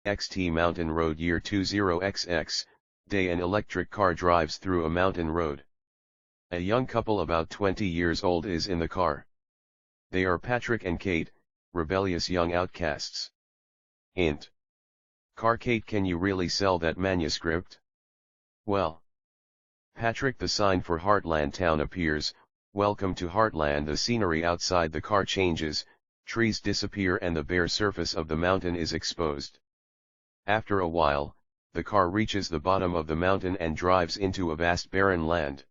XT Mountain Road Year 20XX, Day an electric car drives through a mountain road. A young couple about 20 years old is in the car. They are Patrick and Kate, rebellious young outcasts. Int. Car Kate, can you really sell that manuscript? Well. Patrick, the sign for Heartland Town appears. Welcome to Heartland. The scenery outside the car changes, trees disappear and the bare surface of the mountain is exposed. After a while, the car reaches the bottom of the mountain and drives into a vast barren land.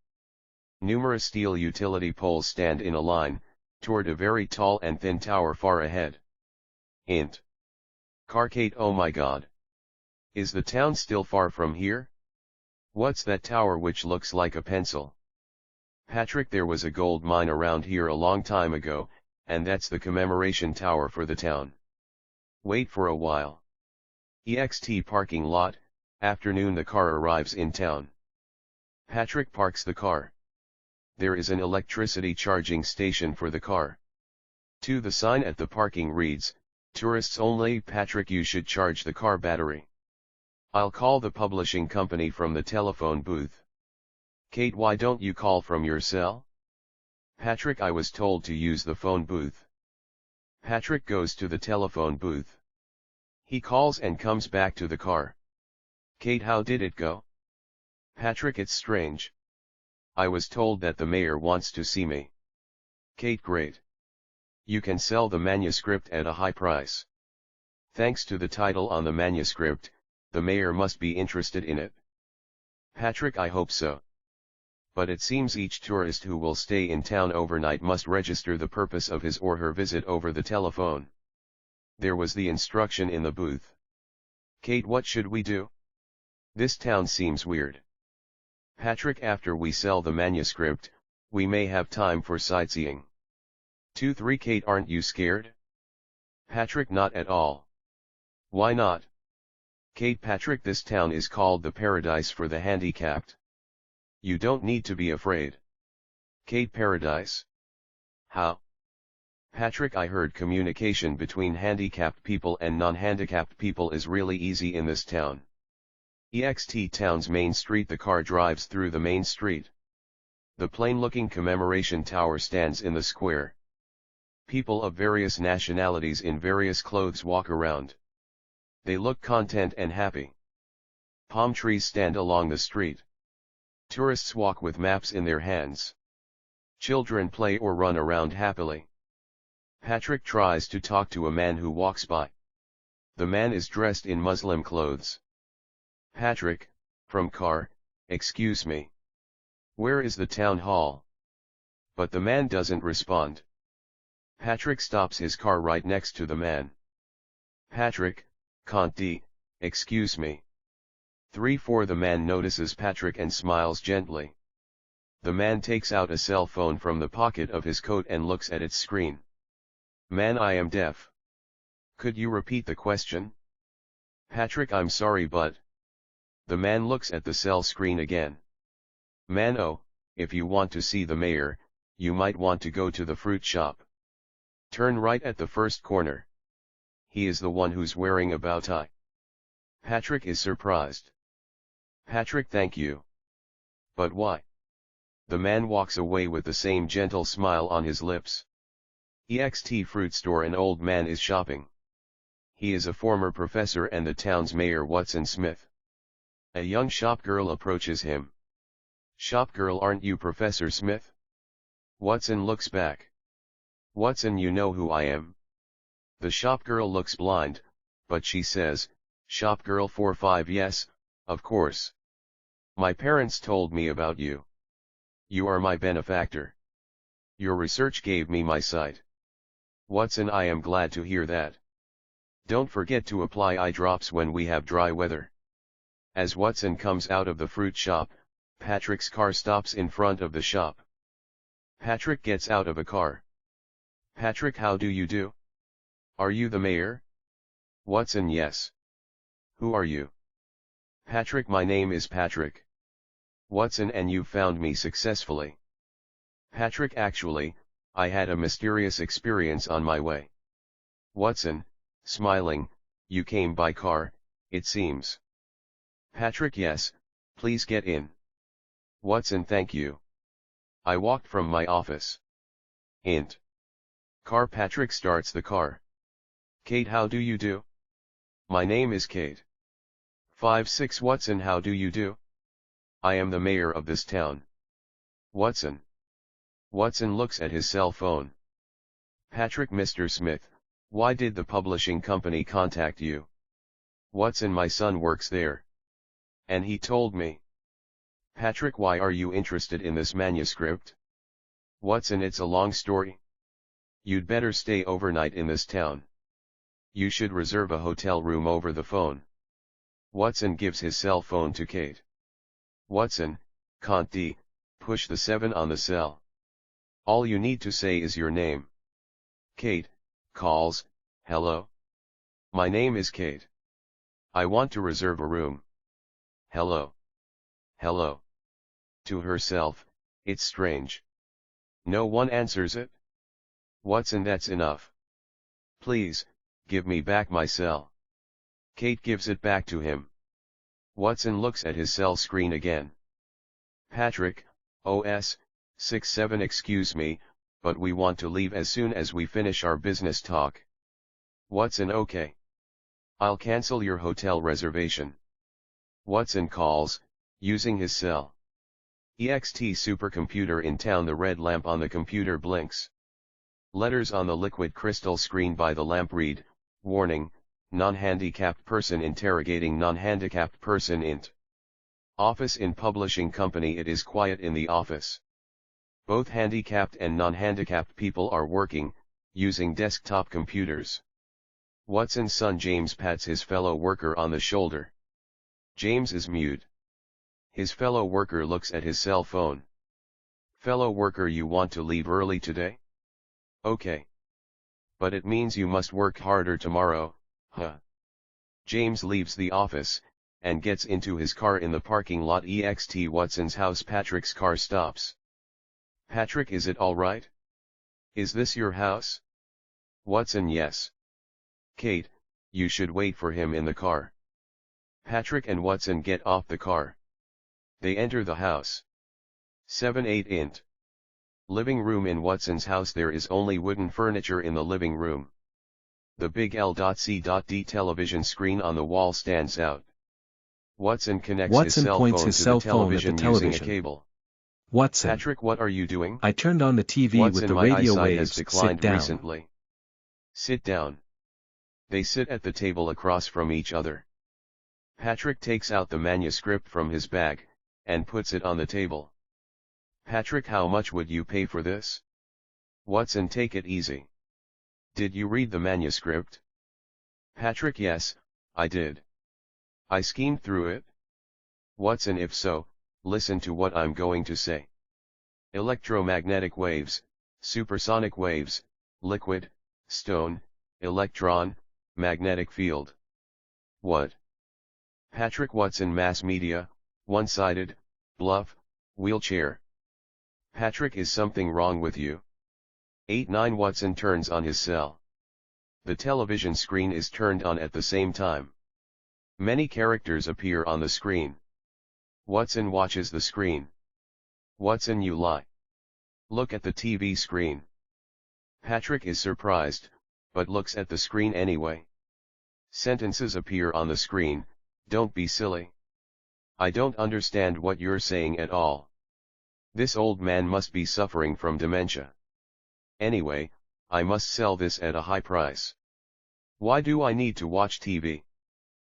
Numerous steel utility poles stand in a line, toward a very tall and thin tower far ahead. Int. Car Kate, oh my god. Is the town still far from here? What's that tower which looks like a pencil? Patrick, there was a gold mine around here a long time ago, and that's the commemoration tower for the town. Wait for a while. EXT parking lot, afternoon. The car arrives in town. Patrick parks the car. There is an electricity charging station for the car. To the sign at the parking reads, tourists only. Patrick, you should charge the car battery. I'll call the publishing company from the telephone booth. Kate, why don't you call from your cell? Patrick, I was told to use the phone booth. Patrick goes to the telephone booth. He calls and comes back to the car. Kate, how did it go? Patrick, it's strange. I was told that the mayor wants to see me. Kate, great. You can sell the manuscript at a high price. Thanks to the title on the manuscript, the mayor must be interested in it. Patrick, I hope so. But it seems each tourist who will stay in town overnight must register the purpose of his or her visit over the telephone. There was the instruction in the booth. Kate, what should we do? This town seems weird. Patrick, after we sell the manuscript, we may have time for sightseeing. 2-3 Kate, aren't you scared? Patrick, not at all. Why not? Kate, Patrick, this town is called the paradise for the handicapped. You don't need to be afraid. Kate, paradise? How? Patrick, I heard communication between handicapped people and non-handicapped people is really easy in this town. EXT town's main street. The car drives through the main street. The plain-looking commemoration tower stands in the square. People of various nationalities in various clothes walk around. They look content and happy. Palm trees stand along the street. Tourists walk with maps in their hands. Children play or run around happily. Patrick tries to talk to a man who walks by. The man is dressed in Muslim clothes. Patrick, from car, excuse me. Where is the town hall? But the man doesn't respond. Patrick stops his car right next to the man. Patrick, Conti, excuse me. 3-4 The man notices Patrick and smiles gently. The man takes out a cell phone from the pocket of his coat and looks at its screen. Man, I am deaf. Could you repeat the question? Patrick, I'm sorry, but... The man looks at the cell screen again. Man, oh, if you want to see the mayor, you might want to go to the fruit shop. Turn right at the first corner. He is the one who's wearing a bow tie. Patrick is surprised. Patrick, thank you. But why? The man walks away with the same gentle smile on his lips. EXT fruit store. An old man is shopping. He is a former professor and the town's mayor, Watson Smith. A young shopgirl approaches him. Shopgirl, aren't you Professor Smith? Watson looks back. Watson, you know who I am? The shopgirl looks blind, but she says, Shopgirl 45, yes, of course. My parents told me about you. You are my benefactor. Your research gave me my sight. Watson, I am glad to hear that. Don't forget to apply eye drops when we have dry weather. As Watson comes out of the fruit shop, Patrick's car stops in front of the shop. Patrick gets out of a car. Patrick, how do you do? Are you the mayor? Watson, yes. Who are you? Patrick, my name is Patrick. Watson, and you found me successfully. Patrick, actually, I had a mysterious experience on my way. Watson, smiling, you came by car, it seems. Patrick: yes, please get in. Watson: thank you. I walked from my office. Int. Car. Patrick starts the car. Kate: how do you do? My name is Kate. 5-6. Watson: how do you do? I am the mayor of this town. Watson. Watson looks at his cell phone. Patrick: Mr. Smith, why did the publishing company contact you? Watson: my son works there. And he told me. Patrick: why are you interested in this manuscript? Watson: it's a long story. You'd better stay overnight in this town. You should reserve a hotel room over the phone. Watson gives his cell phone to Kate. Watson: can't D, push the 7 on the cell. All you need to say is your name. Kate calls, hello. My name is Kate. I want to reserve a room. Hello. Hello. To herself, it's strange. No one answers it. Watson: that's enough. Please, give me back my cell. Kate gives it back to him. Watson looks at his cell screen again. Patrick: OS 67. Excuse me, but we want to leave as soon as we finish our business talk. Watson: okay. I'll cancel your hotel reservation. Watson calls, using his cell. EXT supercomputer in town. The red lamp on the computer blinks. Letters on the liquid crystal screen by the lamp read, warning, non-handicapped person interrogating non-handicapped person. Int. Office in publishing company. It is quiet in the office. Both handicapped and non-handicapped people are working, using desktop computers. Watson's son James pats his fellow worker on the shoulder. James is mute. His fellow worker looks at his cell phone. Fellow worker: you want to leave early today? Okay. But it means you must work harder tomorrow, huh? James leaves the office, and gets into his car in the parking lot. EXT Watson's house. Patrick's car stops. Patrick: is it all right? Is this your house? Watson: yes. Kate: you should wait for him in the car. Patrick and Watson get off the car. They enter the house. 7-8. Int. Living room. In Watson's house there is only wooden furniture in the living room. The big L.C.D television screen on the wall stands out. Watson connects his cell phone to the television using a cable. Watson: Patrick: what are you doing? I turned on the TV Watson: with the my radio eyesight has waves. declined Sit down. recently. Sit down. They sit at the table across from each other. Patrick takes out the manuscript from his bag, and puts it on the table. Patrick: how much would you pay for this? Watson: take it easy. Did you read the manuscript? Patrick: yes, I did. I skimmed through it. Watson: if so, listen to what I'm going to say. Electromagnetic waves, supersonic waves, liquid, stone, electron, magnetic field. What? Patrick: Watson: mass media, one-sided, bluff, wheelchair. Patrick: is something wrong with you? 8-9. Watson turns on his cell. The television screen is turned on at the same time. Many characters appear on the screen. Watson watches the screen. Watson: you lie. Look at the TV screen. Patrick is surprised, but looks at the screen anyway. Sentences appear on the screen. Don't be silly. I don't understand what you're saying at all. This old man must be suffering from dementia. Anyway, I must sell this at a high price. Why do I need to watch TV?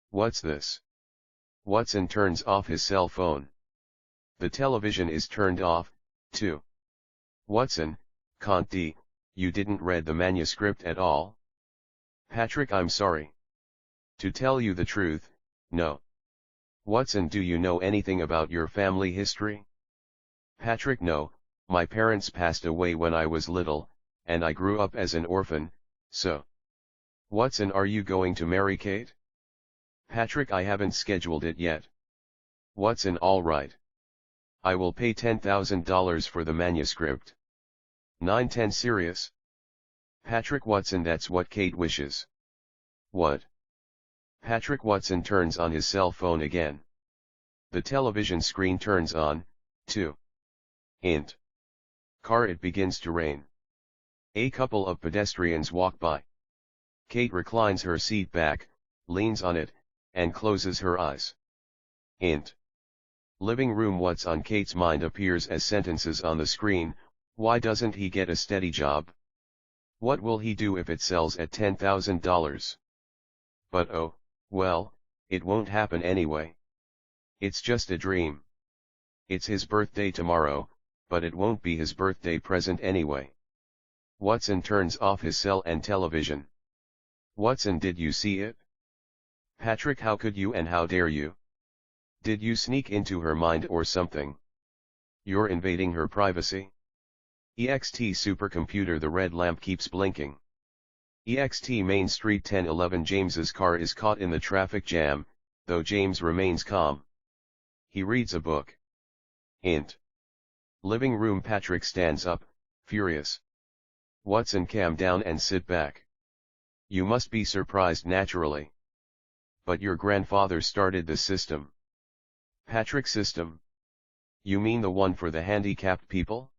What's this? Watson turns off his cell phone. The television is turned off, too. Watson: can't D, you didn't read the manuscript at all? Patrick: I'm sorry. To tell you the truth, no. Watson: do you know anything about your family history? Patrick: no, my parents passed away when I was little, and I grew up as an orphan, so. Watson: are you going to marry Kate? Patrick: I haven't scheduled it yet. Watson: all right. I will pay $10,000 for the manuscript. 9-10. Serious? Patrick: Watson: that's what Kate wishes. What? Patrick Watson turns on his cell phone again. The television screen turns on, too. Int. Car. It begins to rain. A couple of pedestrians walk by. Kate reclines her seat back, leans on it, and closes her eyes. Int. Living room. What's on Kate's mind appears as sentences on the screen. Why doesn't he get a steady job? What will he do if it sells at $10,000? But oh, well, it won't happen anyway. It's just a dream. It's his birthday tomorrow, but it won't be his birthday present anyway. Watson turns off his cell and television. Watson, did you see it? Patrick, how could you, and how dare you? Did you sneak into her mind or something? You're invading her privacy. EXT supercomputer. The red lamp keeps blinking. EXT Main Street 1011. James's car is caught in the traffic jam, though James remains calm. He reads a book. Int. Living room. Patrick stands up, furious. Watson, calm down and sit back. You must be surprised naturally. But your grandfather started the system. Patrick, system? You mean the one for the handicapped people?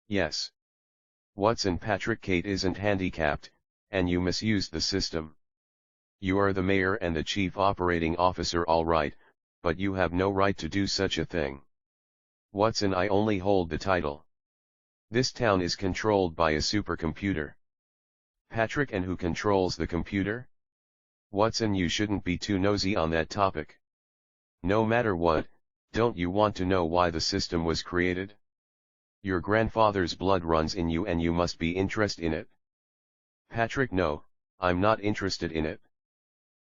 Yes. Watson, Patrick, Kate isn't handicapped, and you misused the system. You are the mayor and the chief operating officer, all right, but you have no right to do such a thing. Watson, I only hold the title. This town is controlled by a supercomputer. Patrick, and who controls the computer? Watson, you shouldn't be too nosy on that topic. No matter what, don't you want to know why the system was created? Your grandfather's blood runs in you and you must be interested in it. Patrick, no, I'm not interested in it.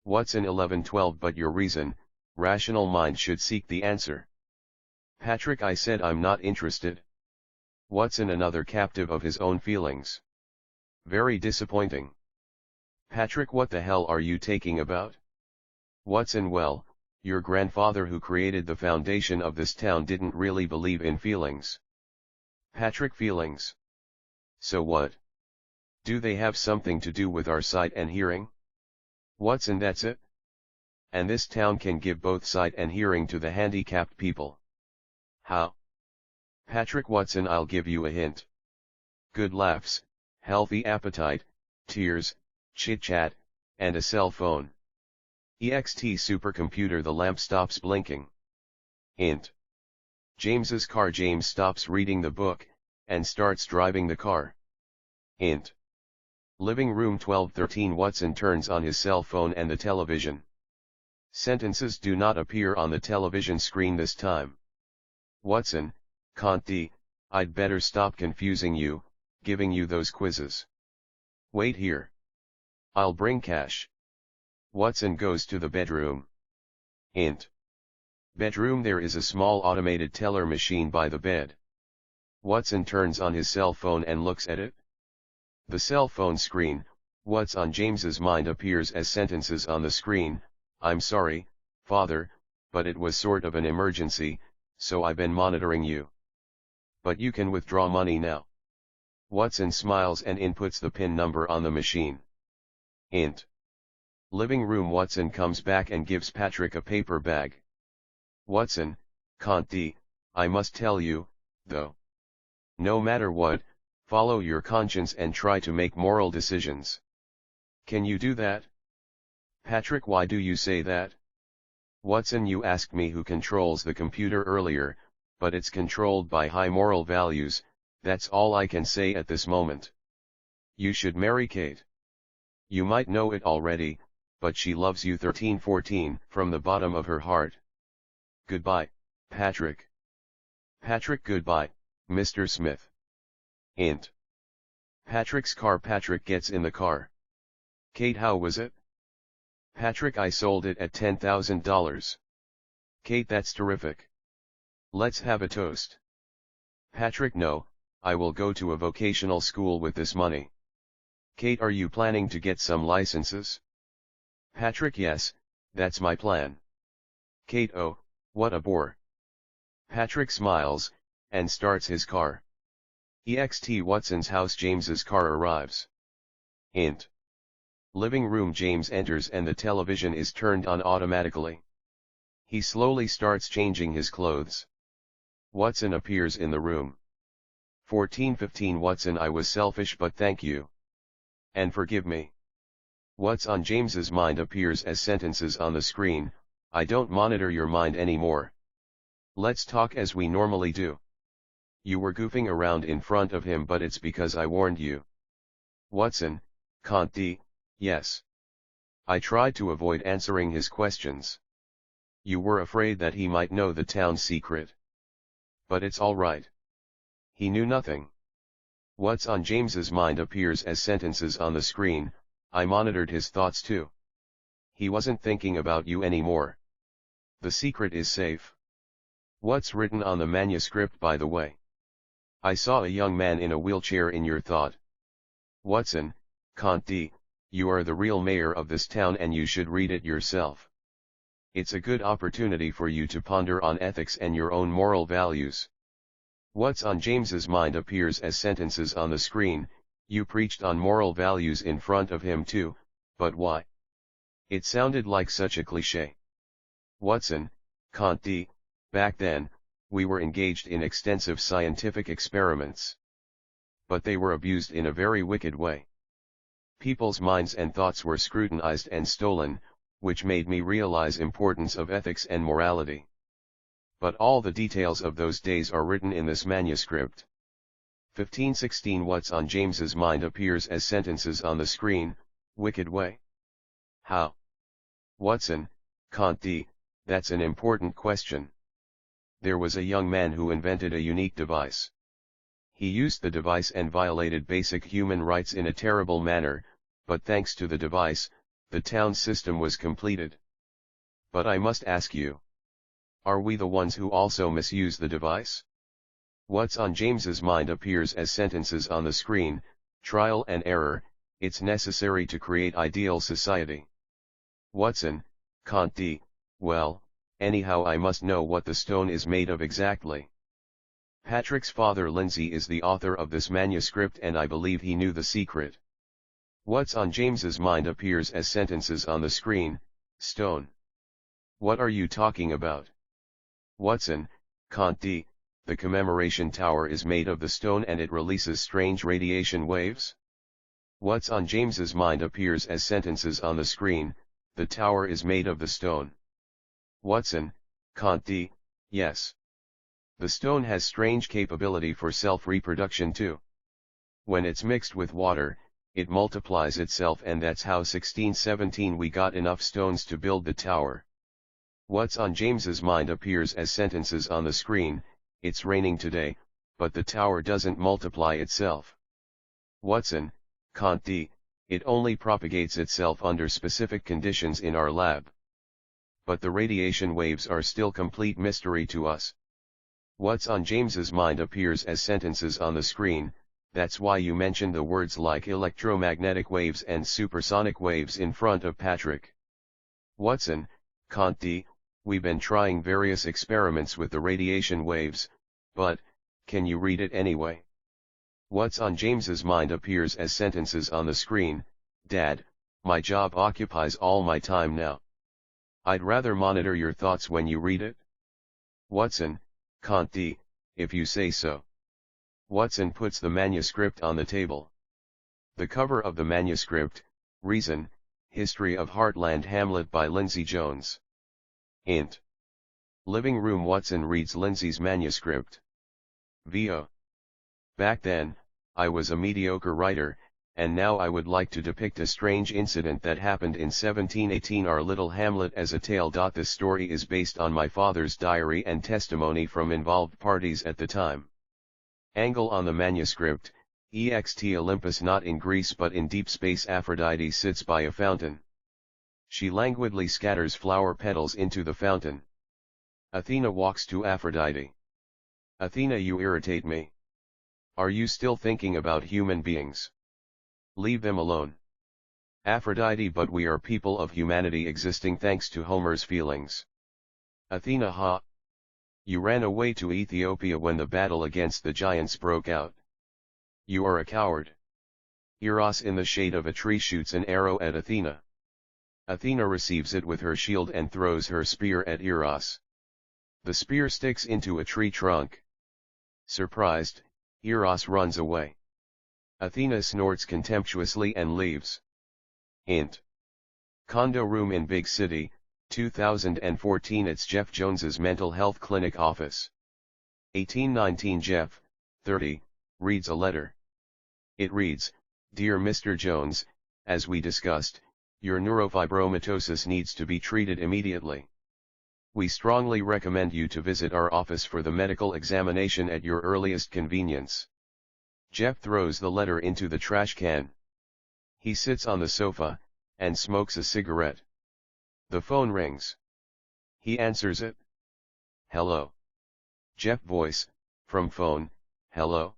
Watson, 11:12. But your reason, rational mind should seek the answer. Patrick, I said I'm not interested. Watson, another captive of his own feelings. Very disappointing. Patrick, what the hell are you talking about? Watson, well, your grandfather who created the foundation of this town didn't really believe in feelings. Patrick, feelings? So what? Do they have something to do with our sight and hearing? Watson, that's it. And this town can give both sight and hearing to the handicapped people. How? Patrick, Watson, I'll give you a hint. Good laughs, healthy appetite, tears, chit-chat, and a cell phone. EXT supercomputer. The lamp stops blinking. Int. James's car. James stops reading the book, and starts driving the car. Int. Living room 12:13. Watson turns on his cell phone and the television. Sentences do not appear on the television screen this time. Watson, Conti, I'd better stop confusing you, giving you those quizzes. Wait here. I'll bring cash. Watson goes to the bedroom. Int. Bedroom. There is a small automated teller machine by the bed. Watson turns on his cell phone and looks at it. The cell phone screen, what's on James's mind appears as sentences on the screen. I'm sorry, Father, but it was sort of an emergency, so I've been monitoring you. But you can withdraw money now. Watson smiles and inputs the PIN number on the machine. Int. Living room. Watson comes back and gives Patrick a paper bag. Watson, Conti, I must tell you, though. No matter what, follow your conscience and try to make moral decisions. Can you do that? Patrick, why do you say that? Watson, you asked me who controls the computer earlier, but it's controlled by high moral values. That's all I can say at this moment. You should marry Kate. You might know it already, but she loves you 13-14 from the bottom of her heart. Goodbye, Patrick. Patrick, goodbye, Mr. Smith. Int. Patrick's car. Patrick gets in the car. Kate, how was it? Patrick, I sold it at $10,000. Kate, that's terrific. Let's have a toast. Patrick, no, I will go to a vocational school with this money. Kate, are you planning to get some licenses? Patrick, yes, that's my plan. Kate, oh, what a bore. Patrick smiles, and starts his car. EXT Watson's house. James's car arrives. Int. Living room. James enters and the television is turned on automatically. He slowly starts changing his clothes. Watson appears in the room. 14:15 Watson, I was selfish but thank you. And forgive me. What's on James's mind appears as sentences on the screen. I don't monitor your mind anymore. Let's talk as we normally do. You were goofing around in front of him, but it's because I warned you. Watson, can't d. Yes. I tried to avoid answering his questions. You were afraid that he might know the town's secret. But it's all right. He knew nothing. What's on James's mind appears as sentences on the screen. I monitored his thoughts too. He wasn't thinking about you anymore. The secret is safe. What's written on the manuscript, by the way? I saw a young man in a wheelchair in your thought. Watson, can't d. You are the real mayor of this town and you should read it yourself. It's a good opportunity for you to ponder on ethics and your own moral values. What's on James's mind appears as sentences on the screen. You preached on moral values in front of him too, but why? It sounded like such a cliché. Watson, can't d. Back then, we were engaged in extensive scientific experiments. But they were abused in a very wicked way. People's minds and thoughts were scrutinized and stolen, which made me realize importance of ethics and morality. But all the details of those days are written in this manuscript. 15:16 What's on James's mind appears as sentences on the screen. Wicked way? How? Watson, can't d. That's an important question. There was a young man who invented a unique device. He used the device and violated basic human rights in a terrible manner, but thanks to the device, the town system was completed. But I must ask you, are we the ones who also misuse the device? What's on James's mind appears as sentences on the screen. Trial and error, it's necessary to create ideal society. Watson, can't d. Well, anyhow I must know what the stone is made of exactly. Patrick's father Lindsay is the author of this manuscript and I believe he knew the secret. What's on James's mind appears as sentences on the screen. Stone. What are you talking about? Watson, can't d. The commemoration tower is made of the stone and it releases strange radiation waves? What's on James's mind appears as sentences on the screen. The tower is made of the stone. Watson, can't d. Yes. The stone has strange capability for self-reproduction too. When it's mixed with water, it multiplies itself and that's how 1617 we got enough stones to build the tower. What's on James's mind appears as sentences on the screen. It's raining today, but the tower doesn't multiply itself. Watson, can't d. It only propagates itself under specific conditions in our lab. But the radiation waves are still complete mystery to us. What's on James's mind appears as sentences on the screen. That's why you mentioned the words like electromagnetic waves and supersonic waves in front of Patrick. Watson, can't d. We've been trying various experiments with the radiation waves, but, can you read it anyway? What's on James's mind appears as sentences on the screen. Dad, my job occupies all my time now. I'd rather monitor your thoughts when you read it. Watson, can't d. If you say so. Watson puts the manuscript on the table. The cover of the manuscript, Reason, History of Heartland Hamlet by Lindsay Jones. Int. Living room. Watson reads Lindsay's manuscript. VO. Back then, I was a mediocre writer, and now I would like to depict a strange incident that happened in 1718. Our little Hamlet as a tale. This story is based on my father's diary and testimony from involved parties at the time. Angle on the manuscript, EXT Olympus, not in Greece but in deep space. Aphrodite sits by a fountain. She languidly scatters flower petals into the fountain. Athena walks to Aphrodite. Athena, you irritate me. Are you still thinking about human beings? Leave them alone. Aphrodite, but we are people of humanity existing thanks to Homer's feelings. Athena, ha! You ran away to Ethiopia when the battle against the giants broke out. You are a coward. Eros in the shade of a tree shoots an arrow at Athena. Athena receives it with her shield and throws her spear at Eros. The spear sticks into a tree trunk. Surprised, Eros runs away. Athena snorts contemptuously and leaves. Int. Condo room in big city, 2014. It's Jeff Jones's mental health clinic office. 1819. Jeff, 30, reads a letter. It reads, "Dear Mr. Jones, as we discussed, your neurofibromatosis needs to be treated immediately. We strongly recommend you to visit our office for the medical examination at your earliest convenience." Jeff throws the letter into the trash can. He sits on the sofa, and smokes a cigarette. The phone rings. He answers it. "Hello." Jeff voice, from phone, "Hello?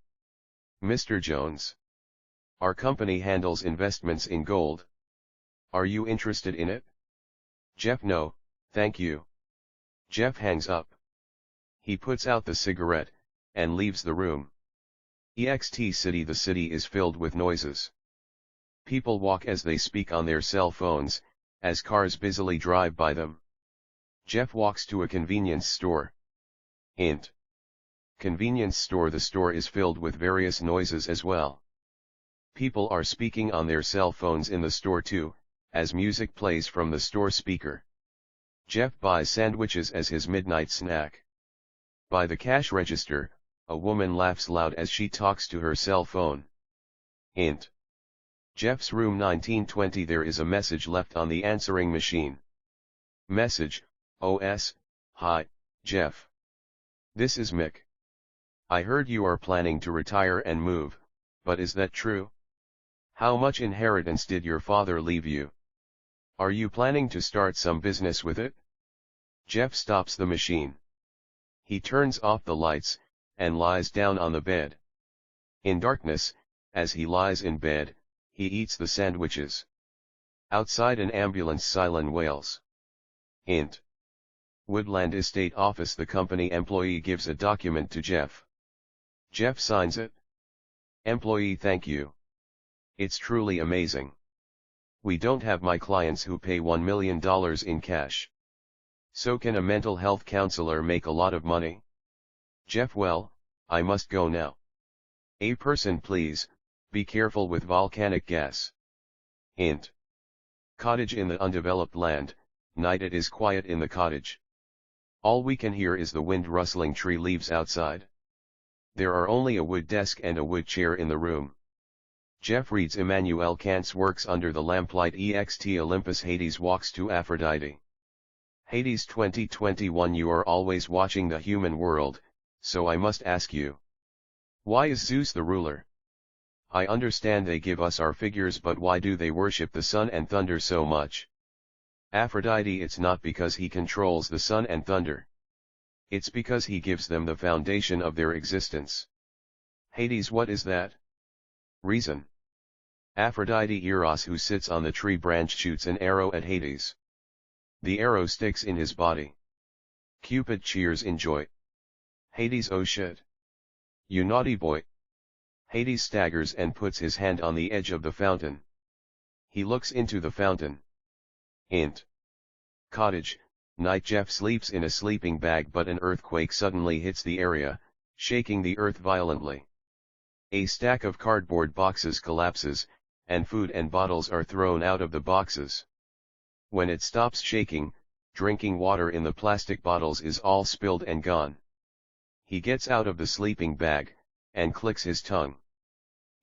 Mr. Jones. Our company handles investments in gold. Are you interested in it?" Jeff: "No, thank you." Jeff hangs up. He puts out the cigarette, and leaves the room. Ext city. The city is filled with noises. People walk as they speak on their cell phones, as cars busily drive by them. Jeff walks to a convenience store. Int. Convenience store. The store is filled with various noises as well. People are speaking on their cell phones in the store too, as music plays from the store speaker. Jeff buys sandwiches as his midnight snack. By the cash register, a woman laughs loud as she talks to her cell phone. Int. Jeff's room, 1920. There is a message left on the answering machine. Message: "OS, hi, Jeff. This is Mick. I heard you are planning to retire and move, but is that true? How much inheritance did your father leave you? Are you planning to start some business with it?" Jeff stops the machine. He turns off the lights, and lies down on the bed. In darkness, as he lies in bed, he eats the sandwiches. Outside, an ambulance siren wails. Int. Woodland Estate office. The company employee gives a document to Jeff. Jeff signs it. Employee: "Thank you. It's truly amazing. We don't have my clients who pay $1 million in cash. So can a mental health counselor make a lot of money?" Jeff: "Well, I must go now. A person please, be careful with volcanic gas." Int. Cottage in the undeveloped land, night. It is quiet in the cottage. All we can hear is the wind rustling tree leaves outside. There are only a wood desk and a wood chair in the room. Jeff reads Immanuel Kant's works under the lamplight. Ext Olympus. Hades walks to Aphrodite. Hades 2021. You are always watching the human world, so I must ask you. Why is Zeus the ruler? I understand they give us our figures, but why do they worship the sun and thunder so much? Aphrodite: It's not because he controls the sun and thunder. It's because he gives them the foundation of their existence. Hades: What is that? Reason. Aphrodite: Eros, who sits on the tree branch, shoots an arrow at Hades. The arrow sticks in his body. Cupid cheers in joy. Hades: Oh shit. You naughty boy. Hades staggers and puts his hand on the edge of the fountain. He looks into the fountain. Int. Cottage, night. Jeff sleeps in a sleeping bag, but an earthquake suddenly hits the area, shaking the earth violently. A stack of cardboard boxes collapses, and food and bottles are thrown out of the boxes. When it stops shaking, drinking water in the plastic bottles is all spilled and gone. He gets out of the sleeping bag, and clicks his tongue.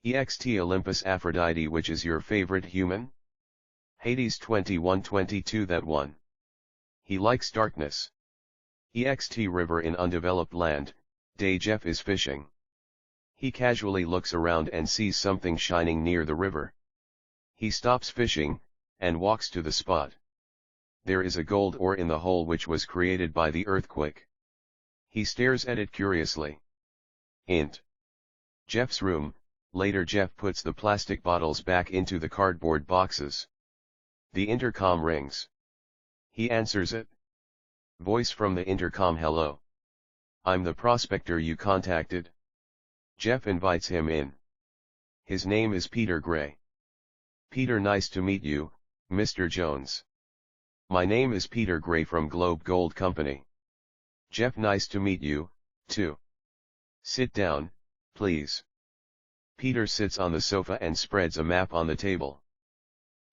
Ext Olympus. Aphrodite: Which is your favorite human? Hades 2122. That one. He likes darkness. Ext River in undeveloped land, day. Jeff is fishing. He casually looks around and sees something shining near the river. He stops fishing, and walks to the spot. There is a gold ore in the hole which was created by the earthquake. He stares at it curiously. Int. Jeff's room. Later, Jeff puts the plastic bottles back into the cardboard boxes. The intercom rings. He answers it. Voice from the intercom: Hello. I'm the prospector you contacted. Jeff invites him in. His name is Peter Gray. Peter, nice to meet you, Mr. Jones. My name is Peter Gray from Globe Gold Company. Jeff, nice to meet you, too. Sit down, please. Peter sits on the sofa and spreads a map on the table.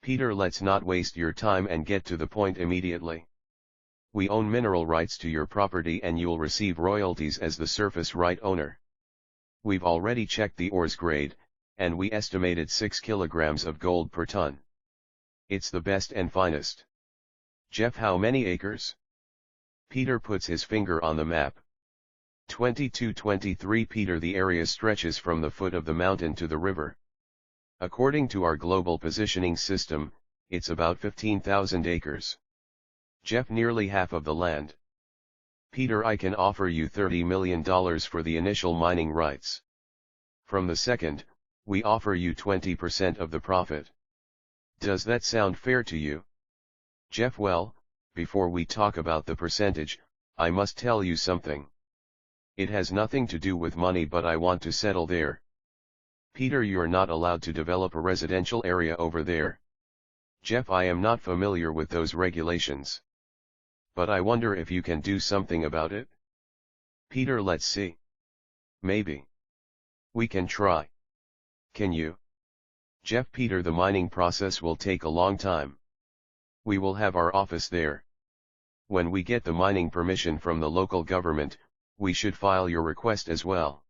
Peter, let's not waste your time and get to the point immediately. We own mineral rights to your property and you'll receive royalties as the surface right owner. We've already checked the ore's grade, and we estimated 6 kilograms of gold per ton. It's the best and finest. Jeff, how many acres? Peter puts his finger on the map. 22-23 Peter, the area stretches from the foot of the mountain to the river. According to our global positioning system, it's about 15,000 acres. Jeff, nearly half of the land. Peter, I can offer you $30 million for the initial mining rights. From the second, we offer you 20% of the profit. Does that sound fair to you? Jeff, well, before we talk about the percentage, I must tell you something. It has nothing to do with money, but I want to settle there. Peter, you're not allowed to develop a residential area over there. Jeff, I am not familiar with those regulations. But I wonder if you can do something about it? Peter, let's see. Maybe. We can try. Can you? Jeff, Peter, the mining process will take a long time. We will have our office there. When we get the mining permission from the local government, we should file your request as well.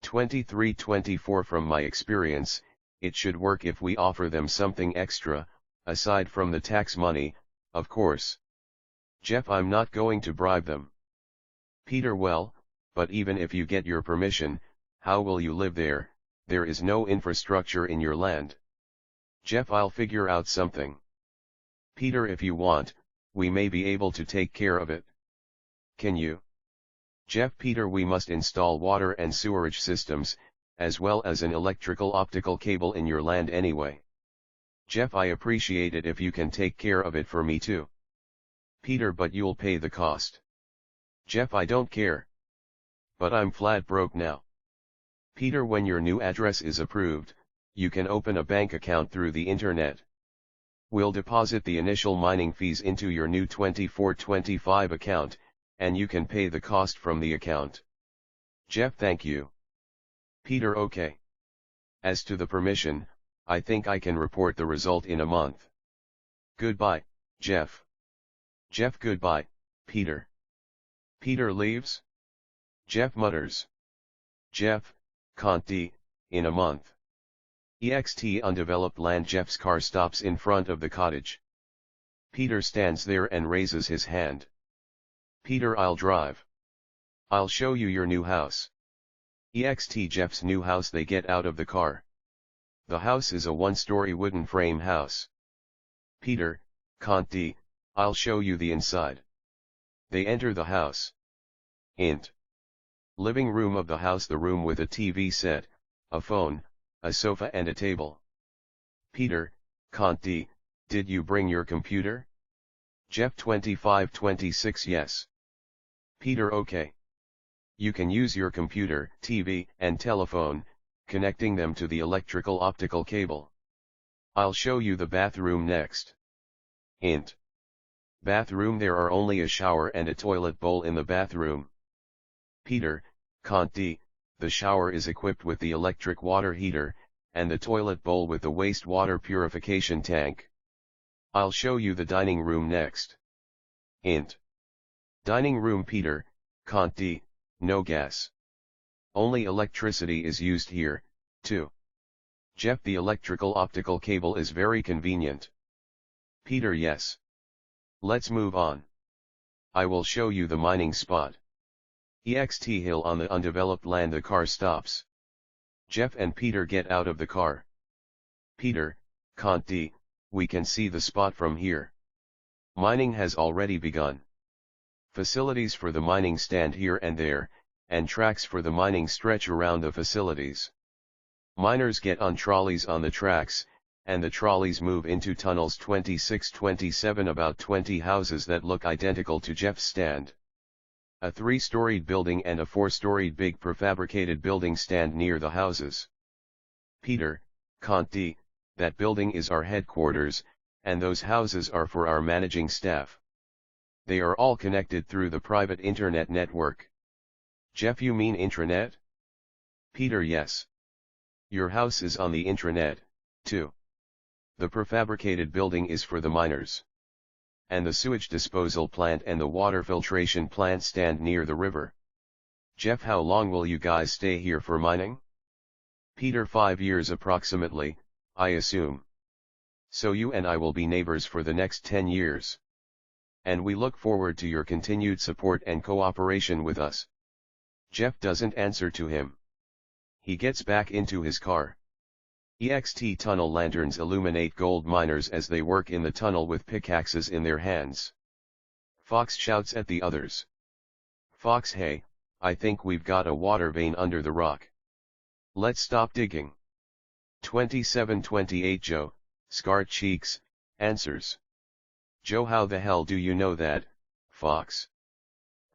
23-24 From my experience, it should work if we offer them something extra, aside from the tax money, of course. Jeff, I'm not going to bribe them. Peter, well, but even if you get your permission, how will you live there? There is no infrastructure in your land. Jeff, I'll figure out something. Peter, if you want, we may be able to take care of it. Can you? Jeff, Peter, we must install water and sewerage systems, as well as an electrical optical cable in your land anyway. Jeff, I appreciate it if you can take care of it for me too. Peter, but you'll pay the cost. Jeff, I don't care. But I'm flat broke now. Peter, when your new address is approved, you can open a bank account through the internet. We'll deposit the initial mining fees into your new 2425 account, and you can pay the cost from the account. Jeff, thank you. Peter, okay. As to the permission, I think I can report the result in a month. Goodbye, Jeff. Jeff, goodbye, Peter. Peter leaves. Jeff mutters. Jeff, can't be, in a month. EXT undeveloped land. Jeff's car stops in front of the cottage. Peter stands there and raises his hand. Peter, I'll drive. I'll show you your new house. EXT Jeff's new house. They get out of the car. The house is a one-story wooden frame house. Peter, can't be, I'll show you the inside. They enter the house. Int. Living room of the house. The room with a TV set, a phone, a sofa and a table. Peter, can't be, did you bring your computer? Jeff, 25-26 Yes. Peter, okay. You can use your computer, TV, and telephone, connecting them to the electrical optical cable. I'll show you the bathroom next. Int. Bathroom. There are only a shower and a toilet bowl in the bathroom. Peter, can't be, the shower is equipped with the electric water heater, and the toilet bowl with the wastewater purification tank. I'll show you the dining room next. Int. Dining room. Peter, can't be, no gas. Only electricity is used here, too. Jeff, the electrical optical cable is very convenient. Peter, yes. Let's move on. I will show you the mining spot. EXT hill on the undeveloped land. The car stops. Jeff and Peter get out of the car. Peter, can't be, we can see the spot from here. Mining has already begun. Facilities for the mining stand here and there, and tracks for the mining stretch around the facilities. Miners get on trolleys on the tracks, and the trolleys move into tunnels. 26-27 About 20 houses that look identical to Jeff's stand. A 3-storied building and a 4-storied big prefabricated building stand near the houses. Peter, can't d, that building is our headquarters, and those houses are for our managing staff. They are all connected through the private internet network. Jeff, you mean intranet? Peter, yes. Your house is on the intranet, too. The prefabricated building is for the miners. And the sewage disposal plant and the water filtration plant stand near the river. Jeff, how long will you guys stay here for mining? Peter, 5 years approximately, I assume. So you and I will be neighbors for the next 10 years. And we look forward to your continued support and cooperation with us. Jeff doesn't answer to him. He gets back into his car. EXT tunnel lanterns illuminate gold miners as they work in the tunnel with pickaxes in their hands. Fox shouts at the others. Fox, hey, I think we've got a water vein under the rock. Let's stop digging. 2728 Joe, scarred cheeks, answers. Joe, how the hell do you know that, Fox?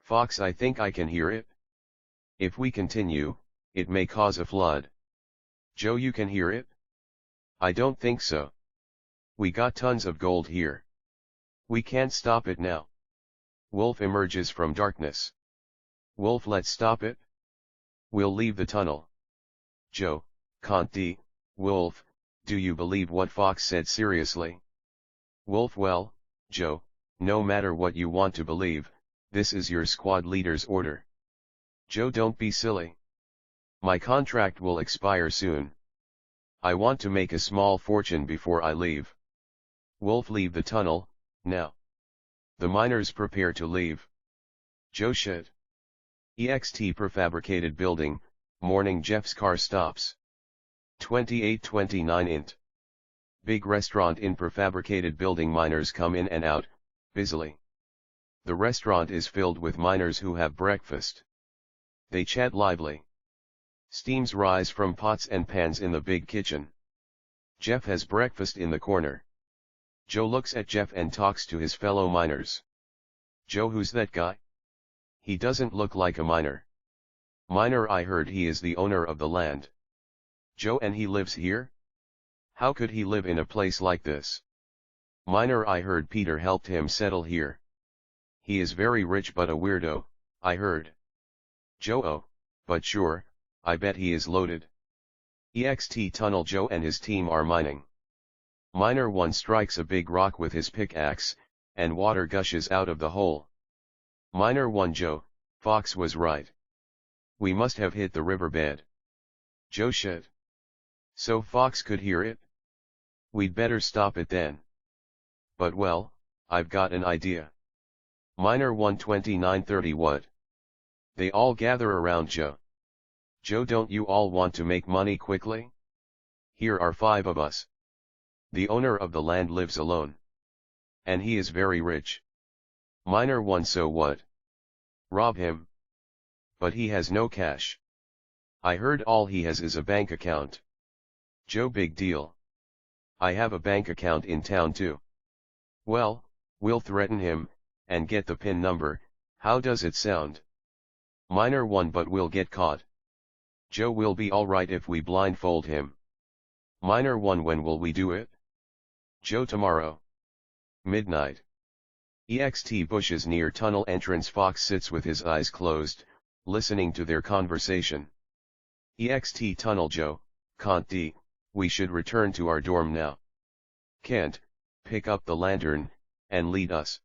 Fox, I think I can hear it. If we continue, it may cause a flood. Joe, you can hear it? I don't think so. We got tons of gold here. We can't stop it now. Wolf emerges from darkness. Wolf, let's stop it. We'll leave the tunnel. Joe, can't d, Wolf, do you believe what Fox said seriously? Wolf, well, Joe, no matter what you want to believe, this is your squad leader's order. Joe, don't be silly. My contract will expire soon. I want to make a small fortune before I leave. Wolf, leave the tunnel, now. The miners prepare to leave. Joe, shit. EXT prefabricated building, morning. Jeff's car stops. 2829 int. Big restaurant in prefabricated building. Miners come in and out, busily. The restaurant is filled with miners who have breakfast. They chat lively. Steams rise from pots and pans in the big kitchen. Jeff has breakfast in the corner. Joe looks at Jeff and talks to his fellow miners. Joe, who's that guy? He doesn't look like a miner. Miner, I heard he is the owner of the land. Joe, and he lives here? How could he live in a place like this? Miner, I heard Peter helped him settle here. He is very rich but a weirdo, I heard. Joe, oh, but sure, I bet he is loaded. EXT tunnel. Joe and his team are mining. Miner 1 strikes a big rock with his pickaxe, and water gushes out of the hole. Miner 1, Joe, Fox was right. We must have hit the riverbed. Joe, shit. So Fox could hear it? We'd better stop it then. But well, I've got an idea. Miner 12930 what? They all gather around Joe. Joe, don't you all want to make money quickly? Here are 5 of us. The owner of the land lives alone. And he is very rich. Miner 1, so what? Rob him. But he has no cash. I heard all he has is a bank account. Joe, big deal. I have a bank account in town too. Well, we'll threaten him, and get the PIN number. How does it sound? Miner 1, but we'll get caught. Joe, will be alright if we blindfold him. Miner 1, when will we do it? Joe, tomorrow. Midnight. EXT bushes near tunnel entrance. Fox sits with his eyes closed, listening to their conversation. EXT tunnel. Joe, can't d, we should return to our dorm now. Can't, pick up the lantern, and lead us.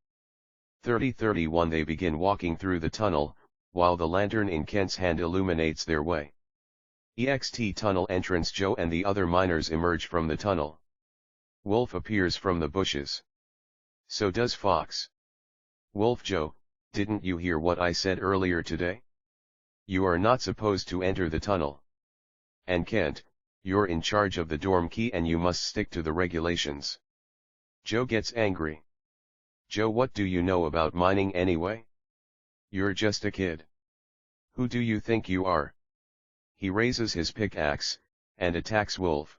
3031 They begin walking through the tunnel, while the lantern in Kent's hand illuminates their way. EXT tunnel entrance. Joe and the other miners emerge from the tunnel. Wolf appears from the bushes. So does Fox. Wolf, Joe, didn't you hear what I said earlier today? You are not supposed to enter the tunnel. And Kent, you're in charge of the dorm key and you must stick to the regulations. Joe gets angry. Joe, what do you know about mining anyway? You're just a kid. Who do you think you are? He raises his pickaxe, and attacks Wolf.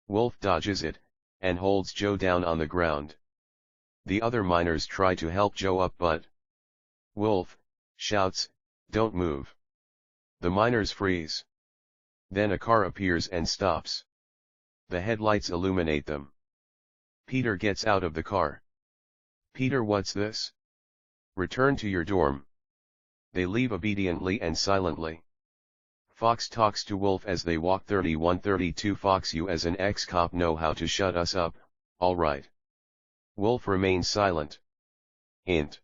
Wolf dodges it, and holds Joe down on the ground. The other miners try to help Joe up, but Wolf shouts, "Don't move." The miners freeze. Then a car appears and stops. The headlights illuminate them. Peter gets out of the car. Peter, what's this? Return to your dorm. They leave obediently and silently. Fox talks to Wolf as they walk. 31-32 Fox, you as an ex-cop know how to shut us up, alright. Wolf remains silent. Int.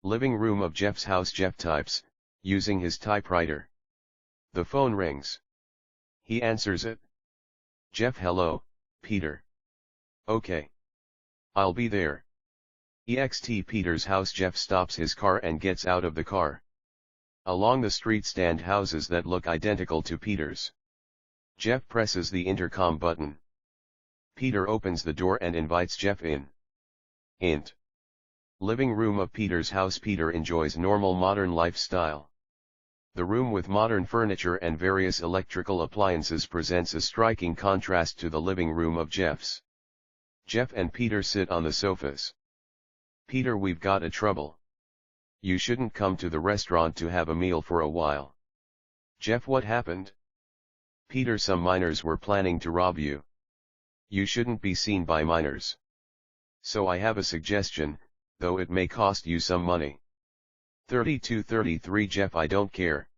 Living room of Jeff's house. Jeff types, using his typewriter. The phone rings. He answers it. Jeff, hello, Peter. Okay. I'll be there. EXT Peter's house. Jeff stops his car and gets out of the car. Along the street stand houses that look identical to Peter's. Jeff presses the intercom button. Peter opens the door and invites Jeff in. Int. Living room of Peter's house. Peter enjoys normal modern lifestyle. The room with modern furniture and various electrical appliances presents a striking contrast to the living room of Jeff's. Jeff and Peter sit on the sofas. Peter, we've got a trouble. You shouldn't come to the restaurant to have a meal for a while. Jeff, what happened? Peter, some miners were planning to rob you. You shouldn't be seen by miners. So I have a suggestion, though it may cost you some money. 32-33 Jeff, I don't care.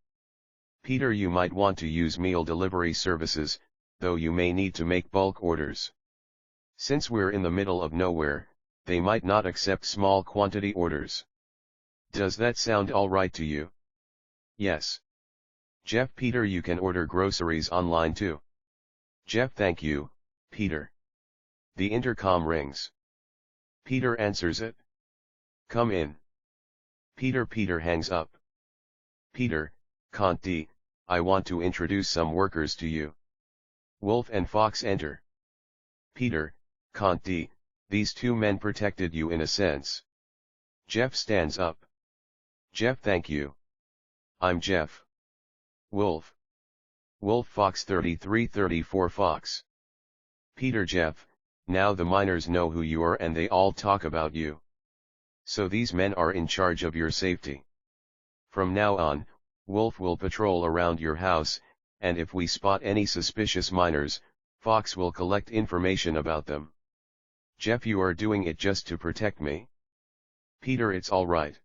Peter, you might want to use meal delivery services, though you may need to make bulk orders. Since we're in the middle of nowhere, they might not accept small quantity orders. Does that sound alright to you? Yes. Jeff, Peter, you can order groceries online too. Jeff, thank you, Peter. The intercom rings. Peter answers it. Come in. Peter hangs up. Peter, Conti, I want to introduce some workers to you. Wolf and Fox enter. Peter, Conti, these two men protected you in a sense. Jeff stands up. Jeff, thank you. I'm Jeff. Wolf. Wolf, Fox. 33-34 Fox. Peter, Jeff, now the miners know who you are and they all talk about you. So these men are in charge of your safety. From now on, Wolf will patrol around your house, and if we spot any suspicious miners, Fox will collect information about them. Jeff, you are doing it just to protect me? Peter, it's alright.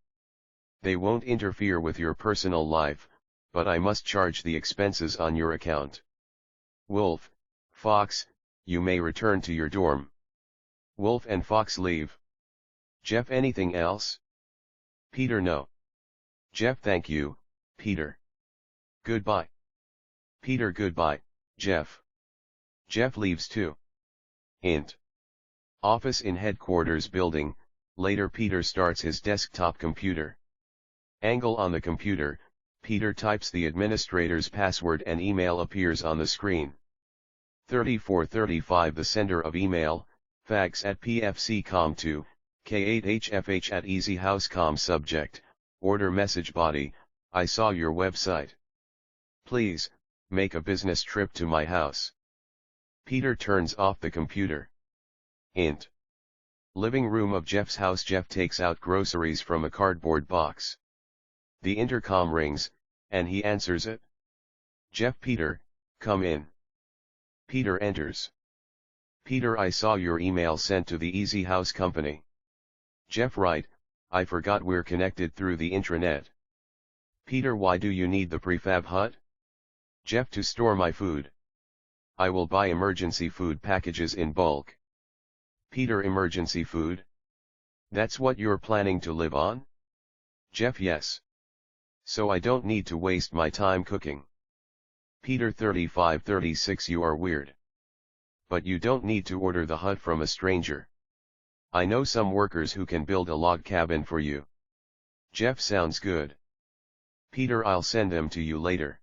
They won't interfere with your personal life, but I must charge the expenses on your account. Wolf, Fox, you may return to your dorm. Wolf and Fox leave. Jeff, anything else? Peter, no. Jeff, thank you, Peter. Goodbye. Peter, goodbye, Jeff. Jeff leaves too. Int. Office in headquarters building. Later, Peter starts his desktop computer. Angle on the computer, Peter types the administrator's password and email appears on the screen. 34-35 The sender of email, fax at pfccom2, k8hfh at easyhousecom. Subject, order message. Body, I saw your website. Please, make a business trip to my house. Peter turns off the computer. Int. Living room of Jeff's house. Jeff takes out groceries from a cardboard box. The intercom rings, and he answers it. Jeff, Peter, come in. Peter enters. Peter, I saw your email sent to the Easy House Company. Jeff, right, I forgot we're connected through the intranet. Peter, why do you need the prefab hut? Jeff, to store my food. I will buy emergency food packages in bulk. Peter, emergency food? That's what you're planning to live on? Jeff, yes. So I don't need to waste my time cooking. Peter, 35-36 You are weird. But you don't need to order the hut from a stranger. I know some workers who can build a log cabin for you. Jeff, sounds good. Peter, I'll send them to you later.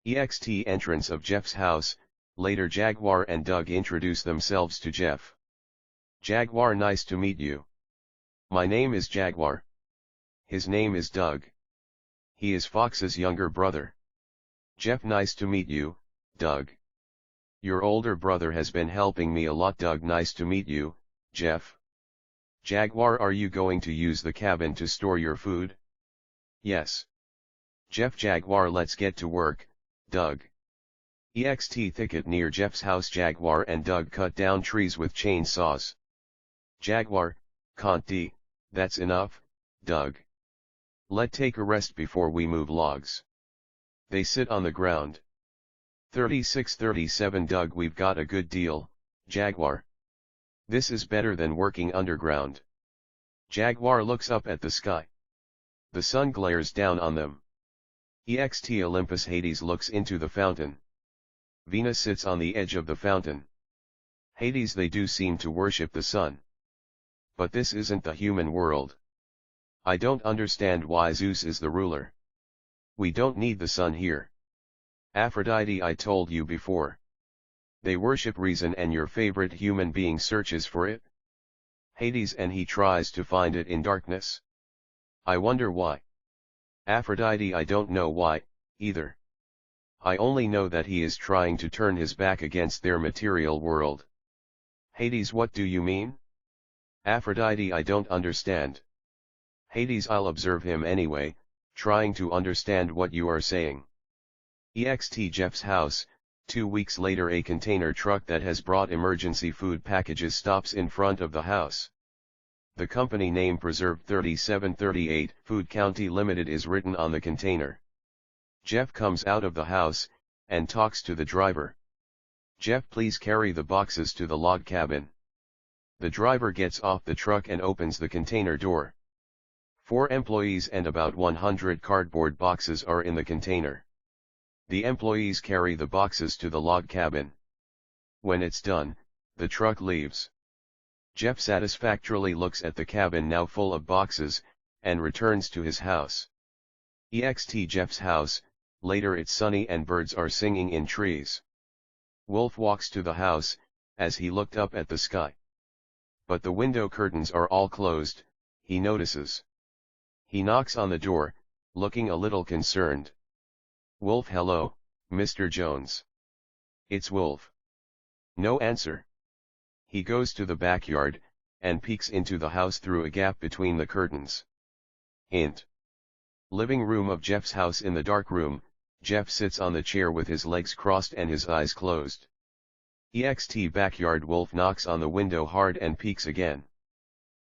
EXT entrance of Jeff's house. Later, Jaguar and Doug introduce themselves to Jeff. Jaguar, nice to meet you. My name is Jaguar. His name is Doug. He is Fox's younger brother. Jeff, nice to meet you, Doug. Your older brother has been helping me a lot. Doug, nice to meet you, Jeff. Jaguar, are you going to use the cabin to store your food? Yes. Jeff, Jaguar, let's get to work, Doug. EXT thicket near Jeff's house. Jaguar and Doug cut down trees with chainsaws. Jaguar, can't d, that's enough, Doug. Let take a rest before we move logs. They sit on the ground. 36-37 Doug, we've got a good deal, Jaguar. This is better than working underground. Jaguar looks up at the sky. The sun glares down on them. EXT Olympus. Hades looks into the fountain. Venus sits on the edge of the fountain. Hades, they do seem to worship the sun. But this isn't the human world. I don't understand why Zeus is the ruler. We don't need the sun here. Aphrodite, I told you before. They worship reason and your favorite human being searches for it. Hades, and he tries to find it in darkness. I wonder why. Aphrodite, I don't know why, either. I only know that he is trying to turn his back against their material world. Hades, what do you mean? Aphrodite, I don't understand. Hades, I'll observe him anyway, trying to understand what you are saying. EXT Jeff's house. 2 weeks later, a container truck that has brought emergency food packages stops in front of the house. The company name, Preserve 3738 Food County Limited, is written on the container. Jeff comes out of the house, and talks to the driver. Jeff, please carry the boxes to the log cabin. The driver gets off the truck and opens the container door. 4 employees and about 100 cardboard boxes are in the container. The employees carry the boxes to the log cabin. When it's done, the truck leaves. Jeff satisfactorily looks at the cabin now full of boxes, and returns to his house. EXT Jeff's house. Later, it's sunny and birds are singing in trees. Wolf walks to the house, as he looked up at the sky. But the window curtains are all closed, he notices. He knocks on the door, looking a little concerned. Wolf, hello, Mr. Jones. It's Wolf. No answer. He goes to the backyard, and peeks into the house through a gap between the curtains. Hint. Living room of Jeff's house. In the dark room, Jeff sits on the chair with his legs crossed and his eyes closed. EXT backyard. Wolf knocks on the window hard and peeks again.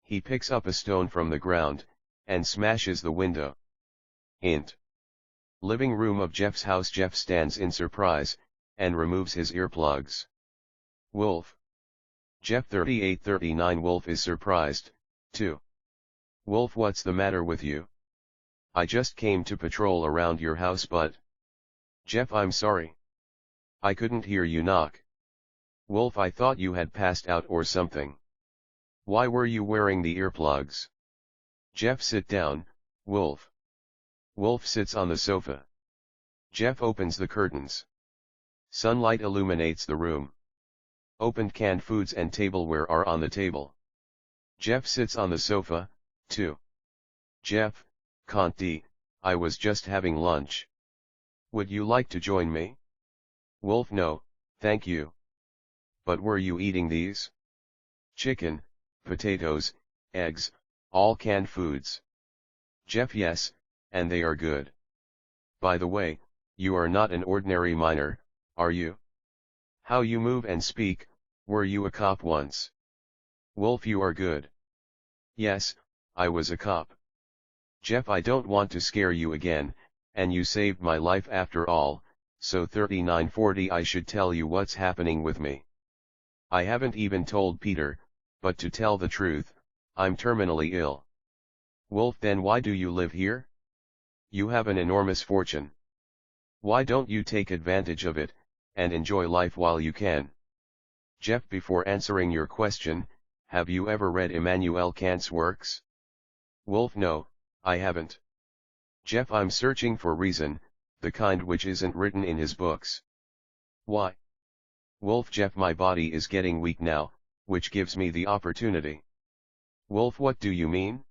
He picks up a stone from the ground, and smashes the window. Hint. Living room of Jeff's house. Jeff stands in surprise, and removes his earplugs. Wolf. Jeff 38-39 Wolf is surprised, too. Wolf, what's the matter with you? I just came to patrol around your house, but... Jeff, I'm sorry. I couldn't hear you knock. Wolf, I thought you had passed out or something. Why were you wearing the earplugs? Jeff, sit down, Wolf. Wolf sits on the sofa. Jeff opens the curtains. Sunlight illuminates the room. Opened canned foods and tableware are on the table. Jeff sits on the sofa, too. Jeff, can't d, I was just having lunch. Would you like to join me? Wolf, no, thank you. But were you eating these? Chicken, potatoes, eggs, all canned foods. Jeff, yes, and they are good. By the way, you are not an ordinary miner, are you? How you move and speak, were you a cop once? Wolf, you are good. Yes, I was a cop. Jeff, I don't want to scare you again, and you saved my life after all, so 3940 I should tell you what's happening with me. I haven't even told Peter, but to tell the truth, I'm terminally ill. Wolf, then why do you live here? You have an enormous fortune. Why don't you take advantage of it, and enjoy life while you can? Jeff, before answering your question, have you ever read Immanuel Kant's works? Wolf, no, I haven't. Jeff, I'm searching for reason, the kind which isn't written in his books. Why? Wolf, Jeff, my body is getting weak now, which gives me the opportunity. Wolf, what do you mean?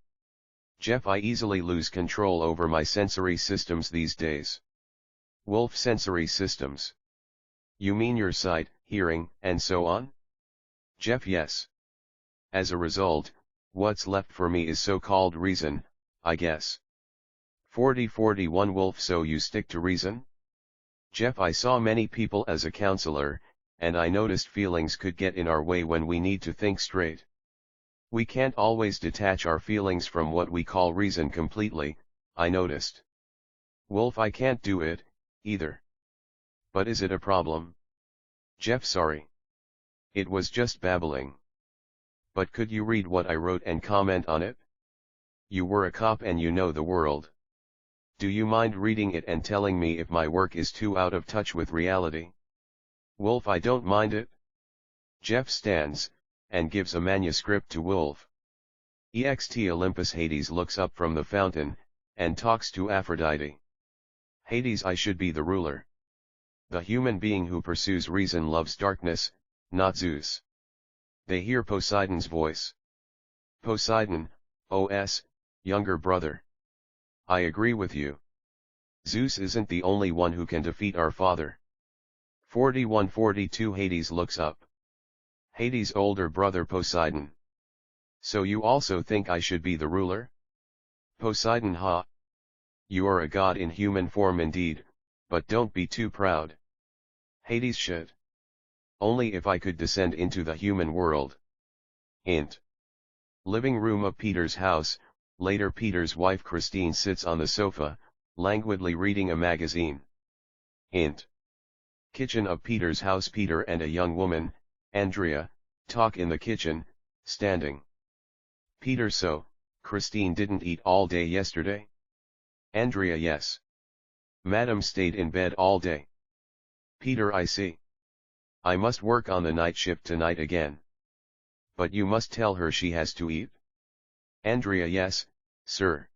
Jeff, I easily lose control over my sensory systems these days. Wolf, sensory systems. You mean your sight, hearing, and so on? Jeff, yes. As a result, what's left for me is so-called reason, I guess. 40-41 Wolf, so you stick to reason? Jeff, I saw many people as a counselor, and I noticed feelings could get in our way when we need to think straight. We can't always detach our feelings from what we call reason completely, I noticed. Wolf, I can't do it, either. But is it a problem? Jeff, sorry. It was just babbling. But could you read what I wrote and comment on it? You were a cop and you know the world. Do you mind reading it and telling me if my work is too out of touch with reality? Wolf, I don't mind it. Jeff stands, and gives a manuscript to Wolf. Ext Olympus Hades looks up from the fountain, and talks to Aphrodite. Hades, I should be the ruler. The human being who pursues reason loves darkness, not Zeus. They hear Poseidon's voice. Poseidon, OS, younger brother. I agree with you. Zeus isn't the only one who can defeat our father. 41-42 Hades looks up. Hades' older brother Poseidon. So you also think I should be the ruler? Poseidon, ha. You are a god in human form indeed, but don't be too proud. Hades should. Only if I could descend into the human world. Int. Living room of Peter's house, later Peter's wife Christine sits on the sofa, languidly reading a magazine. Int. Kitchen of Peter's house, Peter and a young woman, Andrea, talk in the kitchen, standing. Peter, so, Christine didn't eat all day yesterday? Andrea, yes. Madam stayed in bed all day. Peter, I see. I must work on the night shift tonight again. But you must tell her she has to eat? Andrea, yes, sir.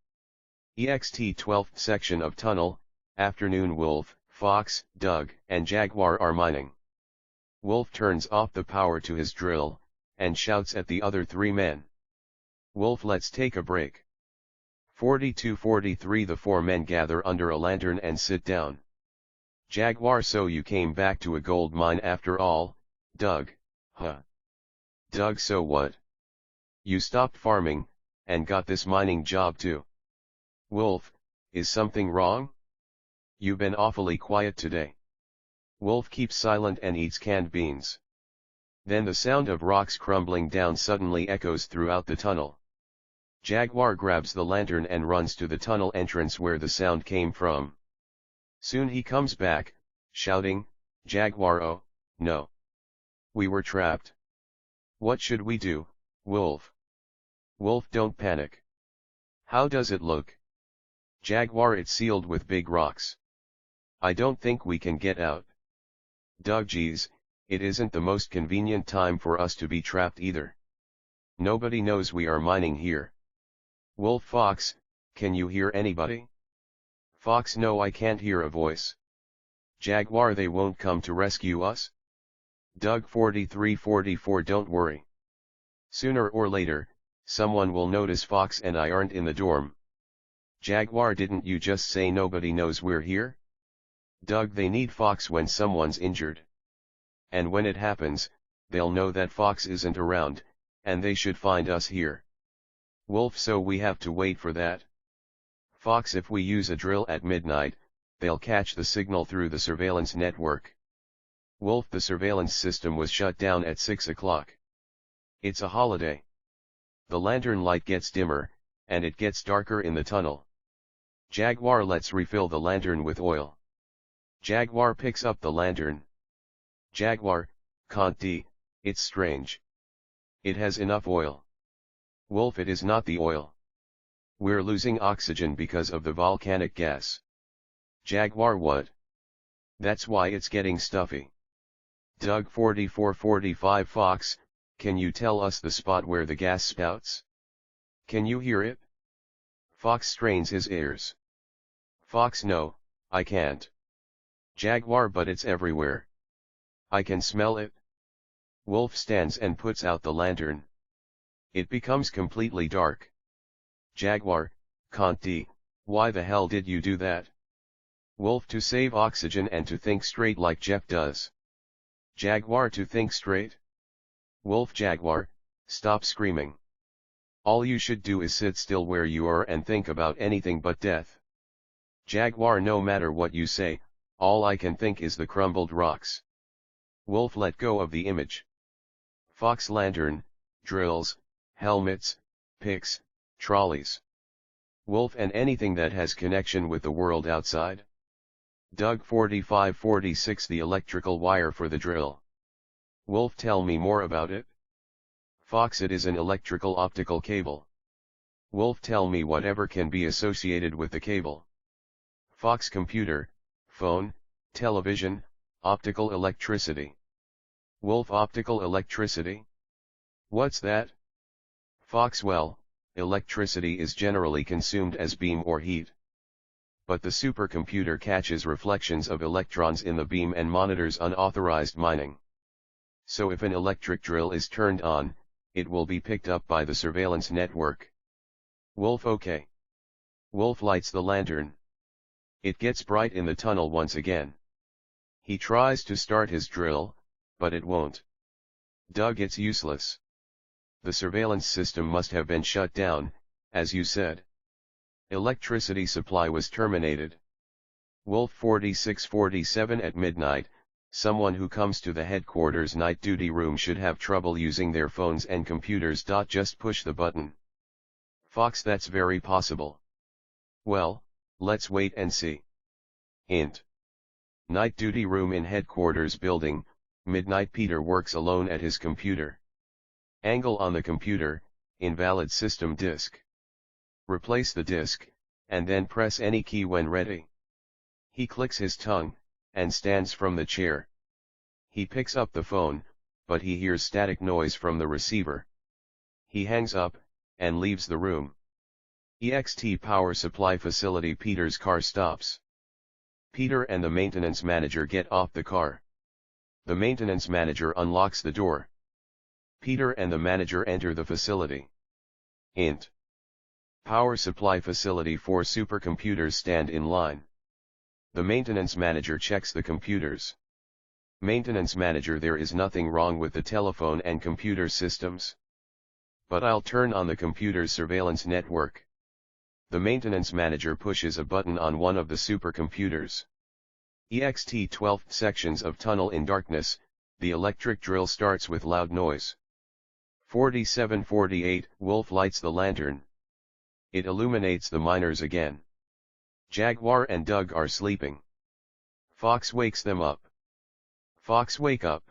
Ext 12th section of tunnel, afternoon. Wolf, Fox, Doug, and Jaguar are mining. Wolf turns off the power to his drill, and shouts at the other three men. Wolf, let's take a break. 42-43 The four men gather under a lantern and sit down. Jaguar, so you came back to a gold mine after all, Doug, huh? Doug, so what? You stopped farming, and got this mining job too. Wolf, is something wrong? You've been awfully quiet today. Wolf keeps silent and eats canned beans. Then the sound of rocks crumbling down suddenly echoes throughout the tunnel. Jaguar grabs the lantern and runs to the tunnel entrance where the sound came from. Soon he comes back, shouting, Jaguar, oh, no. We were trapped. What should we do, Wolf? Wolf, don't panic. How does it look? Jaguar, it's sealed with big rocks. I don't think we can get out. Doug, geez, it isn't the most convenient time for us to be trapped either. Nobody knows we are mining here. Wolf, Fox, can you hear anybody? Fox, no, I can't hear a voice. Jaguar, they won't come to rescue us? Doug, 43-44 don't worry. Sooner or later, someone will notice Fox and I aren't in the dorm. Jaguar, didn't you just say nobody knows we're here? Doug, they need Fox when someone's injured. And when it happens, they'll know that Fox isn't around, and they should find us here. Wolf, so we have to wait for that? Fox, if we use a drill at midnight, they'll catch the signal through the surveillance network. Wolf, the surveillance system was shut down at 6 o'clock. It's a holiday. The lantern light gets dimmer, and it gets darker in the tunnel. Jaguar, let's refill the lantern with oil. Jaguar picks up the lantern. Jaguar, can't be, it's strange. It has enough oil. Wolf, it is not the oil. We're losing oxygen because of the volcanic gas. Jaguar, what? That's why it's getting stuffy. Doug, 44-45 Fox, can you tell us the spot where the gas spouts? Can you hear it? Fox strains his ears. Fox, no, I can't. Jaguar, but it's everywhere. I can smell it. Wolf stands and puts out the lantern. It becomes completely dark. Jaguar, Conti, why the hell did you do that? Wolf, to save oxygen and to think straight like Jeff does. Jaguar, to think straight? Wolf, Jaguar, stop screaming. All you should do is sit still where you are and think about anything but death. Jaguar, no matter what you say, All I can think is the crumbled rocks. Wolf let go of the image. Fox lantern, drills, helmets, picks, trolleys. Wolf and anything that has connection with the world outside. Doug 4546 the electrical wire for the drill. Wolf tell me more about it. Fox it is an electrical optical cable. Wolf tell me whatever can be associated with the cable. Fox computer, phone, television, optical electricity. Wolf optical electricity? What's that? Fox well, electricity is generally consumed as beam or heat. But the supercomputer catches reflections of electrons in the beam and monitors unauthorized mining. So if an electric drill is turned on, it will be picked up by the surveillance network. Wolf okay. Wolf lights the lantern. It gets bright in the tunnel once again. He tries to start his drill, but it won't. Doug it's useless. The surveillance system must have been shut down, as you said. Electricity supply was terminated. Wolf 4647 at midnight, someone who comes to the headquarters night duty room should have trouble using their phones and computers. Just push the button. Fox that's very possible. Well, let's wait and see. Int. Night duty room in headquarters building, midnight Peter works alone at his computer. Angle on the computer, invalid system disk. Replace the disk, and then press any key when ready. He clicks his tongue, and stands from the chair. He picks up the phone, but he hears static noise from the receiver. He hangs up, and leaves the room. EXT power supply facility Peter's car stops. Peter and the maintenance manager get off the car. The maintenance manager unlocks the door. Peter and the manager enter the facility. Int. Power supply facility 4 supercomputers stand in line. The maintenance manager checks the computers. Maintenance manager there is nothing wrong with the telephone and computer systems. But I'll turn on the computer's surveillance network. The maintenance manager pushes a button on one of the supercomputers. EXT 12 sections of tunnel in darkness, the electric drill starts with loud noise. 4748 Wolf lights the lantern. It illuminates the miners again. Jaguar and Doug are sleeping. Fox wakes them up. Fox wake up.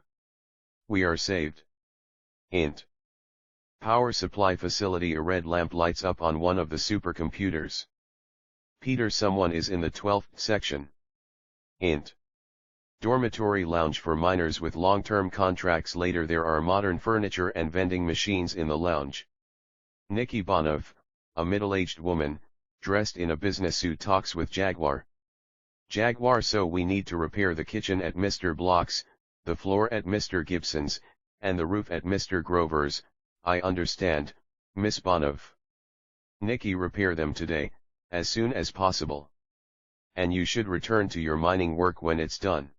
We are saved. Int. Power supply facility a red lamp lights up on one of the supercomputers. Peter someone is in the 12th section. Int. Dormitory lounge for miners with long-term contracts later there are modern furniture and vending machines in the lounge. Nikki Bonov, a middle-aged woman, dressed in a business suit talks with Jaguar. Jaguar so we need to repair the kitchen at Mr. Block's, the floor at Mr. Gibson's, and the roof at Mr. Grover's, I understand, Miss Bonov. Nikki repair them today, as soon as possible. And you should return to your mining work when it's done.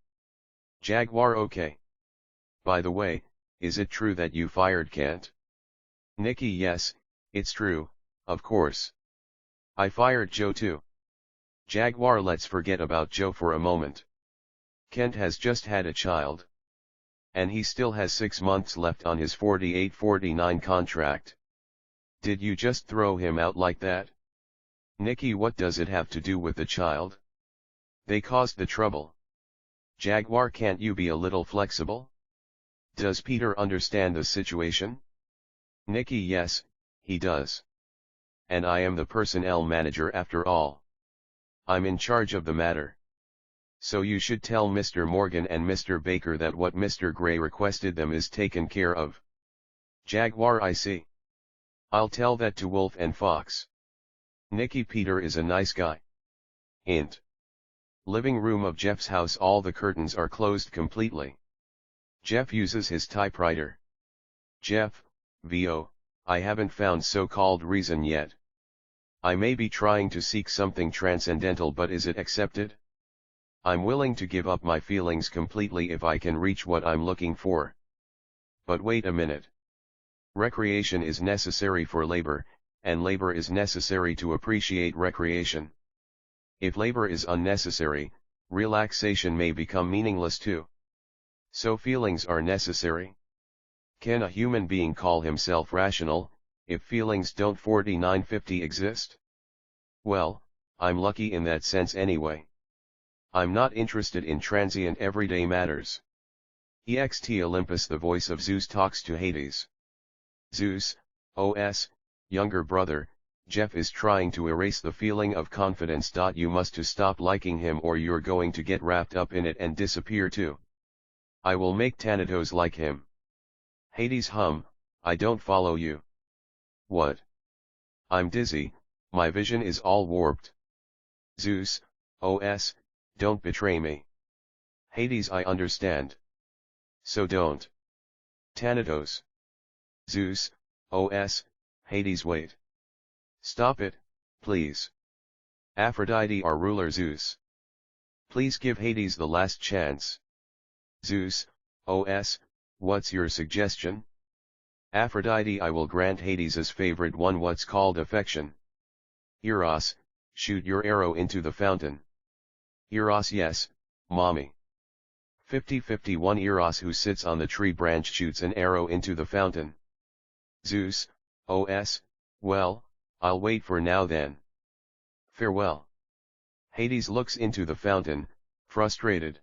Jaguar okay. By the way, is it true that you fired Kent? Nikki yes, it's true, of course. I fired Joe too. Jaguar let's forget about Joe for a moment. Kent has just had a child. And he still has 6 months left on his 48-49 contract. Did you just throw him out like that? Nikki what does it have to do with the child? They caused the trouble. Jaguar can't you be a little flexible? Does Peter understand the situation? Nikki yes, he does. And I am the personnel manager after all. I'm in charge of the matter. So you should tell Mr. Morgan and Mr. Baker that what Mr. Gray requested them is taken care of. Jaguar I see. I'll tell that to Wolf and Fox. Nikki Peter is a nice guy. Int. Living room of Jeff's house all the curtains are closed completely. Jeff uses his typewriter. Jeff, VO, I haven't found so-called reason yet. I may be trying to seek something transcendental but is it accepted? I'm willing to give up my feelings completely if I can reach what I'm looking for. But wait a minute. Recreation is necessary for labor, and labor is necessary to appreciate recreation. If labor is unnecessary, relaxation may become meaningless too. So feelings are necessary. Can a human being call himself rational, if feelings don't 4950 exist? Well, I'm lucky in that sense anyway. I'm not interested in transient everyday matters. EXT Olympus. The voice of Zeus talks to Hades. Zeus, OS, younger brother, Jeff is trying to erase the feeling of confidence. You must to stop liking him or you're going to get wrapped up in it and disappear too. I will make Thanatos like him. Hades. I don't follow you. What? I'm dizzy, my vision is all warped. Zeus, OS, don't betray me. Hades. I understand. So don't. Thanatos. Zeus, OS, Hades. Wait. Stop it, please. Aphrodite. Our ruler Zeus. Please give Hades the last chance. Zeus, OS, what's your suggestion? Aphrodite. I will grant Hades' favorite one what's called affection. Eros, shoot your arrow into the fountain. Eros. Yes, mommy. 50-51 Eros, who sits on the tree branch, shoots an arrow into the fountain. Zeus, OS, well, I'll wait for now then. Farewell. Hades looks into the fountain, frustrated.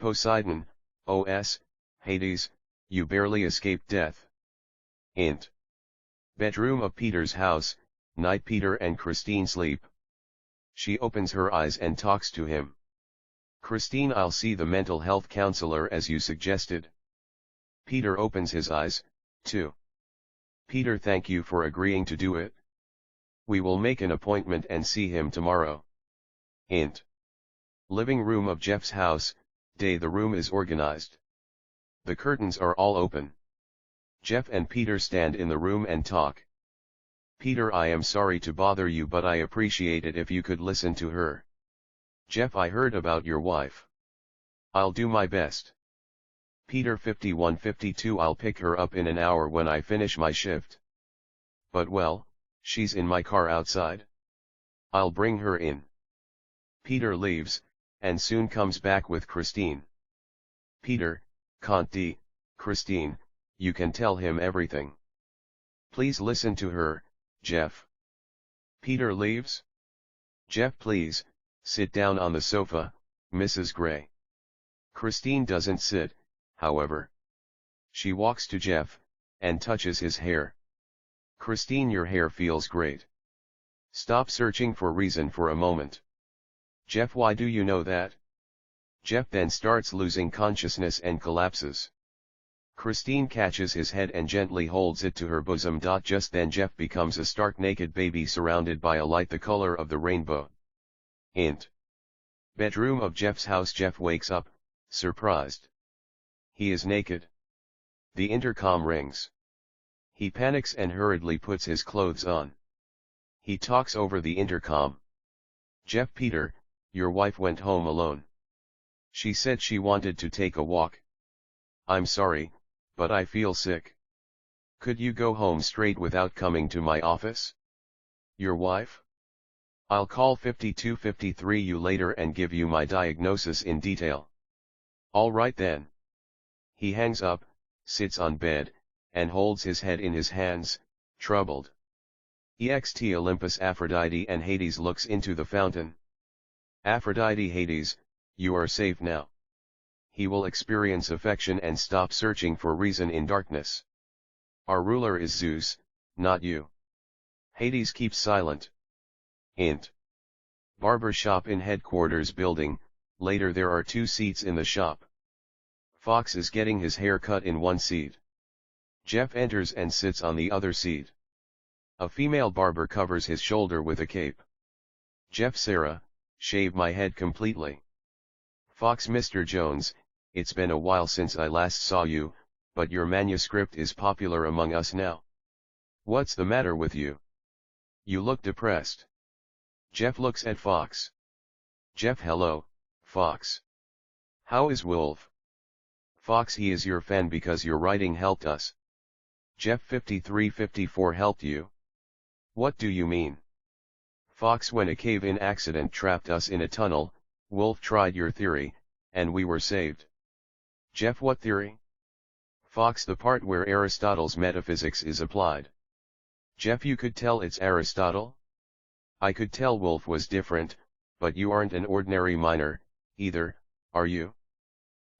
Poseidon, OS, Hades, you barely escaped death. Int. Bedroom of Peter's house, night. Peter and Christine sleep. She opens her eyes and talks to him. Christine. I'll see the mental health counselor as you suggested. Peter opens his eyes, too. Peter. Thank you for agreeing to do it. We will make an appointment and see him tomorrow. Int. Living room of Jeff's house, day. The room is organized. The curtains are all open. Jeff and Peter stand in the room and talk. Peter. I am sorry to bother you, but I appreciate it if you could listen to her. Jeff. I heard about your wife. I'll do my best. Peter. 51-52 I'll pick her up in an hour when I finish my shift. But well, she's in my car outside. I'll bring her in. Peter leaves, and soon comes back with Christine. Peter, can't d, Christine, you can tell him everything. Please listen to her, Jeff. Peter leaves. Jeff. Please, sit down on the sofa, Mrs. Gray. Christine doesn't sit, however. She walks to Jeff, and touches his hair. Christine. Your hair feels great. Stop searching for reason for a moment. Jeff. Why do you know that? Jeff then starts losing consciousness and collapses. Christine catches his head and gently holds it to her bosom. Just then Jeff becomes a stark naked baby surrounded by a light the color of the rainbow. Int. Bedroom of Jeff's house. Jeff wakes up, surprised. He is naked. The intercom rings. He panics and hurriedly puts his clothes on. He talks over the intercom. Jeff. Peter, your wife went home alone. She said she wanted to take a walk. I'm sorry, but I feel sick. Could you go home straight without coming to my office? Your wife? I'll call 5253 you later and give you my diagnosis in detail. All right then. He hangs up, sits on bed, and holds his head in his hands, troubled. EXT Olympus. Aphrodite and Hades looks into the fountain. Aphrodite. Hades, you are safe now. He will experience affection and stop searching for reason in darkness. Our ruler is Zeus, not you. Hades keeps silent. Int. Barber shop in headquarters building. Later there are 2 seats in the shop. Fox is getting his hair cut in one seat. Jeff enters and sits on the other seat. A female barber covers his shoulder with a cape. Jeff. Sarah, shave my head completely. Fox. Mr. Jones, it's been a while since I last saw you, but your manuscript is popular among us now. What's the matter with you? You look depressed. Jeff looks at Fox. Jeff. Hello, Fox. How is Wolf? Fox. He is your fan because your writing helped us. Jeff. 53-54 helped you? What do you mean? Fox. When a cave-in accident trapped us in a tunnel, Wolf tried your theory, and we were saved. Jeff, what theory? Fox, the part where Aristotle's metaphysics is applied. Jeff, you could tell it's Aristotle? I could tell Wolf was different, but you aren't an ordinary miner, either, are you?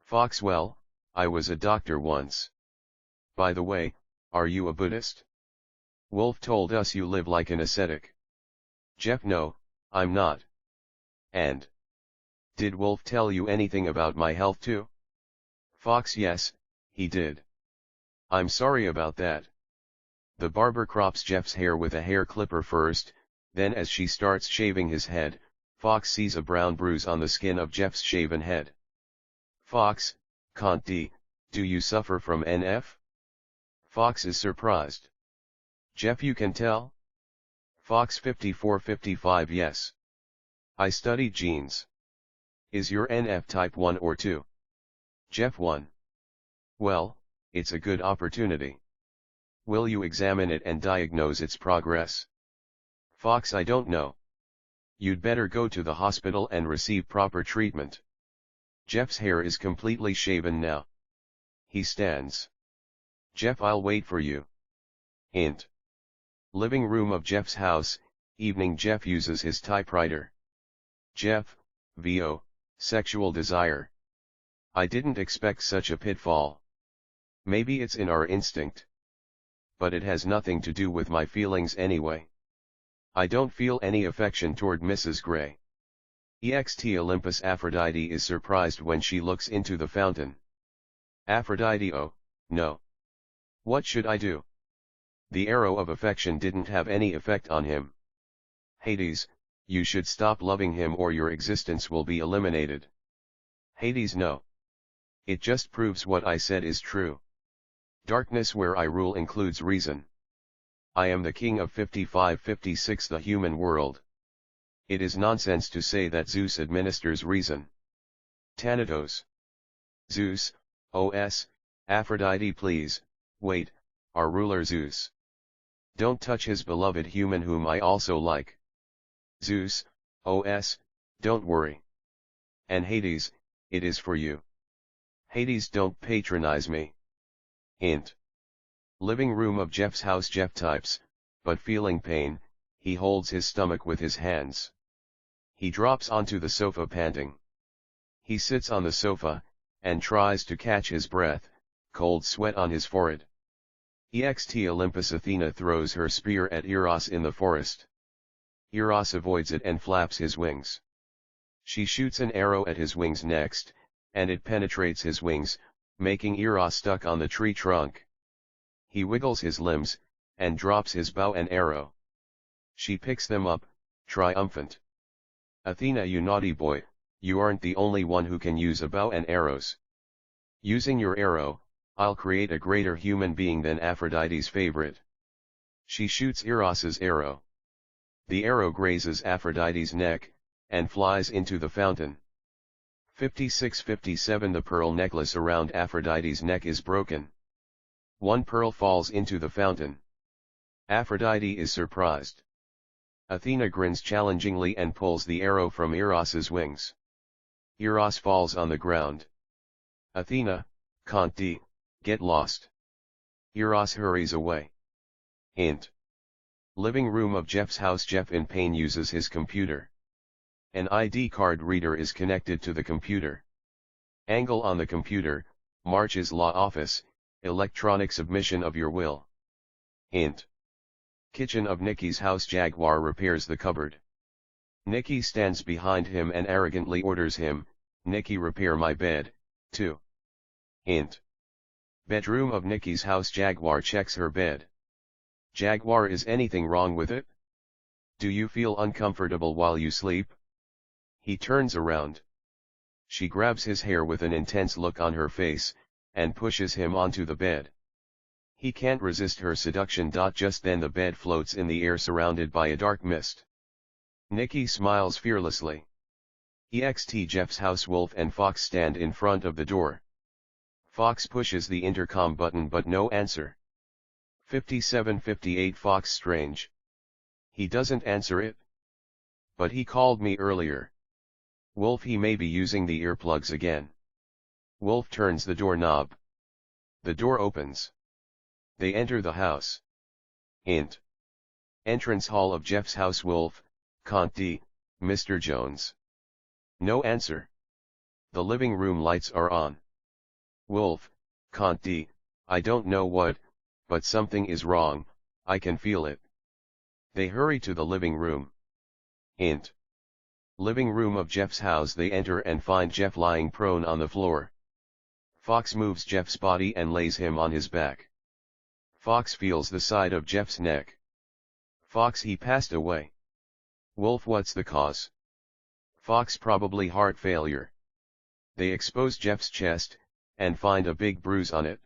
Fox, well, I was a doctor once. By the way, are you a Buddhist? Wolf told us you live like an ascetic. Jeff, no, I'm not. And did Wolf tell you anything about my health too? Fox, yes, he did. I'm sorry about that. The barber crops Jeff's hair with a hair clipper first, then as she starts shaving his head, Fox sees a brown bruise on the skin of Jeff's shaven head. Fox, can't do you suffer from NF? Fox is surprised. Jeff, you can tell? Fox, 54-55, yes. I studied genes. Is your NF type 1 or 2? Jeff, 1. Well, it's a good opportunity. Will you examine it and diagnose its progress? Fox, I don't know. You'd better go to the hospital and receive proper treatment. Jeff's hair is completely shaven now. He stands. Jeff, I'll wait for you. Int. Living room of Jeff's house, evening. Jeff uses his typewriter. Jeff, VO, sexual desire. I didn't expect such a pitfall. Maybe it's in our instinct. But it has nothing to do with my feelings anyway. I don't feel any affection toward Mrs. Gray. Ext Olympus. Aphrodite is surprised when she looks into the fountain. Aphrodite, oh, no. What should I do? The arrow of affection didn't have any effect on him. Hades, you should stop loving him or your existence will be eliminated. Hades, no. It just proves what I said is true. Darkness where I rule includes reason. I am the king of 55-56, the human world. It is nonsense to say that Zeus administers reason. Thanatos. Zeus, OS, Aphrodite, please, wait, our ruler Zeus. Don't touch his beloved human whom I also like. Zeus, OS, don't worry. And Hades, it is for you. Hades, don't patronize me. Int. Living room of Jeff's house. Jeff types, but feeling pain, he holds his stomach with his hands. He drops onto the sofa panting. He sits on the sofa, and tries to catch his breath, cold sweat on his forehead. Ext Olympus. Athena throws her spear at Eros in the forest. Eros avoids it and flaps his wings. She shoots an arrow at his wings next, and it penetrates his wings, making Eros stuck on the tree trunk. He wiggles his limbs, and drops his bow and arrow. She picks them up, triumphant. Athena, you naughty boy, you aren't the only one who can use a bow and arrows. Using your arrow, I'll create a greater human being than Aphrodite's favorite. She shoots Eros's arrow. The arrow grazes Aphrodite's neck, and flies into the fountain. 56-57. The pearl necklace around Aphrodite's neck is broken. One pearl falls into the fountain. Aphrodite is surprised. Athena grins challengingly and pulls the arrow from Eros's wings. Eros falls on the ground. Athena, can't get lost. Eros hurries away. Int. Living room of Jeff's house. Jeff in pain uses his computer. An ID card reader is connected to the computer. Angle on the computer, March's law office, electronic submission of your will. Int. Kitchen of Nikki's house. Jaguar repairs the cupboard. Nikki stands behind him and arrogantly orders him, Nikki, repair my bed, too. Int. Bedroom of Nikki's house. Jaguar checks her bed. Jaguar, is anything wrong with it? Do you feel uncomfortable while you sleep? He turns around. She grabs his hair with an intense look on her face, and pushes him onto the bed. He can't resist her seduction. Just then the bed floats in the air surrounded by a dark mist. Nikki smiles fearlessly. Ext Jeff's house. Wolf and Fox stand in front of the door. Fox pushes the intercom button but no answer. 57-58. Fox, strange. He doesn't answer it. But he called me earlier. Wolf, he may be using the earplugs again. Wolf turns the doorknob. The door opens. They enter the house. Int. Entrance hall of Jeff's house. Wolf, Can't D, Mr. Jones. No answer. The living room lights are on. Wolf, Can't D, I don't know what, but something is wrong, I can feel it. They hurry to the living room. Int. Living room of Jeff's house. They enter and find Jeff lying prone on the floor. Fox moves Jeff's body and lays him on his back. Fox feels the side of Jeff's neck. Fox, he passed away. Wolf, what's the cause? Fox, probably heart failure. They expose Jeff's chest, and find a big bruise on it.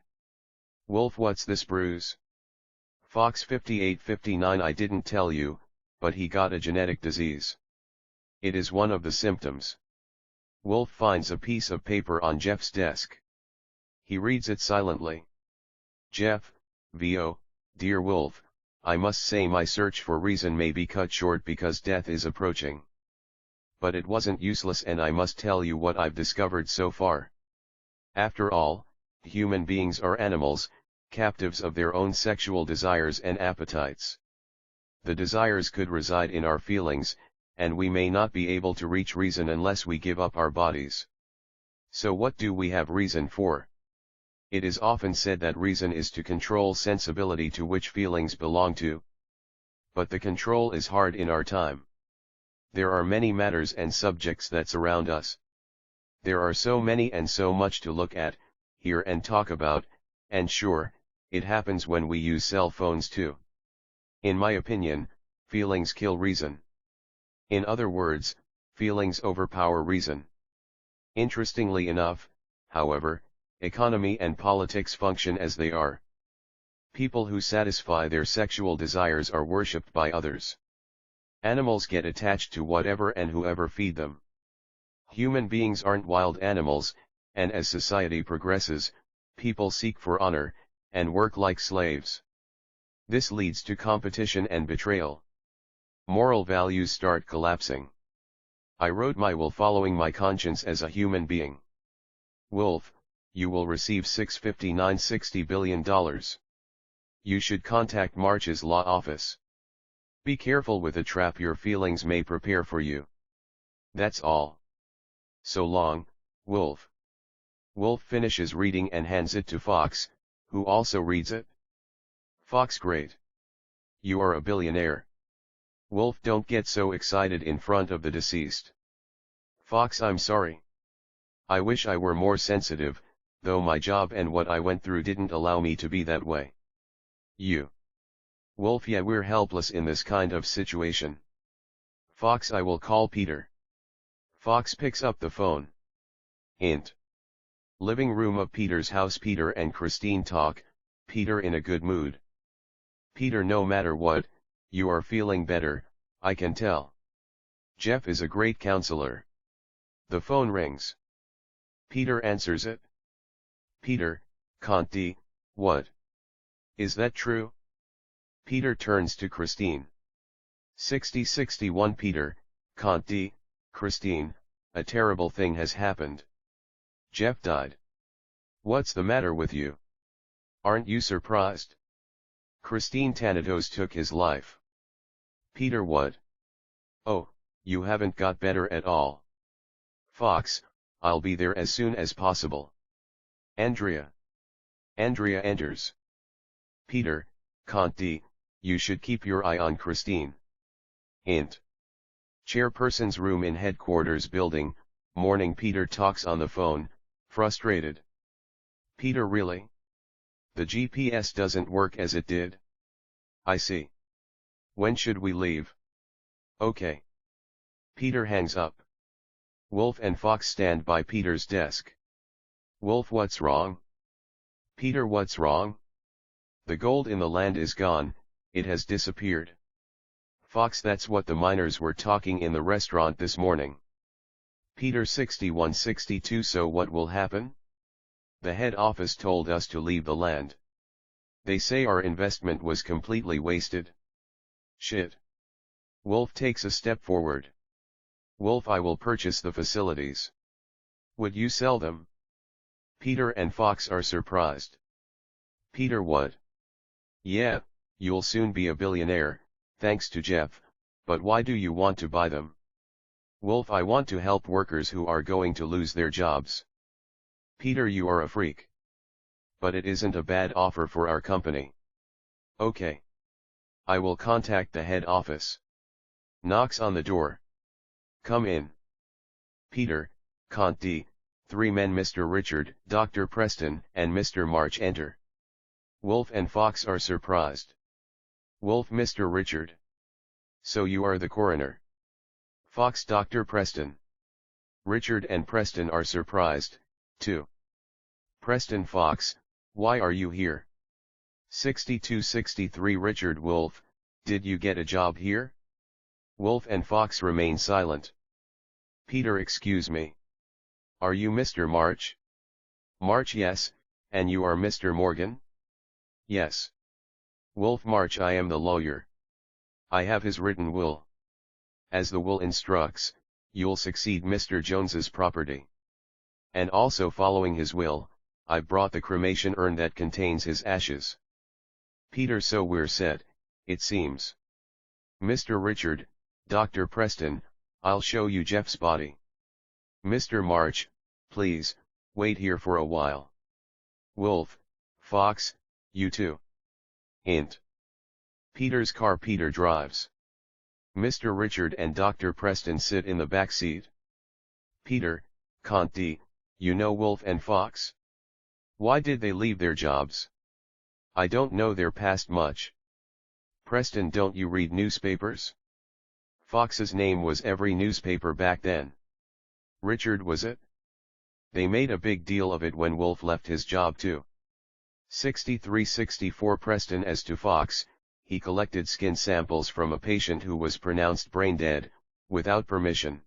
Wolf, what's this bruise? Fox, 58-59, I didn't tell you, but he got a genetic disease. It is one of the symptoms. Wolf finds a piece of paper on Jeff's desk. He reads it silently. Jeff, VO, dear Wolf, I must say my search for reason may be cut short because death is approaching. But it wasn't useless, and I must tell you what I've discovered so far. After all, human beings are animals, captives of their own sexual desires and appetites. The desires could reside in our feelings, and we may not be able to reach reason unless we give up our bodies. So what do we have reason for? It is often said that reason is to control sensibility to which feelings belong to. But the control is hard in our time. There are many matters and subjects that surround us. There are so many and so much to look at, hear and talk about, and sure, it happens when we use cell phones too. In my opinion, feelings kill reason. In other words, feelings overpower reason. Interestingly enough, however, economy and politics function as they are. People who satisfy their sexual desires are worshipped by others. Animals get attached to whatever and whoever feed them. Human beings aren't wild animals, and as society progresses, people seek for honor, and work like slaves. This leads to competition and betrayal. Moral values start collapsing. I wrote my will following my conscience as a human being. Wolf, you will receive $659.60 billion. You should contact March's law office. Be careful with a trap your feelings may prepare for you. That's all. So long, Wolf. Wolf finishes reading and hands it to Fox, who also reads it. Fox, great. You are a billionaire. Wolf, don't get so excited in front of the deceased. Fox, I'm sorry. I wish I were more sensitive, though my job and what I went through didn't allow me to be that way. You. Wolf, yeah, we're helpless in this kind of situation. Fox, I will call Peter. Fox picks up the phone. Int. Living room of Peter's house. Peter and Christine talk, Peter in a good mood. Peter, no matter what, you are feeling better, I can tell. Jeff is a great counselor. The phone rings. Peter answers it. Peter, Can't D, what? Is that true? Peter turns to Christine. 60-61 Peter, Can't D, Christine, a terrible thing has happened. Jeff died. What's the matter with you? Aren't you surprised? Christine, Thanatos took his life. Peter, what? Oh, you haven't got better at all. Fox, I'll be there as soon as possible. Andrea. Andrea enters. Peter, Can't D, you should keep your eye on Christine. Int. Chairperson's room in headquarters building, morning. Peter talks on the phone, frustrated. Peter, really? The GPS doesn't work as it did? I see. When should we leave? Okay. Peter hangs up. Wolf and Fox stand by Peter's desk. Wolf, what's wrong? Peter, what's wrong? The gold in the land is gone, it has disappeared. Fox, that's what the miners were talking in the restaurant this morning. Peter, 61-62 So what will happen? The head office told us to leave the land. They say our investment was completely wasted. Shit. Wolf takes a step forward. Wolf, I will purchase the facilities. Would you sell them? Peter and Fox are surprised. Peter, what? Yeah, you'll soon be a billionaire, thanks to Jeff, but why do you want to buy them? Wolf, I want to help workers who are going to lose their jobs. Peter, you are a freak. But it isn't a bad offer for our company. Okay. I will contact the head office. Knocks on the door. Come in. Peter, Conti, 3 men, Mr. Richard, Dr. Preston, and Mr. March enter. Wolf and Fox are surprised. Wolf, Mr. Richard. So you are the coroner. Fox, Dr. Preston. Richard and Preston are surprised, too. Preston, Fox, why are you here? 6263 Richard, Wolf, did you get a job here? Wolf and Fox remain silent. Peter, excuse me. Are you Mr. March? March, yes, and you are Mr. Morgan? Yes. Wolf, March, I am the lawyer. I have his written will. As the will instructs, you'll succeed Mr. Jones's property. And also following his will, I brought the cremation urn that contains his ashes. Peter, so we're set, it seems. Mr. Richard, Dr. Preston, I'll show you Jeff's body. Mr. March, please, wait here for a while. Wolf, Fox, you too. Int. Peter's car. Peter drives. Mr. Richard and Dr. Preston sit in the back seat. Peter, Conti, you know Wolf and Fox? Why did they leave their jobs? I don't know their past much. Preston, don't you read newspapers? Fox's name was every newspaper back then. Richard, was it? They made a big deal of it when Wolf left his job too. 6364 Preston, as to Fox, he collected skin samples from a patient who was pronounced brain dead, without permission.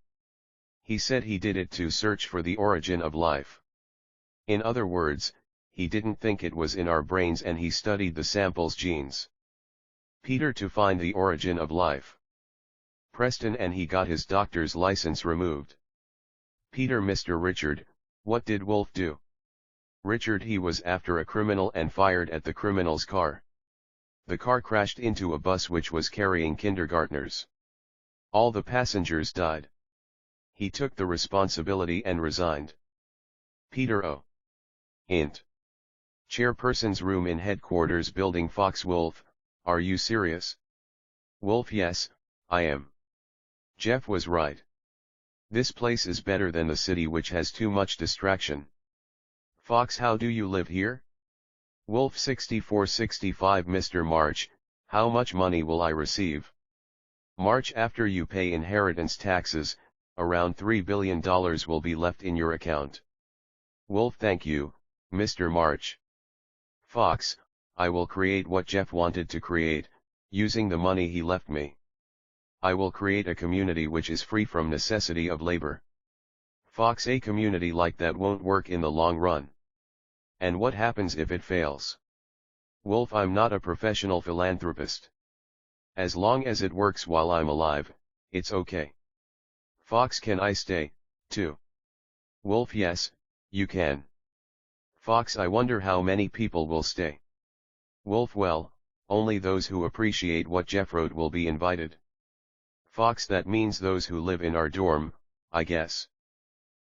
He said he did it to search for the origin of life. In other words, he didn't think it was in our brains and he studied the sample's genes. Peter, to find the origin of life. Preston, and he got his doctor's license removed. Peter, Mr. Richard, what did Wolf do? Richard, he was after a criminal and fired at the criminal's car. The car crashed into a bus which was carrying kindergartners. All the passengers died. He took the responsibility and resigned. Peter, oh. Int. Chairperson's room in headquarters building. Fox, Wolf, are you serious? Wolf, yes, I am. Jeff was right. This place is better than the city, which has too much distraction. Fox, how do you live here? Wolf, 6465 Mr. March, how much money will I receive? March, after you pay inheritance taxes, around $3 billion will be left in your account. Wolf, thank you, Mr. March. Fox, I will create what Jeff wanted to create, using the money he left me. I will create a community which is free from necessity of labor. Fox, a community like that won't work in the long run. And what happens if it fails? Wolf, I'm not a professional philanthropist. As long as it works while I'm alive, it's okay. Fox, can I stay, too? Wolf, yes, you can. Fox, I wonder how many people will stay. Wolf, well, only those who appreciate what Jeff wrote will be invited. Fox, that means those who live in our dorm, I guess.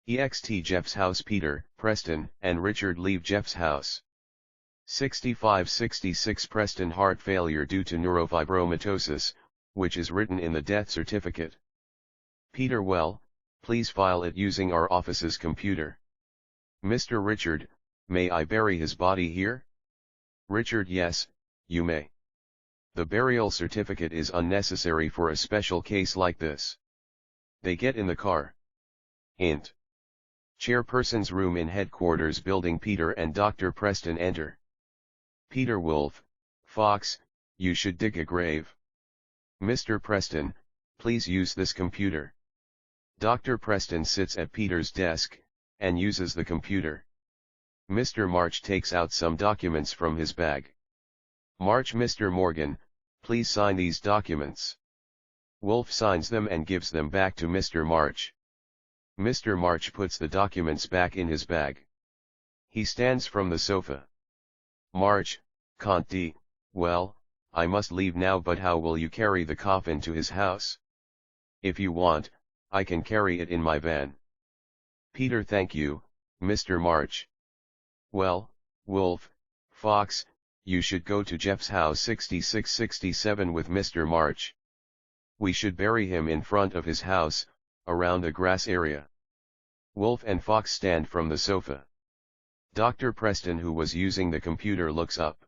Ext Jeff's house. Peter, Preston, and Richard leave Jeff's house. 6566 Preston, heart failure due to neurofibromatosis, which is written in the death certificate. Peter, well, please file it using our office's computer. Mr. Richard, may I bury his body here? Richard, yes, you may. The burial certificate is unnecessary for a special case like this. They get in the car. Int. Chairperson's room in headquarters building. Peter and Dr. Preston enter. Peter, Wolf, Fox, you should dig a grave. Mr. Preston, please use this computer. Dr. Preston sits at Peter's desk, and uses the computer. Mr. March takes out some documents from his bag. March, Mr. Morgan, please sign these documents. Wolf signs them and gives them back to Mr. March. Mr. March puts the documents back in his bag. He stands from the sofa. March, Conti, well, I must leave now, but how will you carry the coffin to his house? If you want, I can carry it in my van. Peter, thank you, Mr. March. Well, Wolf, Fox, you should go to Jeff's house 6667 with Mr. March. We should bury him in front of his house, around a grass area. Wolf and Fox stand from the sofa. Dr. Preston, who was using the computer, looks up.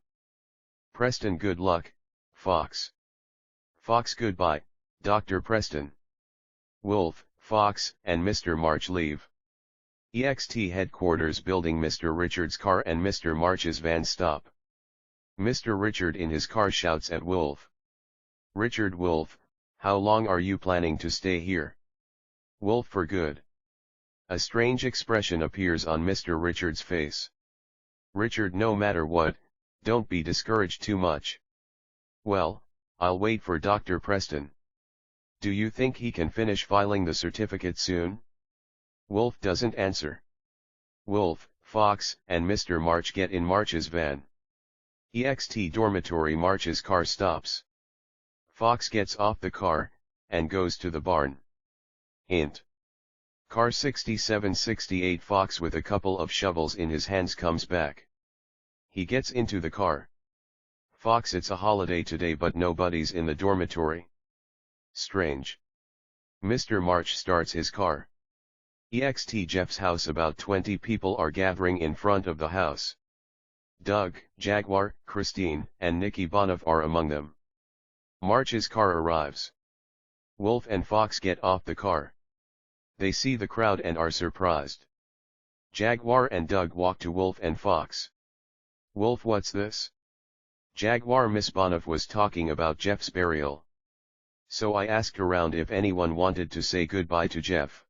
Preston, good luck, Fox. Fox, goodbye, Dr. Preston. Wolf, Fox, and Mr. March leave. EXT headquarters building. Mr. Richard's car and Mr. March's van stop. Mr. Richard in his car shouts at Wolf. Richard, Wolf, how long are you planning to stay here? Wolf, for good. A strange expression appears on Mr. Richard's face. Richard, no matter what, don't be discouraged too much. Well, I'll wait for Dr. Preston. Do you think he can finish filing the certificate soon? Wolf doesn't answer. Wolf, Fox, and Mr. March get in March's van. EXT dormitory. March's car stops. Fox gets off the car, and goes to the barn. Hint. Car 6768. Fox, with a couple of shovels in his hands, comes back. He gets into the car. Fox, it's a holiday today, but nobody's in the dormitory. Strange. Mr. March starts his car. EXT Jeff's house. About 20 people are gathering in front of the house. Doug, Jaguar, Christine, and Nikki Bonif are among them. March's car arrives. Wolf and Fox get off the car. They see the crowd and are surprised. Jaguar and Doug walk to Wolf and Fox. Wolf, what's this? Jaguar, Miss Bonif was talking about Jeff's burial. So I asked around if anyone wanted to say goodbye to Jeff.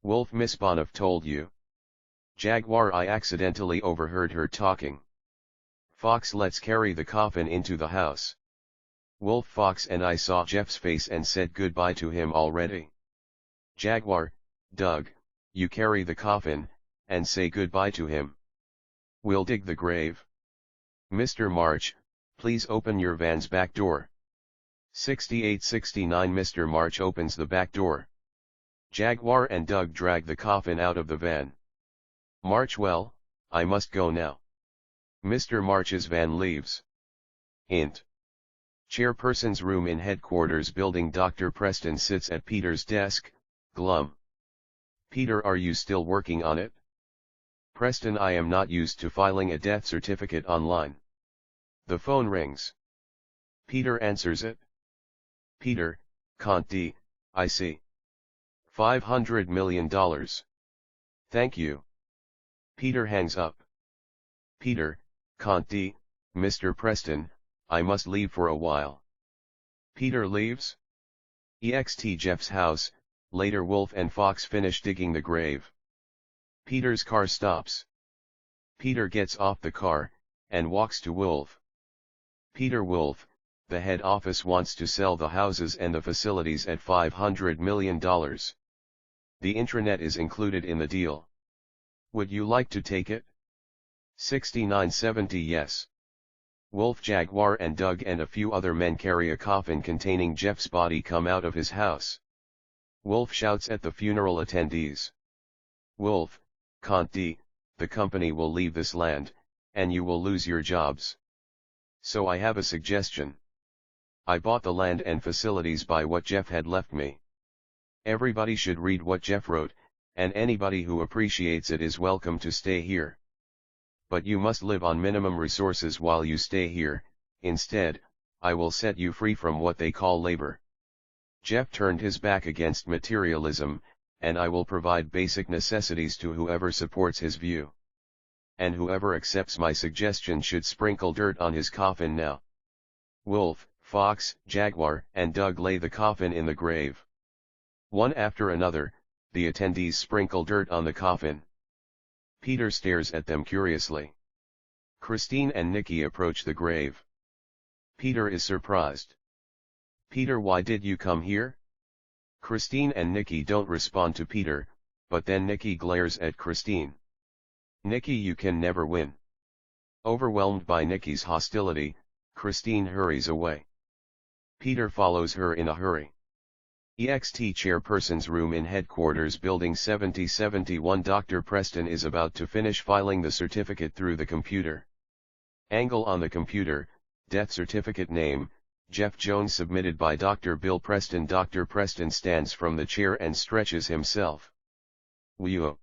Wolf, Miss Bonif told you. Jaguar, I accidentally overheard her talking. Fox, let's carry the coffin into the house. Wolf, Fox and I saw Jeff's face and said goodbye to him already. Jaguar, Doug, you carry the coffin, and say goodbye to him. We'll dig the grave. Mr. March, please open your van's back door. 6869. Mr. March opens the back door. Jaguar and Doug drag the coffin out of the van. March, well, I must go now. Mr. March's van leaves. Hint. Chairperson's room in headquarters building. Dr. Preston sits at Peter's desk, glum. Peter, are you still working on it? Preston, I am not used to filing a death certificate online. The phone rings. Peter answers it. Peter, Conti, I see. $500 million. Thank you. Peter hangs up. Peter, Conti, Mr. Preston, I must leave for a while. Peter leaves. EXT Jeff's house. Later, Wolf and Fox finish digging the grave. Peter's car stops. Peter gets off the car, and walks to Wolf. Peter, Wolf, the head office wants to sell the houses and the facilities at $500 million. The intranet is included in the deal. Would you like to take it? 6970. Yes. Wolf, Jaguar and Doug and a few other men carry a coffin containing Jeff's body come out of his house. Wolf shouts at the funeral attendees. Wolf, Conti, the company will leave this land, and you will lose your jobs. So I have a suggestion. I bought the land and facilities by what Jeff had left me. Everybody should read what Jeff wrote, and anybody who appreciates it is welcome to stay here. But you must live on minimum resources while you stay here. Instead, I will set you free from what they call labor. Jeff turned his back against materialism, and I will provide basic necessities to whoever supports his view. And whoever accepts my suggestion should sprinkle dirt on his coffin now. Wolf, Fox, Jaguar, and Doug lay the coffin in the grave. One after another, the attendees sprinkle dirt on the coffin. Peter stares at them curiously. Christine and Nikki approach the grave. Peter is surprised. Peter, why did you come here? Christine and Nikki don't respond to Peter, but then Nikki glares at Christine. Nikki, you can never win. Overwhelmed by Nikki's hostility, Christine hurries away. Peter follows her in a hurry. EXT chairperson's room in headquarters building 7071. Dr. Preston is about to finish filing the certificate through the computer. Angle on the computer, death certificate name, Jeff Jones, submitted by Dr. Bill Preston. Dr. Preston stands from the chair and stretches himself. Whew.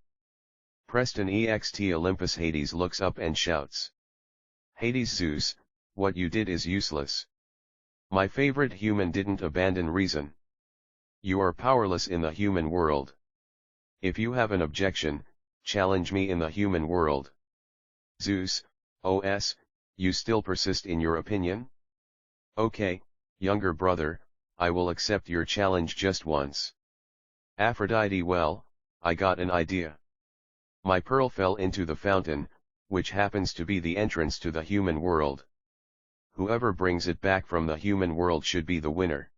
Preston EXT Olympus. Hades looks up and shouts. Hades, Zeus, what you did is useless. My favorite human didn't abandon reason. You are powerless in the human world. If you have an objection, challenge me in the human world. Zeus, OS, you still persist in your opinion? Okay, younger brother, I will accept your challenge just once. Aphrodite, well, I got an idea. My pearl fell into the fountain, which happens to be the entrance to the human world. Whoever brings it back from the human world should be the winner.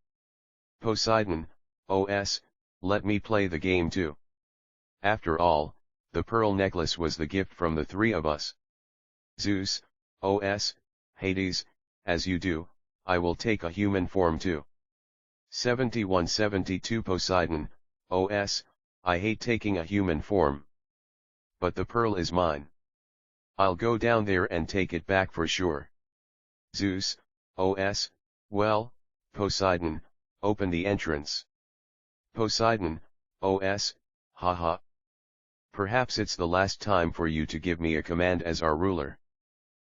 Poseidon, OS, let me play the game too. After all, the pearl necklace was the gift from the three of us. Zeus, OS, Hades, as you do, I will take a human form too. 7172 Poseidon, OS, I hate taking a human form. But the pearl is mine. I'll go down there and take it back for sure. Zeus, OS, well, Poseidon, open the entrance. Poseidon, OS, haha. Perhaps it's the last time for you to give me a command as our ruler.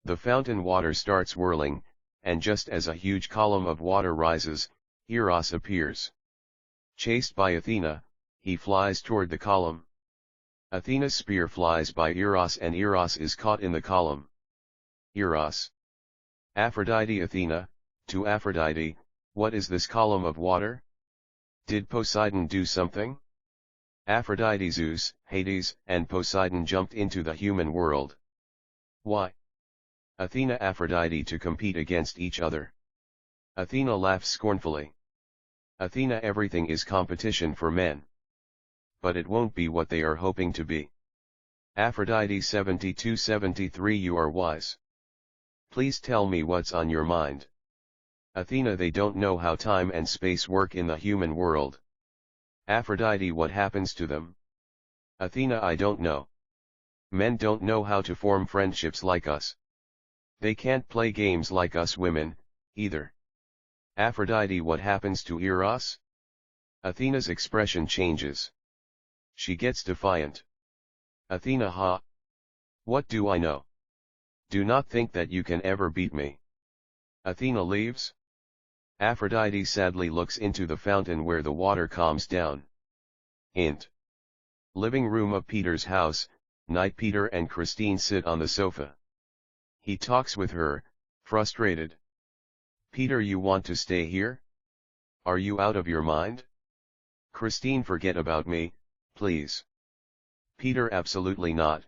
The fountain water starts whirling, and just as a huge column of water rises, Eros appears. Chased by Athena, he flies toward the column. Athena's spear flies by Eros and Eros is caught in the column. Eros. Aphrodite. Athena, to Aphrodite, what is this column of water? Did Poseidon do something? Aphrodite. Zeus, Hades, and Poseidon jumped into the human world. Why? Athena. Aphrodite to compete against each other. Athena laughs scornfully. Athena, everything is competition for men. But it won't be what they are hoping to be. Aphrodite. 7273 You are wise. Please tell me what's on your mind. Athena. They don't know how time and space work in the human world. Aphrodite. What happens to them? Athena. I don't know. Men don't know how to form friendships like us. They can't play games like us women, either. Aphrodite. What happens to Eros? Athena's expression changes. She gets defiant. Athena. Ha! What do I know? Do not think that you can ever beat me. Athena leaves. Aphrodite sadly looks into the fountain where the water calms down. Int. Living room of Peter's house, night. Peter and Christine sit on the sofa. He talks with her, frustrated. Peter, you want to stay here? Are you out of your mind? Christine, forget about me, please. Peter, absolutely not.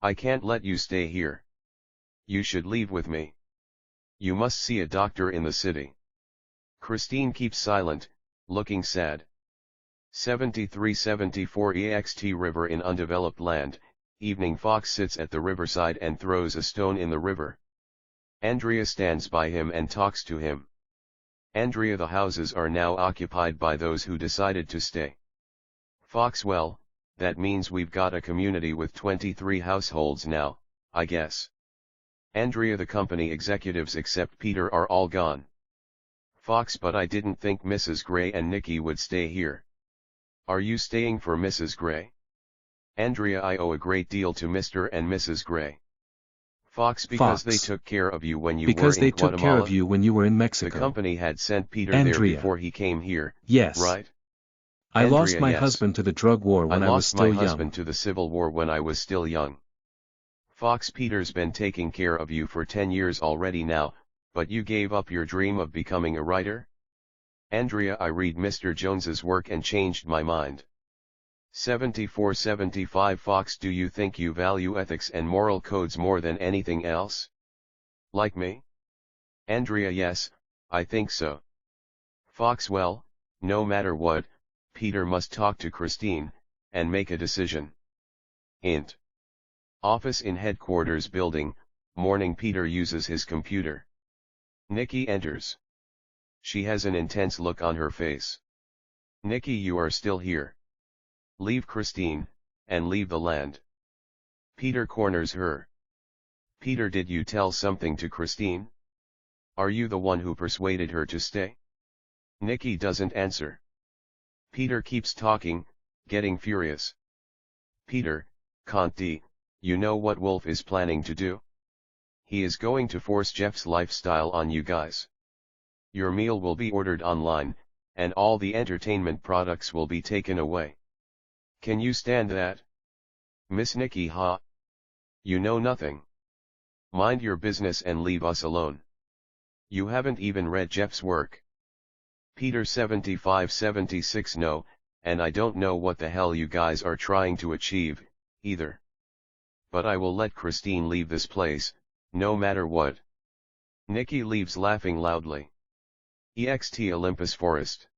I can't let you stay here. You should leave with me. You must see a doctor in the city. Christine keeps silent, looking sad. 7374 EXT River in undeveloped land, evening. Fox sits at the riverside and throws a stone in the river. Andrea stands by him and talks to him. Andrea, the houses are now occupied by those who decided to stay. Fox, well, that means we've got a community with 23 households now, I guess. Andrea, the company executives except Peter are all gone. Fox, but I didn't think Mrs. Gray and Nikki would stay here. Are you staying for Mrs. Gray? Andrea, I owe a great deal to Mr. and Mrs. Gray. Fox, because they took care of you when you were in Guatemala. Because they took care of you when you were in Mexico. The company had sent Peter Andrea. there before he came here, Yes. right? I Andrea, lost my yes. husband to the drug war when I was still lost my young. husband to the Civil War when I was still young. Fox, Peter's been taking care of you for 10 years already now, but you gave up your dream of becoming a writer? Andrea, I read Mr. Jones's work and changed my mind. 7475 Fox, do you think you value ethics and moral codes more than anything else? Like me? Andrea, yes, I think so. Fox, well, no matter what, Peter must talk to Christine, and make a decision. Int. Office in headquarters building, morning. Peter uses his computer. Nikki enters. She has an intense look on her face. Nikki, you are still here. Leave Christine, and leave the land. Peter corners her. Peter, did you tell something to Christine? Are you the one who persuaded her to stay? Nikki doesn't answer. Peter keeps talking, getting furious. Peter, Conti, you know what Wolf is planning to do? He is going to force Jeff's lifestyle on you guys. Your meal will be ordered online, and all the entertainment products will be taken away. Can you stand that? Miss Nikki, ha? You know nothing. Mind your business and leave us alone. You haven't even read Jeff's work. Peter 75-76 No, and I don't know what the hell you guys are trying to achieve, either. But I will let Christine leave this place, no matter what. Nikki leaves laughing loudly. EXT Olympus Forest.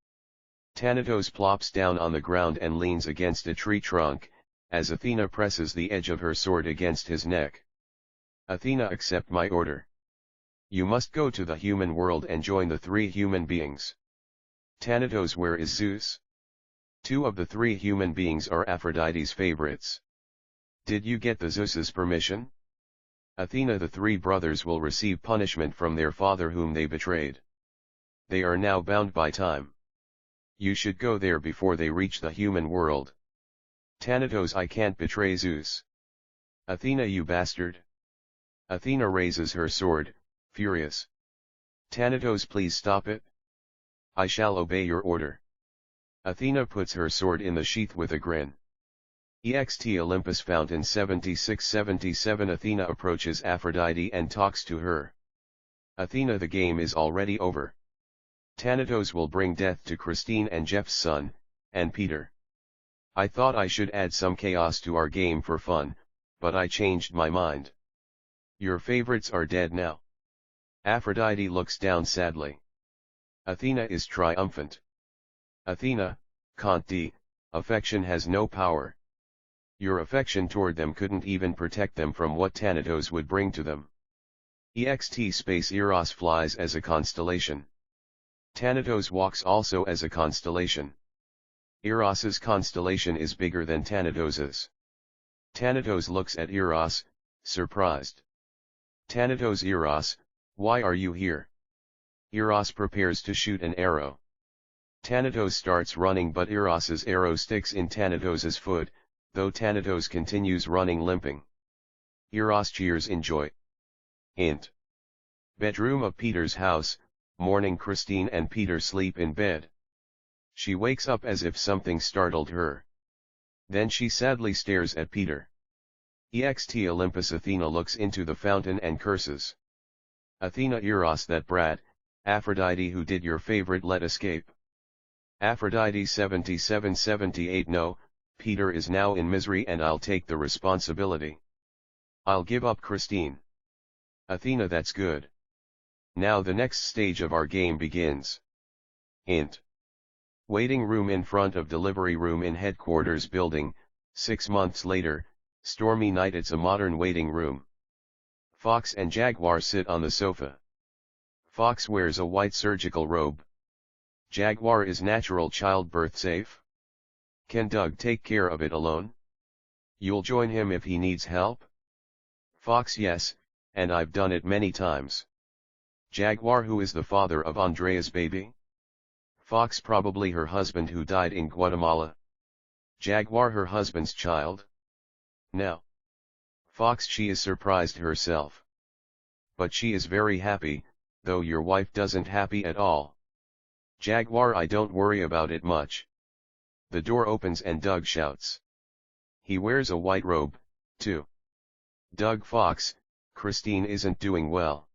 Thanatos plops down on the ground and leans against a tree trunk, as Athena presses the edge of her sword against his neck. Athena, accept my order. You must go to the human world and join the 3 human beings. Thanatos, where is Zeus? 2 of the 3 human beings are Aphrodite's favorites. Did you get the Zeus's permission? Athena, the 3 brothers will receive punishment from their father whom they betrayed. They are now bound by time. You should go there before they reach the human world. Thanatos, I can't betray Zeus. Athena, you bastard. Athena raises her sword, furious. Thanatos, please stop it. I shall obey your order. Athena puts her sword in the sheath with a grin. EXT Olympus Fountain 76-77 Athena approaches Aphrodite and talks to her. Athena, the game is already over. Thanatos will bring death to Christine and Jeff's son, and Peter. I thought I should add some chaos to our game for fun, but I changed my mind. Your favorites are dead now. Aphrodite looks down sadly. Athena is triumphant. Athena, Conti, affection has no power. Your affection toward them couldn't even protect them from what Thanatos would bring to them. EXT Space Eros flies as a constellation. Thanatos walks also as a constellation. Eros's constellation is bigger than Thanatos's. Thanatos looks at Eros, surprised. Thanatos, Eros, why are you here? Eros prepares to shoot an arrow. Thanatos starts running, but Eros's arrow sticks in Thanatos's foot, though Thanatos continues running, limping. Eros cheers in joy. Int. Bedroom of Peter's house. Morning. Christine and Peter sleep in bed. She wakes up as if something startled her. Then she sadly stares at Peter. EXT Olympus. Athena looks into the fountain and curses. Athena, Eros, that brat. Aphrodite, who did your favorite let escape? Aphrodite 77-78 No, Peter is now in misery and I'll take the responsibility. I'll give up Christine. Athena, that's good. Now the next stage of our game begins. Int. Waiting room in front of delivery room in headquarters building. 6 months later, stormy night. It's a modern waiting room. Fox and Jaguar sit on the sofa. Fox wears a white surgical robe. Jaguar, is natural childbirth safe? Can Doug take care of it alone? You'll join him if he needs help? Fox, yes, and I've done it many times. Jaguar, who is the father of Andrea's baby? Fox, probably her husband who died in Guatemala. Jaguar, her husband's child? No. Fox, she is surprised herself. But she is very happy, though your wife doesn't happy at all. Jaguar, I don't worry about it much. The door opens and Doug shouts. He wears a white robe, too. Doug, Fox, Christine isn't doing well.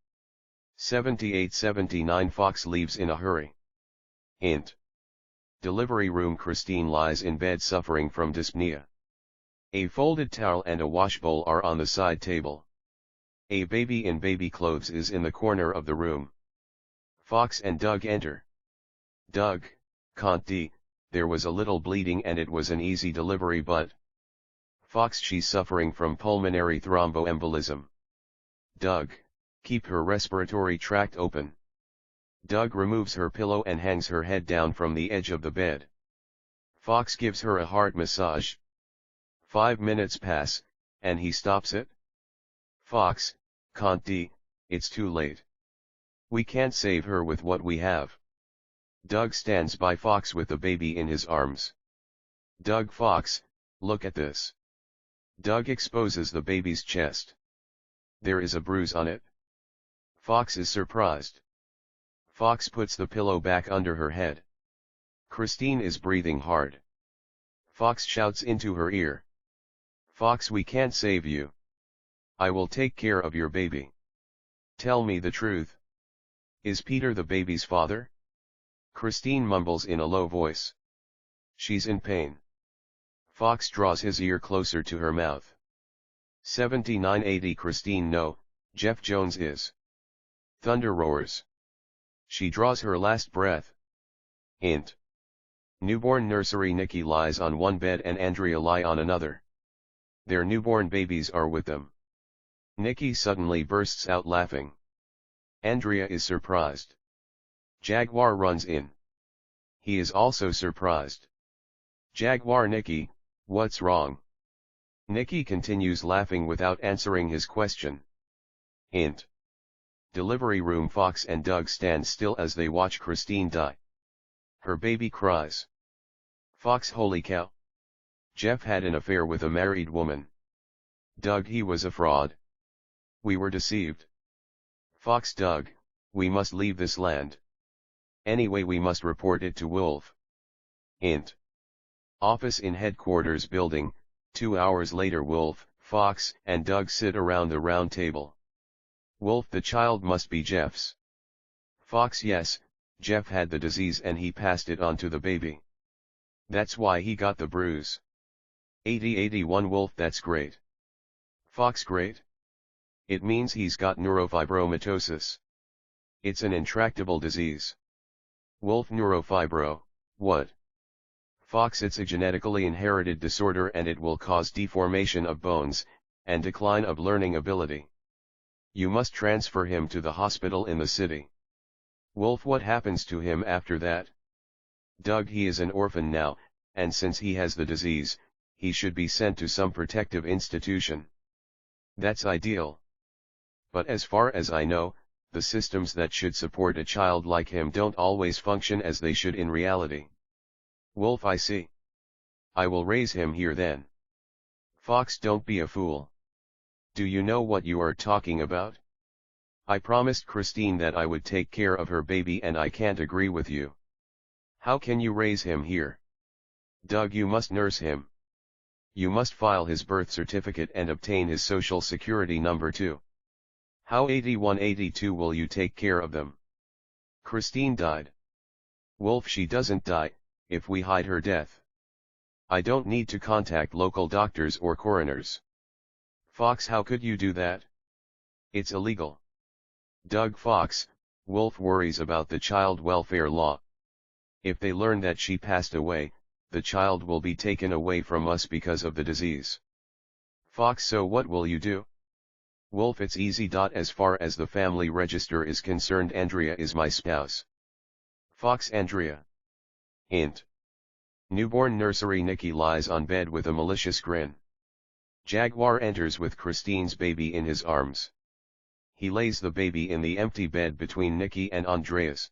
78-79 Fox leaves in a hurry. Int. Delivery room. Christine lies in bed suffering from dyspnea. A folded towel and a wash bowl are on the side table. A baby in baby clothes is in the corner of the room. Fox and Doug enter. Doug, can't D, there was a little bleeding and it was an easy delivery but. Fox, she's suffering from pulmonary thromboembolism. Doug, keep her respiratory tract open. Doug removes her pillow and hangs her head down from the edge of the bed. Fox gives her a heart massage. 5 minutes pass, and he stops it. Fox, can't D, it's too late. We can't save her with what we have. Doug stands by Fox with the baby in his arms. Doug, Fox, look at this. Doug exposes the baby's chest. There is a bruise on it. Fox is surprised. Fox puts the pillow back under her head. Christine is breathing hard. Fox shouts into her ear. Fox, we can't save you. I will take care of your baby. Tell me the truth. Is Peter the baby's father? Christine mumbles in a low voice. She's in pain. Fox draws his ear closer to her mouth. 7980 Christine, no, Jeff Jones is. Thunder roars. She draws her last breath. Int. Newborn nursery. Nikki lies on one bed and Andrea lie on another. Their newborn babies are with them. Nikki suddenly bursts out laughing. Andrea is surprised. Jaguar runs in. He is also surprised. Jaguar, Nikki, what's wrong? Nikki continues laughing without answering his question. Int. Delivery room. Fox and Doug stand still as they watch Christine die. Her baby cries. Fox, holy cow. Jeff had an affair with a married woman. Doug, he was a fraud. We were deceived. Fox, Doug, we must leave this land. Anyway, we must report it to Wolf. Int. Office in headquarters building. 2 hours later, Wolf, Fox, and Doug sit around the round table. Wolf, the child must be Jeff's. Fox, yes, Jeff had the disease and he passed it on to the baby. That's why he got the bruise. 8081 Wolf, that's great. Fox, great? It means he's got neurofibromatosis. It's an intractable disease. Wolf, neurofibro, what? Fox, it's a genetically inherited disorder and it will cause deformation of bones, and decline of learning ability. You must transfer him to the hospital in the city. Wolf, what happens to him after that? Doug, he is an orphan now, and since he has the disease, he should be sent to some protective institution. That's ideal. But as far as I know, the systems that should support a child like him don't always function as they should in reality. Wolf, I see. I will raise him here then. Fox, don't be a fool. Do you know what you are talking about? I promised Christine that I would take care of her baby and I can't agree with you. How can you raise him here? Doug, you must nurse him. You must file his birth certificate and obtain his social security number too. How 8182 will you take care of them? Christine died. Wolf, she doesn't die, if we hide her death. I don't need to contact local doctors or coroners. Fox, how could you do that? It's illegal. Doug, Fox, Wolf worries about the child welfare law. If they learn that she passed away, the child will be taken away from us because of the disease. Fox, so what will you do? Wolf, it's easy. As far as the family register is concerned, Andrea is my spouse. Fox, Andrea. Int. Newborn nursery. Nikki lies on bed with a malicious grin. Jaguar enters with Christine's baby in his arms. He lays the baby in the empty bed between Nikki and Andreas.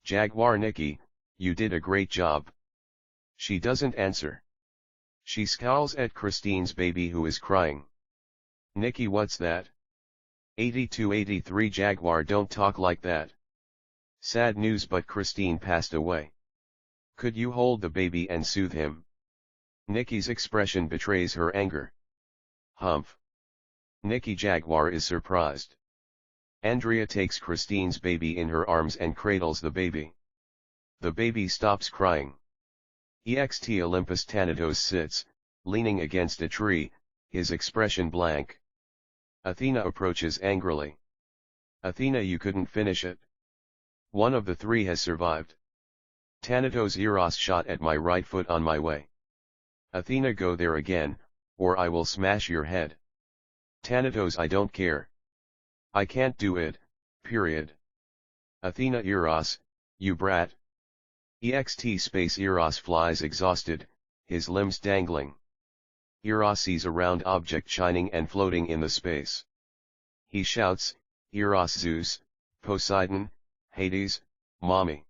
Jaguar, Nikki, you did a great job. She doesn't answer. She scowls at Christine's baby who is crying. Nikki, what's that? 8283 Jaguar, don't talk like that. Sad news, but Christine passed away. Could you hold the baby and soothe him? Nikki's expression betrays her anger. Humph. Nikki, Jaguar is surprised. Andrea takes Christine's baby in her arms and cradles the baby. The baby stops crying. Ext Olympus Thanatos sits, leaning against a tree, his expression blank. Athena approaches angrily. Athena, you couldn't finish it. One of the three has survived. Thanatos Eros shot at my right foot on my way. Athena, go there again, or I will smash your head. Thanatos, I don't care. I can't do it, period. Athena, Eros, you brat. Ext space Eros flies exhausted, his limbs dangling. Eros sees a round object shining and floating in the space. He shouts, Eros, Zeus, Poseidon, Hades, mommy.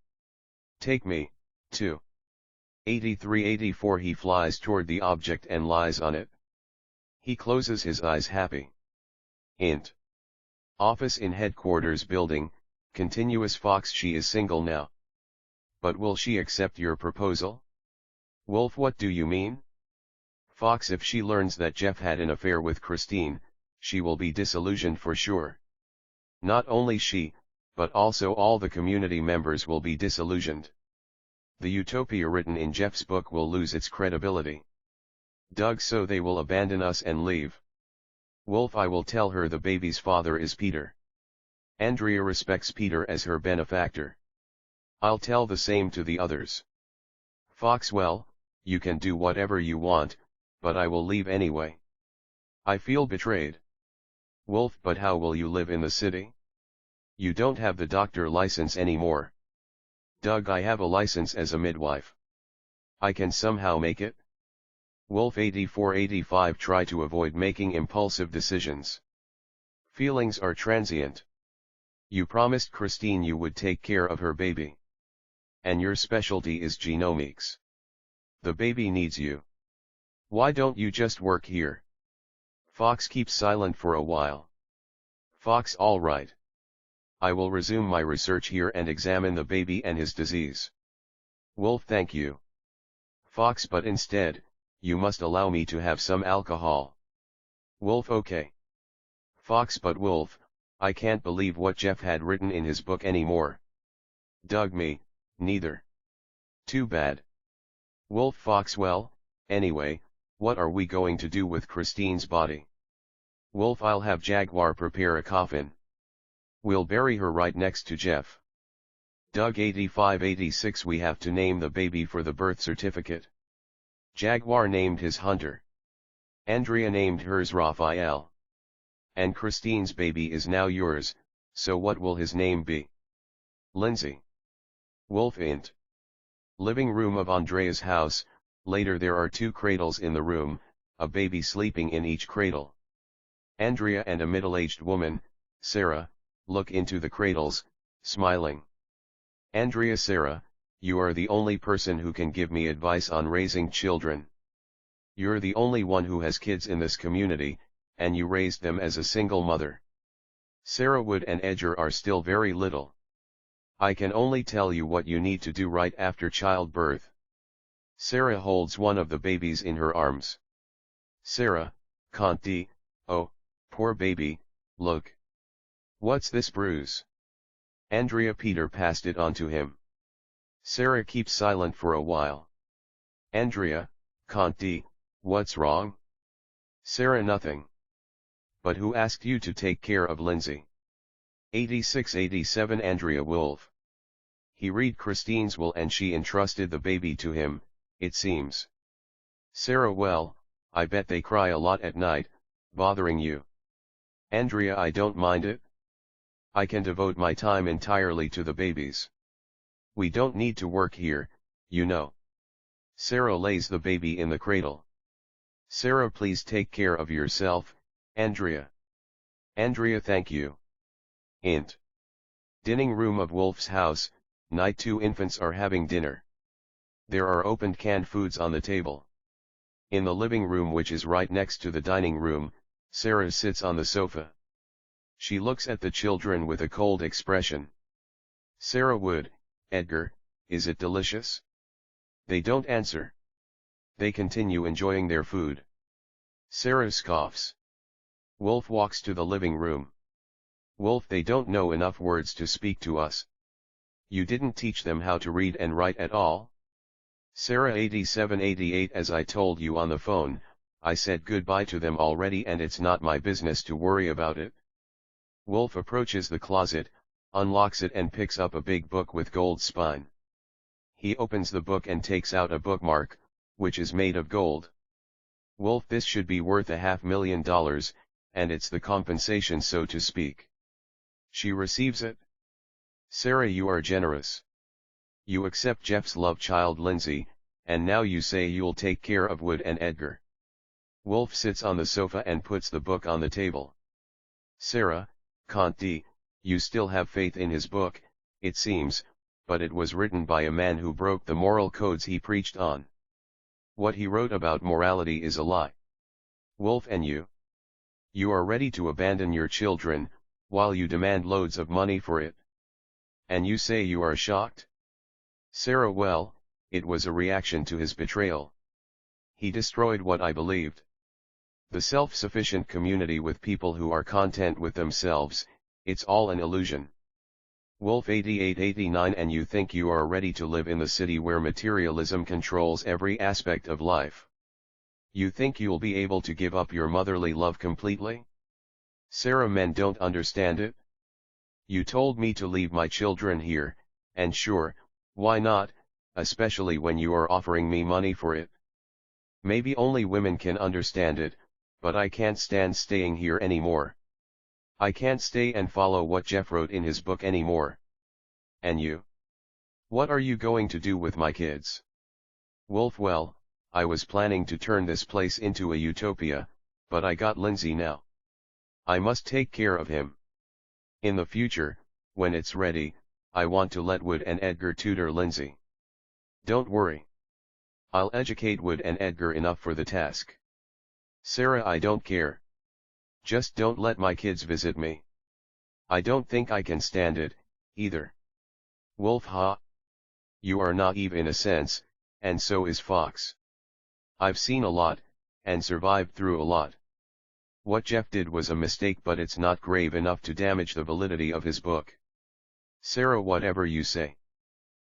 Take me, too. 83-84 He flies toward the object and lies on it. He closes his eyes happy. Int. Office in headquarters building, continuous Fox. She is single now. But will she accept your proposal? Wolf, what do you mean? Fox, if she learns that Jeff had an affair with Christine, she will be disillusioned for sure. Not only she, but also all the community members will be disillusioned. The utopia written in Jeff's book will lose its credibility. Doug, so they will abandon us and leave. Wolf, I will tell her the baby's father is Peter. Andrea respects Peter as her benefactor. I'll tell the same to the others. Fox, well, you can do whatever you want, but I will leave anyway. I feel betrayed. Wolf, but how will you live in the city? You don't have the doctor license anymore. Doug, I have a license as a midwife. I can somehow make it. Wolf, 84-85 Try to avoid making impulsive decisions. Feelings are transient. You promised Christine you would take care of her baby. And your specialty is genomics. The baby needs you. Why don't you just work here? Fox keeps silent for a while. Fox, all right. I will resume my research here and examine the baby and his disease. Wolf, thank you. Fox, but instead, you must allow me to have some alcohol. Wolf, okay. Fox, but Wolf, I can't believe what Jeff had written in his book anymore. Doug, me, neither. Too bad. Wolf, Fox, well, anyway, what are we going to do with Christine's body? Wolf, I'll have Jaguar prepare a coffin. We'll bury her right next to Jeff. Doug, 85-86 We have to name the baby for the birth certificate. Jaguar named his Hunter. Andrea named hers Raphael. And Christine's baby is now yours, so what will his name be? Lindsay. Wolf, int. Living room of Andrea's house. Later there are 2 cradles in the room, a baby sleeping in each cradle. Andrea and a middle-aged woman, Sarah, look into the cradles, smiling. Andrea, Sarah, you are the only person who can give me advice on raising children. You're the only one who has kids in this community, and you raised them as a single mother. Sarah, Wood and Edgar are still very little. I can only tell you what you need to do right after childbirth. Sarah holds one of the babies in her arms. Sarah, Conti, oh, poor baby, look. What's this bruise? Andrea, Peter passed it on to him. Sarah keeps silent for a while. Andrea, Conti, what's wrong? Sarah, nothing. But who asked you to take care of Lindsay? 86-87 Andrea, Wolf. He read Christine's will and she entrusted the baby to him, it seems. Sarah, well, I bet they cry a lot at night, bothering you. Andrea, I don't mind it. I can devote my time entirely to the babies. We don't need to work here, you know. Sarah lays the baby in the cradle. Sarah, please take care of yourself, Andrea. Andrea, thank you. Int. Dining room of Wolf's house, night. 2 infants are having dinner. There are opened canned foods on the table. In the living room, which is right next to the dining room, Sarah sits on the sofa. She looks at the children with a cold expression. Sarah, Wood, Edgar, is it delicious? They don't answer. They continue enjoying their food. Sarah scoffs. Wolf walks to the living room. Wolf, they don't know enough words to speak to us. You didn't teach them how to read and write at all? Sarah, 87-88 As I told you on the phone, I said goodbye to them already and it's not my business to worry about it. Wolf approaches the closet, unlocks it and picks up a big book with gold spine. He opens the book and takes out a bookmark, which is made of gold. Wolf, this should be worth $500,000, and it's the compensation, so to speak. She receives it. Sarah, you are generous. You accept Jeff's love child Lindsay, and now you say you'll take care of Wood and Edgar. Wolf sits on the sofa and puts the book on the table. Sarah, Conti, you still have faith in his book, it seems, but it was written by a man who broke the moral codes he preached on. What he wrote about morality is a lie. Wolf, and you? You are ready to abandon your children, while you demand loads of money for it. And you say you are shocked? Sarah, well, it was a reaction to his betrayal. He destroyed what I believed. The self-sufficient community with people who are content with themselves, it's all an illusion. Wolf 8889, and you think you are ready to live in the city where materialism controls every aspect of life? You think you'll be able to give up your motherly love completely? Sarah, men don't understand it. You told me to leave my children here, and sure, why not, especially when you are offering me money for it. Maybe only women can understand it, but I can't stand staying here anymore. I can't stay and follow what Jeff wrote in his book anymore. And you? What are you going to do with my kids? Wolf, well, I was planning to turn this place into a utopia, but I got Lindsay now. I must take care of him. In the future, when it's ready, I want to let Wood and Edgar tutor Lindsay. Don't worry. I'll educate Wood and Edgar enough for the task. Sarah, I don't care. Just don't let my kids visit me. I don't think I can stand it, either. Wolf, ha? You are naive in a sense, and so is Fox. I've seen a lot, and survived through a lot. What Jeff did was a mistake, but it's not grave enough to damage the validity of his book. Sarah, whatever you say.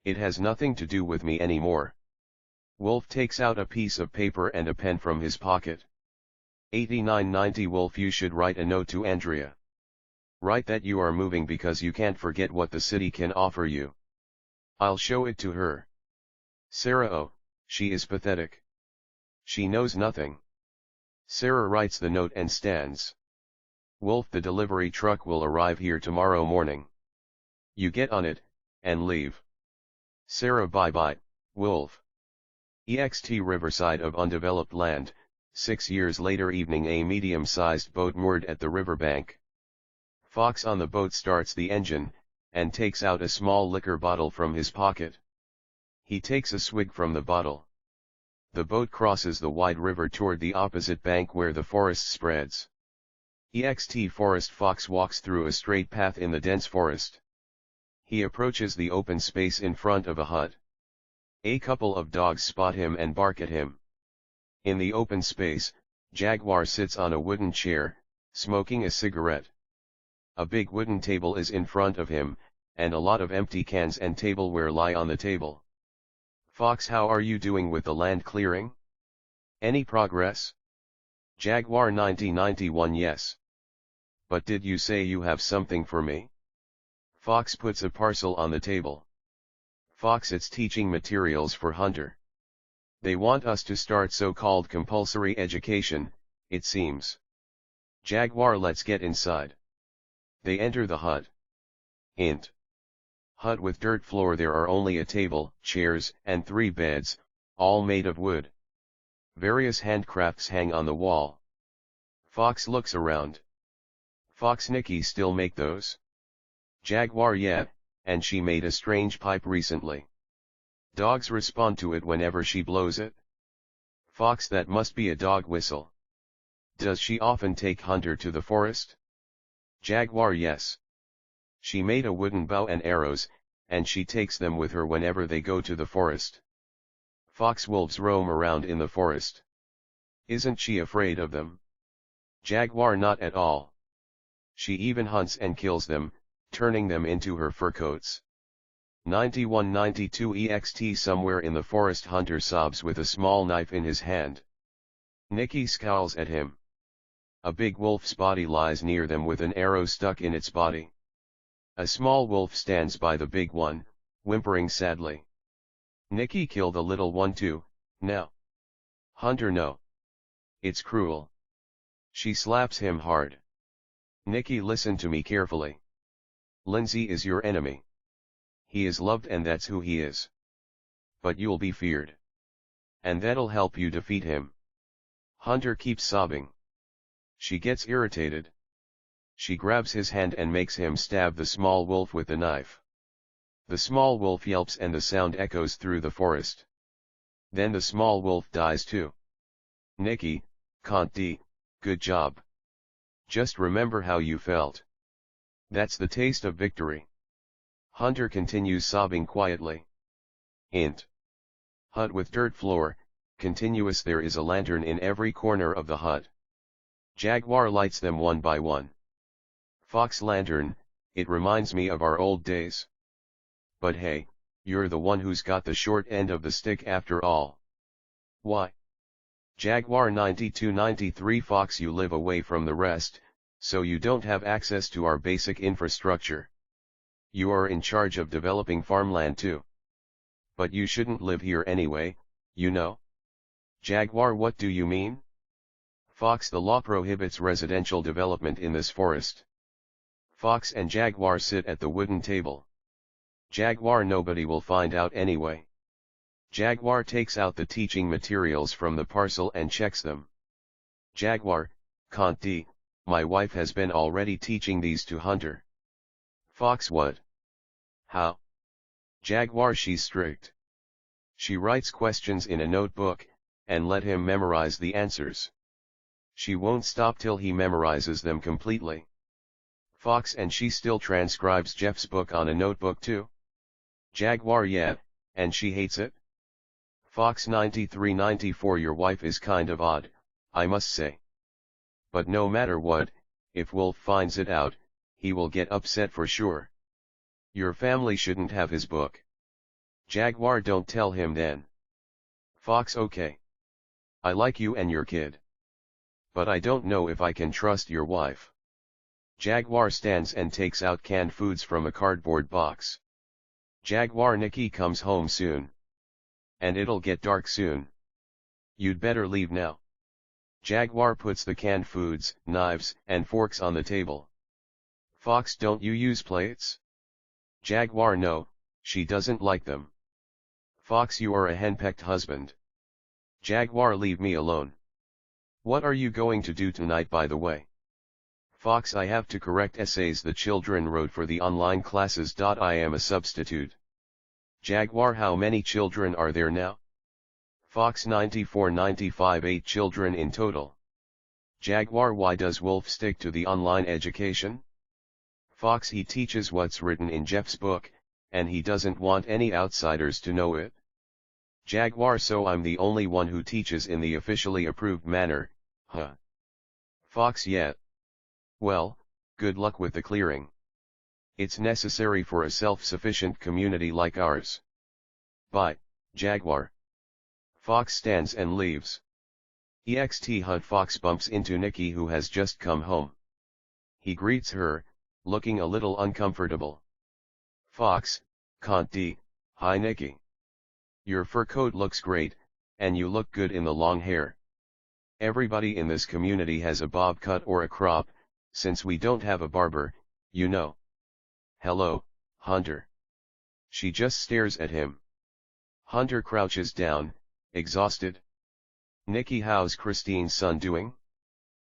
It has nothing to do with me anymore. Wolf takes out a piece of paper and a pen from his pocket. 8990 Wolf, you should write a note to Andrea. Write that you are moving because you can't forget what the city can offer you. I'll show it to her. Sarah, oh, she is pathetic. She knows nothing. Sarah writes the note and stands. Wolf, the delivery truck will arrive here tomorrow morning. You get on it, and leave. Sarah, bye-bye, Wolf. EXT Riverside of undeveloped land, 6 years later evening, a medium-sized boat moored at the riverbank. Fox on the boat starts the engine, and takes out a small liquor bottle from his pocket. He takes a swig from the bottle. The boat crosses the wide river toward the opposite bank where the forest spreads. EXT forest. Fox walks through a straight path in the dense forest. He approaches the open space in front of a hut. A couple of dogs spot him and bark at him. In the open space, Jaguar sits on a wooden chair, smoking a cigarette. A big wooden table is in front of him, and a lot of empty cans and tableware lie on the table. Fox, how are you doing with the land clearing? Any progress? Jaguar 9091, yes. But did you say you have something for me? Fox puts a parcel on the table. Fox, it's teaching materials for Hunter. They want us to start so-called compulsory education, it seems. Jaguar, let's get inside. They enter the hut. Int. Hut with dirt floor. There are only a table, chairs, and 3 beds, all made of wood. Various handcrafts hang on the wall. Fox looks around. Fox, Nikki still make those? Jaguar, yeah, and she made a strange pipe recently. Dogs respond to it whenever she blows it. Fox, that must be a dog whistle. Does she often take Hunter to the forest? Jaguar, yes. She made a wooden bow and arrows, and she takes them with her whenever they go to the forest. Fox, wolves roam around in the forest. Isn't she afraid of them? Jaguar, not at all. She even hunts and kills them, turning them into her fur coats. 9192 EXT somewhere in the forest, Hunter sobs with a small knife in his hand. Nikki scowls at him. A big wolf's body lies near them with an arrow stuck in its body. A small wolf stands by the big one, whimpering sadly. Nikki kill the little one too, now. Hunter no. It's cruel. She slaps him hard. Nikki listen to me carefully. Lindsay is your enemy. He is loved and that's who he is. But you'll be feared. And that'll help you defeat him. Hunter keeps sobbing. She gets irritated. She grabs his hand and makes him stab the small wolf with the knife. The small wolf yelps and the sound echoes through the forest. Then the small wolf dies too. Nikki, Conti, good job. Just remember how you felt. That's the taste of victory. Hunter continues sobbing quietly. Int. Hut with dirt floor, continuous. There is a lantern in every corner of the hut. Jaguar lights them one by one. Fox lantern, it reminds me of our old days. But hey, you're the one who's got the short end of the stick after all. Why? Jaguar 9293 Fox, you live away from the rest, so you don't have access to our basic infrastructure. You are in charge of developing farmland too. But you shouldn't live here anyway, you know? Jaguar, what do you mean? Fox, the law prohibits residential development in this forest. Fox and Jaguar sit at the wooden table. Jaguar, nobody will find out anyway. Jaguar takes out the teaching materials from the parcel and checks them. Jaguar, Conti, my wife has been already teaching these to Hunter. Fox, what? How? Jaguar, she's strict. She writes questions in a notebook, and let him memorize the answers. She won't stop till he memorizes them completely. Fox, and she still transcribes Jeff's book on a notebook too? Jaguar, yeah, and she hates it? Fox 9394 Your wife is kind of odd, I must say. But no matter what, if Wolf finds it out, he will get upset for sure. Your family shouldn't have his book. Jaguar, don't tell him then. Fox, okay. I like you and your kid. But I don't know if I can trust your wife. Jaguar stands and takes out canned foods from a cardboard box. Jaguar, Nikki comes home soon. And it'll get dark soon. You'd better leave now. Jaguar puts the canned foods, knives, and forks on the table. Fox, don't you use plates? Jaguar, no, she doesn't like them. Fox, you are a henpecked husband. Jaguar, leave me alone. What are you going to do tonight, by the way? Fox, I have to correct essays the children wrote for the online classes. I am a substitute. Jaguar, how many children are there now? Fox 9495 8 children in total. Jaguar, why does Wolf stick to the online education? Fox, he teaches what's written in Jeff's book, and he doesn't want any outsiders to know it. Jaguar, so I'm the only one who teaches in the officially approved manner, huh? Fox, yeah. Well, good luck with the clearing. It's necessary for a self-sufficient community like ours. Bye, Jaguar. Fox stands and leaves. Ext Hut. Fox bumps into Nikki, who has just come home. He greets her, looking a little uncomfortable. Fox, Conti, hi Nikki. Your fur coat looks great, and you look good in the long hair. Everybody in this community has a bob cut or a crop, since we don't have a barber, you know. Hello, Hunter. She just stares at him. Hunter crouches down, exhausted. Nikki, how's Christine's son doing?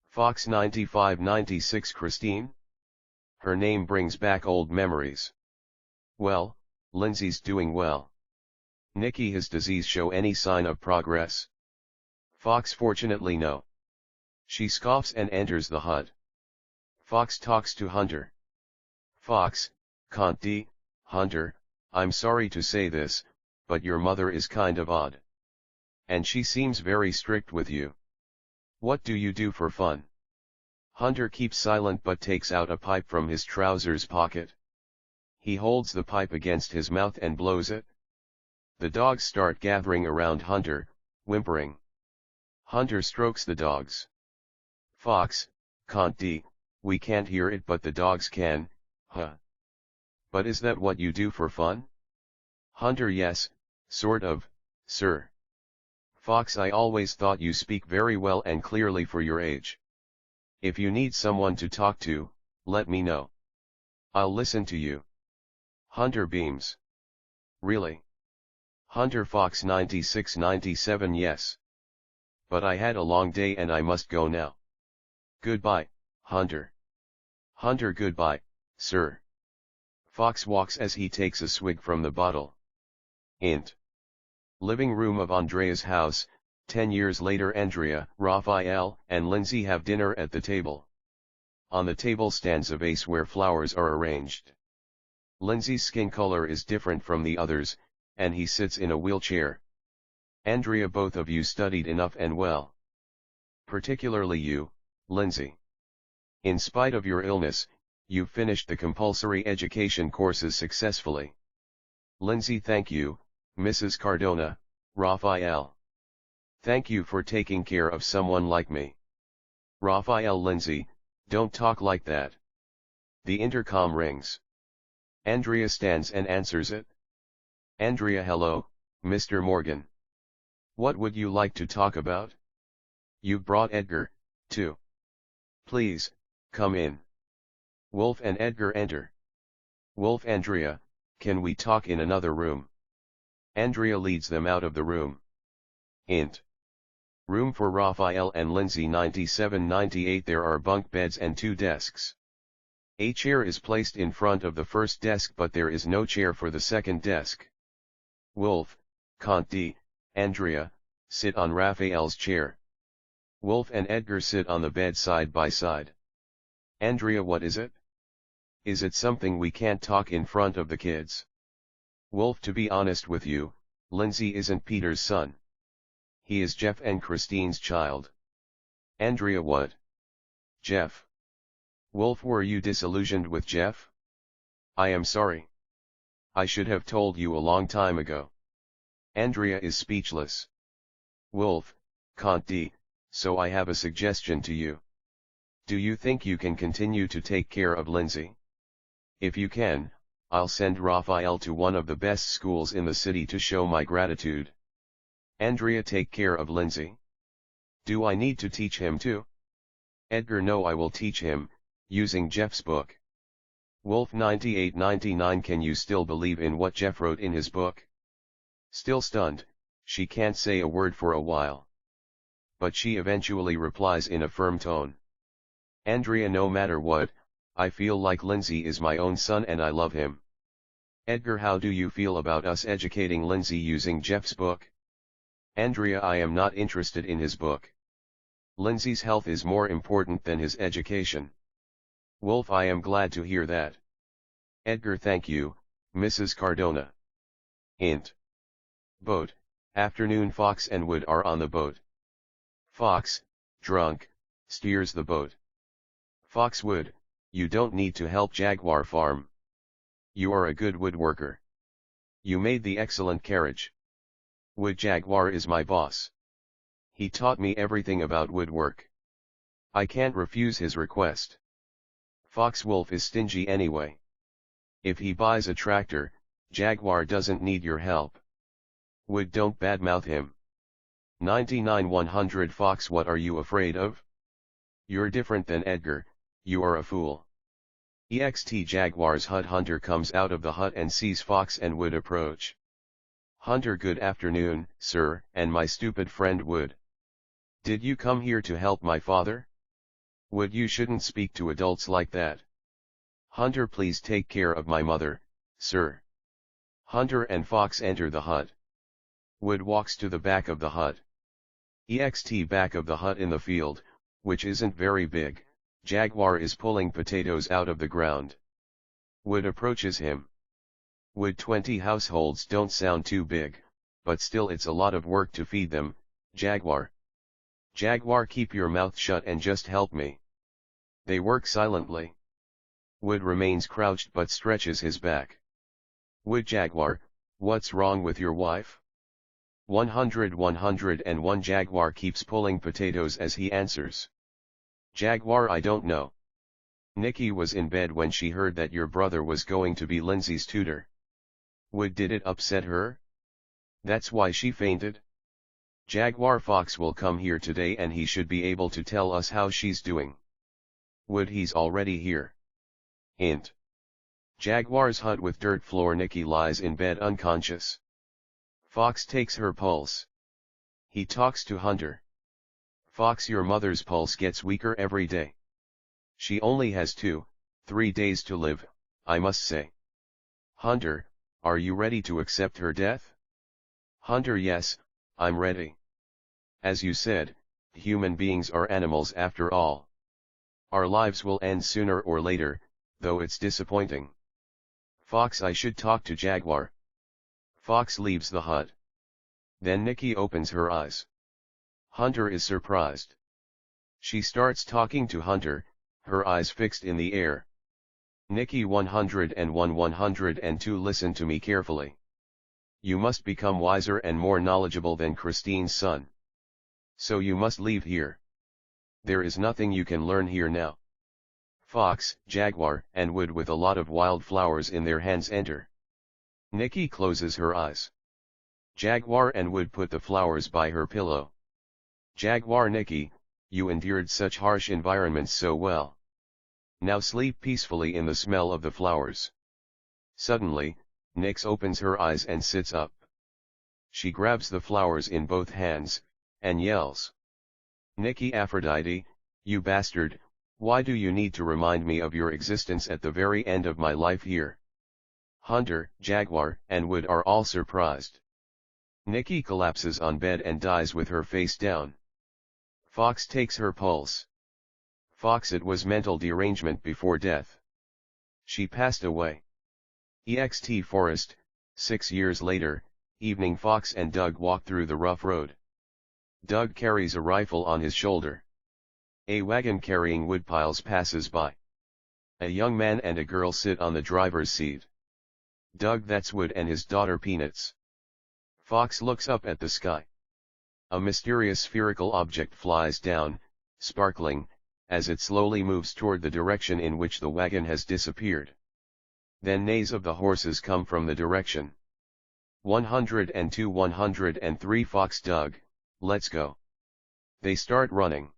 Fox 9596 Christine? Her name brings back old memories. Well, Lindsay's doing well. Nikki, his disease show any sign of progress? Fox, fortunately no. She scoffs and enters the hut. Fox talks to Hunter. Fox, Conti, Hunter, I'm sorry to say this, but your mother is kind of odd. And she seems very strict with you. What do you do for fun? Hunter keeps silent but takes out a pipe from his trousers pocket. He holds the pipe against his mouth and blows it. The dogs start gathering around Hunter, whimpering. Hunter strokes the dogs. Fox, Conti, we can't hear it but the dogs can, huh? But is that what you do for fun? Hunter, yes, Sort of, sir. Fox, I always thought you speak very well and clearly for your age. If you need someone to talk to, let me know. I'll listen to you. Hunter beams. Really? Hunter Fox 9697 Yes. But I had a long day and I must go now. Goodbye, Hunter. Hunter goodbye, sir. Fox walks as he takes a swig from the bottle. Int. Living room of Andrea's house. 10 years later, Andrea, Raphael, and Lindsay have dinner at the table. On the table stands a vase where flowers are arranged. Lindsay's skin color is different from the others, and he sits in a wheelchair. Andrea, both of you studied enough and well. Particularly you, Lindsay. In spite of your illness, you finished the compulsory education courses successfully. Lindsay, thank you, Mrs. Cardona. Raphael. Thank you for taking care of someone like me. Raphael. Lindsay, don't talk like that. The intercom rings. Andrea stands and answers it. Andrea. Hello, Mr. Morgan. What would you like to talk about? You brought Edgar, too. Please, come in. Wolf and Edgar enter. Wolf. Andrea, can we talk in another room? Andrea leads them out of the room. Int. Room for Raphael and Lindsay 97-98. There are bunk beds and 2 desks. A chair is placed in front of the first desk, but there is no chair for the second desk. Wolf, Conti, Andrea, sit on Raphael's chair. Wolf and Edgar sit on the bed side by side. Andrea. What is it? Is it something we can't talk in front of the kids? Wolf. To be honest with you, Lindsay isn't Peter's son. He is Jeff and Christine's child. Andrea. What? Jeff. Wolf. Were you disillusioned with Jeff? I am sorry. I should have told you a long time ago. Andrea is speechless. Wolf, Conti, so I have a suggestion to you. Do you think you can continue to take care of Lindsay? If you can, I'll send Raphael to one of the best schools in the city to show my gratitude. Andrea. Take care of Lindsay? Do I need to teach him too? Edgar. No, I will teach him, using Jeff's book. Wolf 98-99. Can you still believe in what Jeff wrote in his book? Still stunned, she can't say a word for a while. But she eventually replies in a firm tone. Andrea. No matter what, I feel like Lindsay is my own son and I love him. Edgar. How do you feel about us educating Lindsay using Jeff's book? Andrea. I am not interested in his book. Lindsay's health is more important than his education. Wolf. I am glad to hear that. Edgar. Thank you, Mrs. Cardona. Int. Boat. Afternoon. Fox and Wood are on the boat. Fox, drunk, steers the boat. Fox. Wood, you don't need to help Jaguar farm. You are a good woodworker. You made the excellent carriage. Wood. Jaguar is my boss. He taught me everything about woodwork. I can't refuse his request. Fox. Wolf is stingy anyway. If he buys a tractor, Jaguar doesn't need your help. Wood. Don't badmouth him. 99-100. Fox. What are you afraid of? You're different than Edgar, you are a fool. Ext. Jaguar's hut. Hunter comes out of the hut and sees Fox and Wood approach. Hunter. Good afternoon, sir, and my stupid friend Wood. Did you come here to help my father? Wood. You shouldn't speak to adults like that. Hunter. Please take care of my mother, sir. Hunter and Fox enter the hut. Wood walks to the back of the hut. Ext. Back of the hut in the field, which isn't very big, Jaguar is pulling potatoes out of the ground. Wood approaches him. Wood. 20 households don't sound too big, but still it's a lot of work to feed them, Jaguar. Jaguar. Keep your mouth shut and just help me. They work silently. Wood remains crouched but stretches his back. Wood. Jaguar, what's wrong with your wife? 101. Jaguar keeps pulling potatoes as he answers. Jaguar. I don't know. Nikki was in bed when she heard that your brother was going to be Lindsay's tutor. Wood. Did it upset her? That's why she fainted? Jaguar Fox will come here today and he should be able to tell us how she's doing. Would he's already here. Hint. Jaguar's hut with dirt floor. Nikki lies in bed unconscious. Fox takes her pulse. He talks to Hunter. Fox, your mother's pulse gets weaker every day. She only has 2-3 days to live, I must say. Hunter, are you ready to accept her death? Hunter, yes, I'm ready. As you said, human beings are animals after all. Our lives will end sooner or later, though it's disappointing. Fox, I should talk to Jaguar. Fox leaves the hut. Then Nikki opens her eyes. Hunter is surprised. She starts talking to Hunter, her eyes fixed in the air. Nikki 101-102, listen to me carefully. You must become wiser and more knowledgeable than Christine's son. So you must leave here. There is nothing you can learn here now. Fox, Jaguar, and Wood with a lot of wild flowers in their hands enter. Nikki closes her eyes. Jaguar and Wood put the flowers by her pillow. Jaguar, Nikki, you endured such harsh environments so well. Now sleep peacefully in the smell of the flowers. Suddenly, Nix opens her eyes and sits up. She grabs the flowers in both hands, and yells. Nikki, Aphrodite, you bastard, why do you need to remind me of your existence at the very end of my life here? Hunter, Jaguar, and Wood are all surprised. Nikki collapses on bed and dies with her face down. Fox takes her pulse. Fox, it was mental derangement before death. She passed away. EXT Forest, 6 years later, evening. Fox and Doug walk through the rough road. Doug carries a rifle on his shoulder. A wagon carrying wood piles passes by. A young man and a girl sit on the driver's seat. Doug, that's Wood and his daughter Peanuts. Fox looks up at the sky. A mysterious spherical object flies down, sparkling, as it slowly moves toward the direction in which the wagon has disappeared. Then neighs of the horses come from the direction. 102-103 Fox, Doug, let's go. They start running.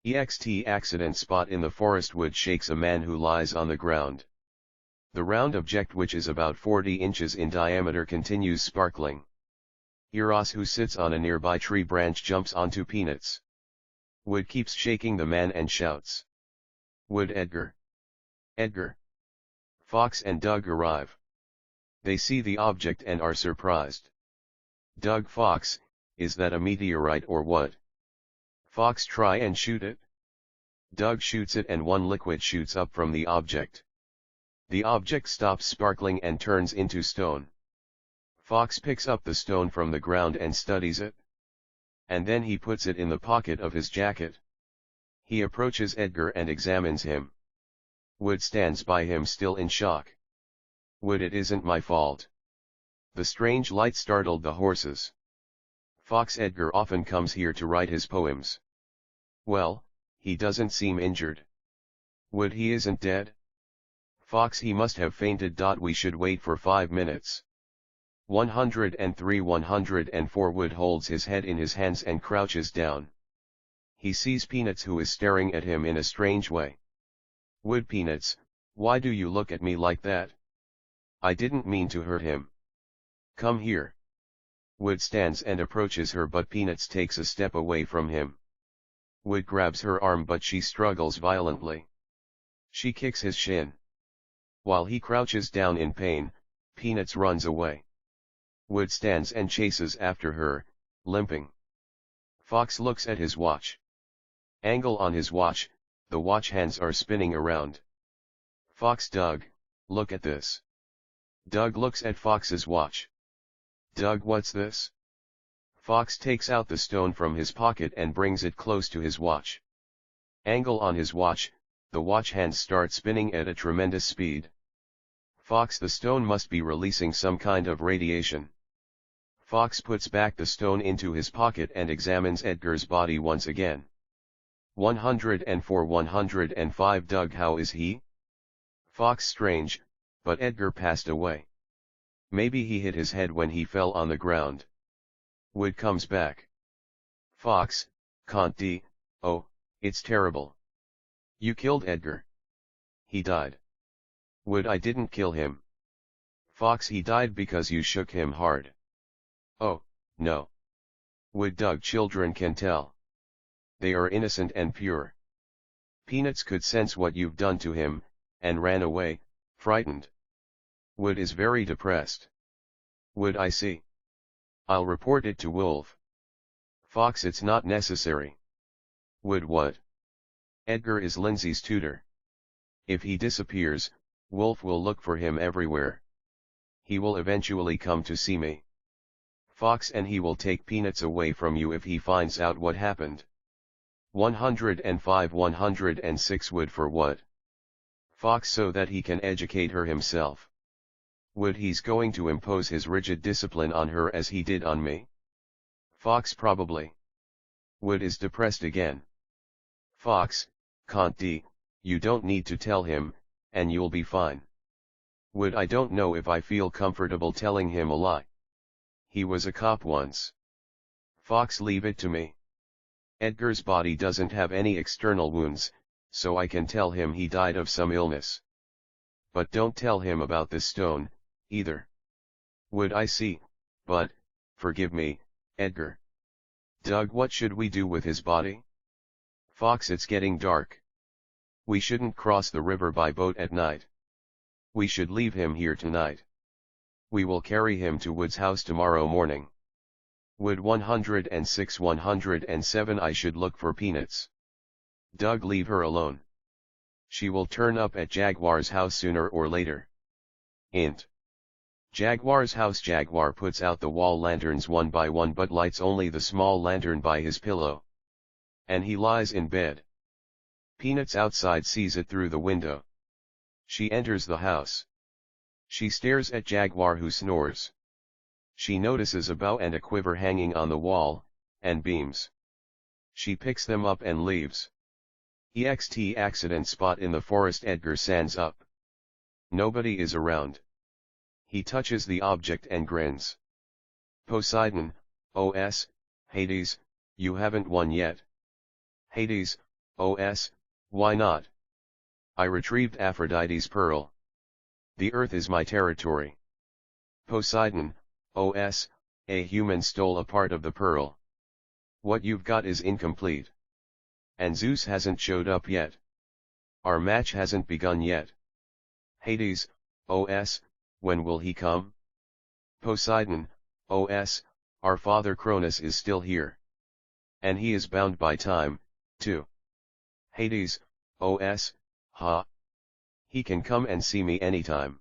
EXT accident spot in the forest. Wood shakes a man who lies on the ground. The round object, which is about 40 inches in diameter, continues sparkling. Eros, who sits on a nearby tree branch, jumps onto Peanuts. Wood keeps shaking the man and shouts. Wood, Edgar! Edgar! Fox and Doug arrive. They see the object and are surprised. Doug, Fox, is that a meteorite or what? Fox, try and shoot it. Doug shoots it and one liquid shoots up from the object. The object stops sparkling and turns into stone. Fox picks up the stone from the ground and studies it. And then he puts it in the pocket of his jacket. He approaches Edgar and examines him. Wood stands by him, still in shock. Wood, it isn't my fault. The strange light startled the horses. Fox, Edgar often comes here to write his poems. Well, he doesn't seem injured. Wood, he isn't dead? Fox, he must have fainted. We should wait for 5 minutes. 103-104 Wood holds his head in his hands and crouches down. He sees Peanuts, who is staring at him in a strange way. Wood, Peanuts, why do you look at me like that? I didn't mean to hurt him. Come here. Wood stands and approaches her, but Peanuts takes a step away from him. Wood grabs her arm, but she struggles violently. She kicks his shin. While he crouches down in pain, Peanuts runs away. Wood stands and chases after her, limping. Fox looks at his watch. Angle on his watch, the watch hands are spinning around. Fox, Doug, look at this. Doug looks at Fox's watch. Doug, what's this? Fox takes out the stone from his pocket and brings it close to his watch. Angle on his watch, the watch hands start spinning at a tremendous speed. Fox, the stone must be releasing some kind of radiation. Fox puts back the stone into his pocket and examines Edgar's body once again. 104-105 Doug, how is he? Fox, strange, but Edgar passed away. Maybe he hit his head when he fell on the ground. Wood comes back. Fox, can't d, oh, it's terrible. You killed Edgar. He died. Wood, I didn't kill him. Fox, he died because you shook him hard. Oh, no. Wood, Doug, children can tell. They are innocent and pure. Peanuts could sense what you've done to him, and ran away, frightened. Wood is very depressed. Wood, I see. I'll report it to Wolf. Fox, it's not necessary. Wood, what? Edgar is Lindsay's tutor. If he disappears, Wolf will look for him everywhere. He will eventually come to see me. Fox, and he will take Peanuts away from you if he finds out what happened. 105 106 Wood, for what? Fox, so that he can educate her himself. Wood, he's going to impose his rigid discipline on her as he did on me. Fox, probably. Wood is depressed again. Fox, can't d, you don't need to tell him, and you'll be fine. Wood, I don't know if I feel comfortable telling him a lie. He was a cop once. Fox, leave it to me. Edgar's body doesn't have any external wounds, so I can tell him he died of some illness. But don't tell him about this stone, either. Wood, I see, but, forgive me, Edgar. Doug, what should we do with his body? Fox, it's getting dark. We shouldn't cross the river by boat at night. We should leave him here tonight. We will carry him to Wood's house tomorrow morning. Wood, 106 107 I should look for Peanuts. Doug, leave her alone. She will turn up at Jaguar's house sooner or later. Int. Jaguar's house. Jaguar puts out the wall lanterns one by one but lights only the small lantern by his pillow. And he lies in bed. Peanuts outside sees it through the window. She enters the house. She stares at Jaguar, who snores. She notices a bow and a quiver hanging on the wall, and beams. She picks them up and leaves. EXT accident spot in the forest. Edgar stands up. Nobody is around. He touches the object and grins. Poseidon, OS, Hades, you haven't won yet. Hades, OS, why not? I retrieved Aphrodite's pearl. The earth is my territory. Poseidon, OS, a human stole a part of the pearl. What you've got is incomplete. And Zeus hasn't showed up yet. Our match hasn't begun yet. Hades, OS, when will he come? Poseidon, OS, our father Cronus is still here. And he is bound by time, too. Hades, OS, ha. He can come and see me anytime.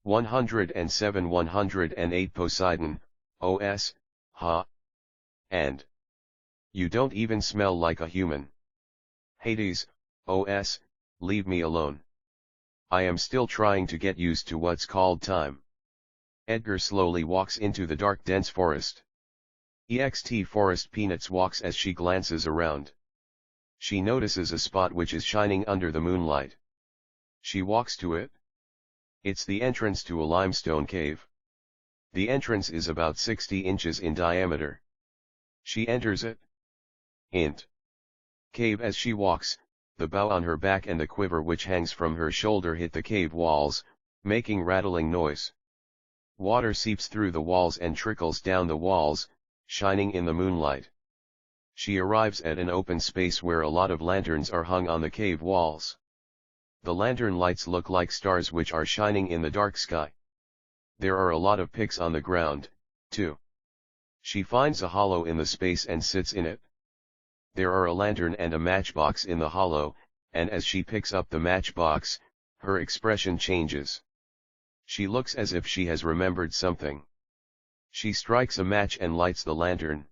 107 108 Poseidon, OS, ha. And you don't even smell like a human. Hades, OS, leave me alone. I am still trying to get used to what's called time. Edgar slowly walks into the dark dense forest. EXT forest. Peanuts walks as she glances around. She notices a spot which is shining under the moonlight. She walks to it. It's the entrance to a limestone cave. The entrance is about 60 inches in diameter. She enters it. Int. Cave. As she walks, the bow on her back and the quiver which hangs from her shoulder hit the cave walls, making rattling noise. Water seeps through the walls and trickles down the walls, shining in the moonlight. She arrives at an open space where a lot of lanterns are hung on the cave walls. The lantern lights look like stars which are shining in the dark sky. There are a lot of picks on the ground, too. She finds a hollow in the space and sits in it. There are a lantern and a matchbox in the hollow, and as she picks up the matchbox, her expression changes. She looks as if she has remembered something. She strikes a match and lights the lantern.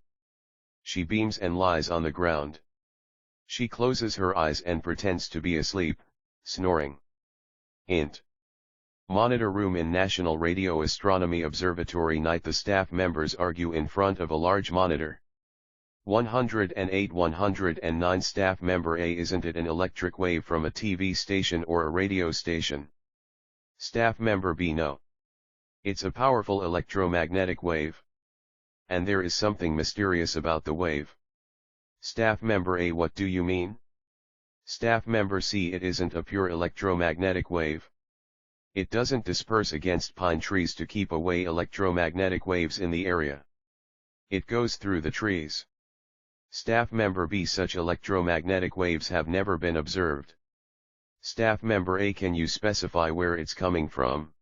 She beams and lies on the ground. She closes her eyes and pretends to be asleep, snoring. Int. Monitor room in National Radio Astronomy Observatory night. The staff members argue in front of a large monitor. 108 109 Staff member A. Isn't it an electric wave from a TV station or a radio station? Staff member B. No. It's a powerful electromagnetic wave. And there is something mysterious about the wave. Staff member A: what do you mean? Staff member C: it isn't a pure electromagnetic wave. It doesn't disperse against pine trees to keep away electromagnetic waves in the area. It goes through the trees. Staff member B: such electromagnetic waves have never been observed. Staff member A: can you specify where it's coming from?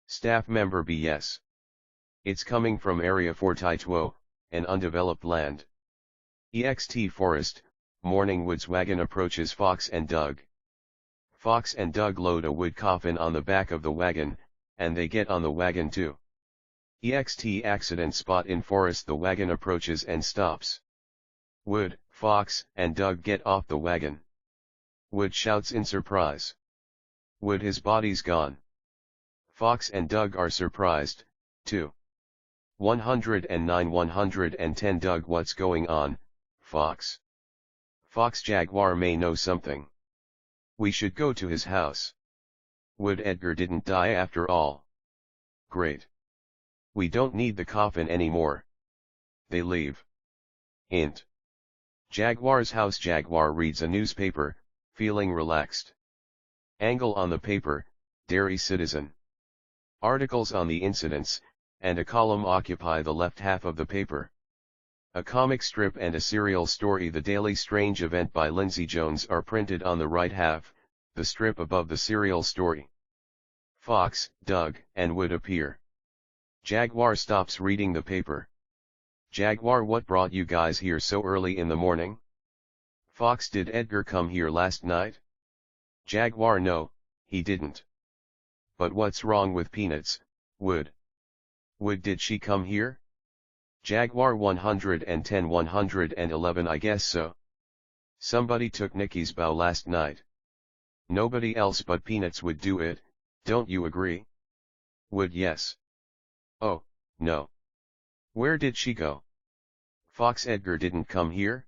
Staff member B: yes. It's coming from Area 4-2, an undeveloped land. EXT forest, morning woods wagon approaches Fox and Doug. Fox and Doug load a wood coffin on the back of the wagon, and they get on the wagon too. EXT accident spot in forest, the wagon approaches and stops. Wood, Fox, and Doug get off the wagon. Wood shouts in surprise. Wood: his body's gone. Fox and Doug are surprised, too. 109-110 Doug: what's going on, Fox? Fox: Jaguar may know something. We should go to his house. Wood: Edgar didn't die after all. Great. We don't need the coffin anymore. They leave. Hint. Jaguar's house. Jaguar reads a newspaper, feeling relaxed. Angle on the paper: Derry Citizen. Articles on the incidents, and a column occupy the left half of the paper. A comic strip and a serial story, The Daily Strange Event by Lindsay Jones, are printed on the right half, the strip above the serial story. Fox, Doug, and Wood appear. Jaguar stops reading the paper. Jaguar: what brought you guys here so early in the morning? Fox: did Edgar come here last night? Jaguar: no, he didn't. But what's wrong with Peanuts, Wood? Wood: did she come here? Jaguar: 110-111 I guess so. Somebody took Nikki's bow last night. Nobody else but Peanuts would do it, don't you agree? Wood: yes. Oh, no. Where did she go? Fox: Edgar didn't come here?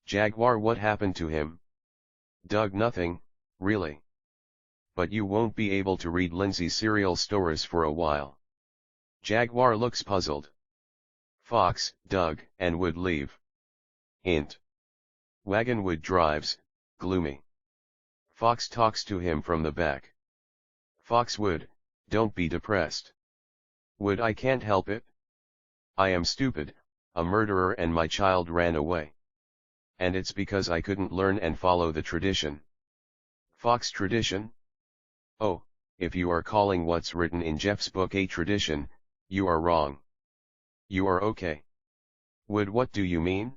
Jaguar: what happened to him? Doug: nothing, really. But you won't be able to read Lindsay's serial stories for a while. Jaguar looks puzzled. Fox, Doug, and Wood leave. Hint. Wagon: Wood drives, gloomy. Fox talks to him from the back. Fox: Wood, don't be depressed. Wood: I can't help it. I am stupid, a murderer, and my child ran away. And it's because I couldn't learn and follow the tradition. Fox: tradition? Oh, if you are calling what's written in Jeff's book a tradition, you are wrong. You are okay. Wood: what do you mean?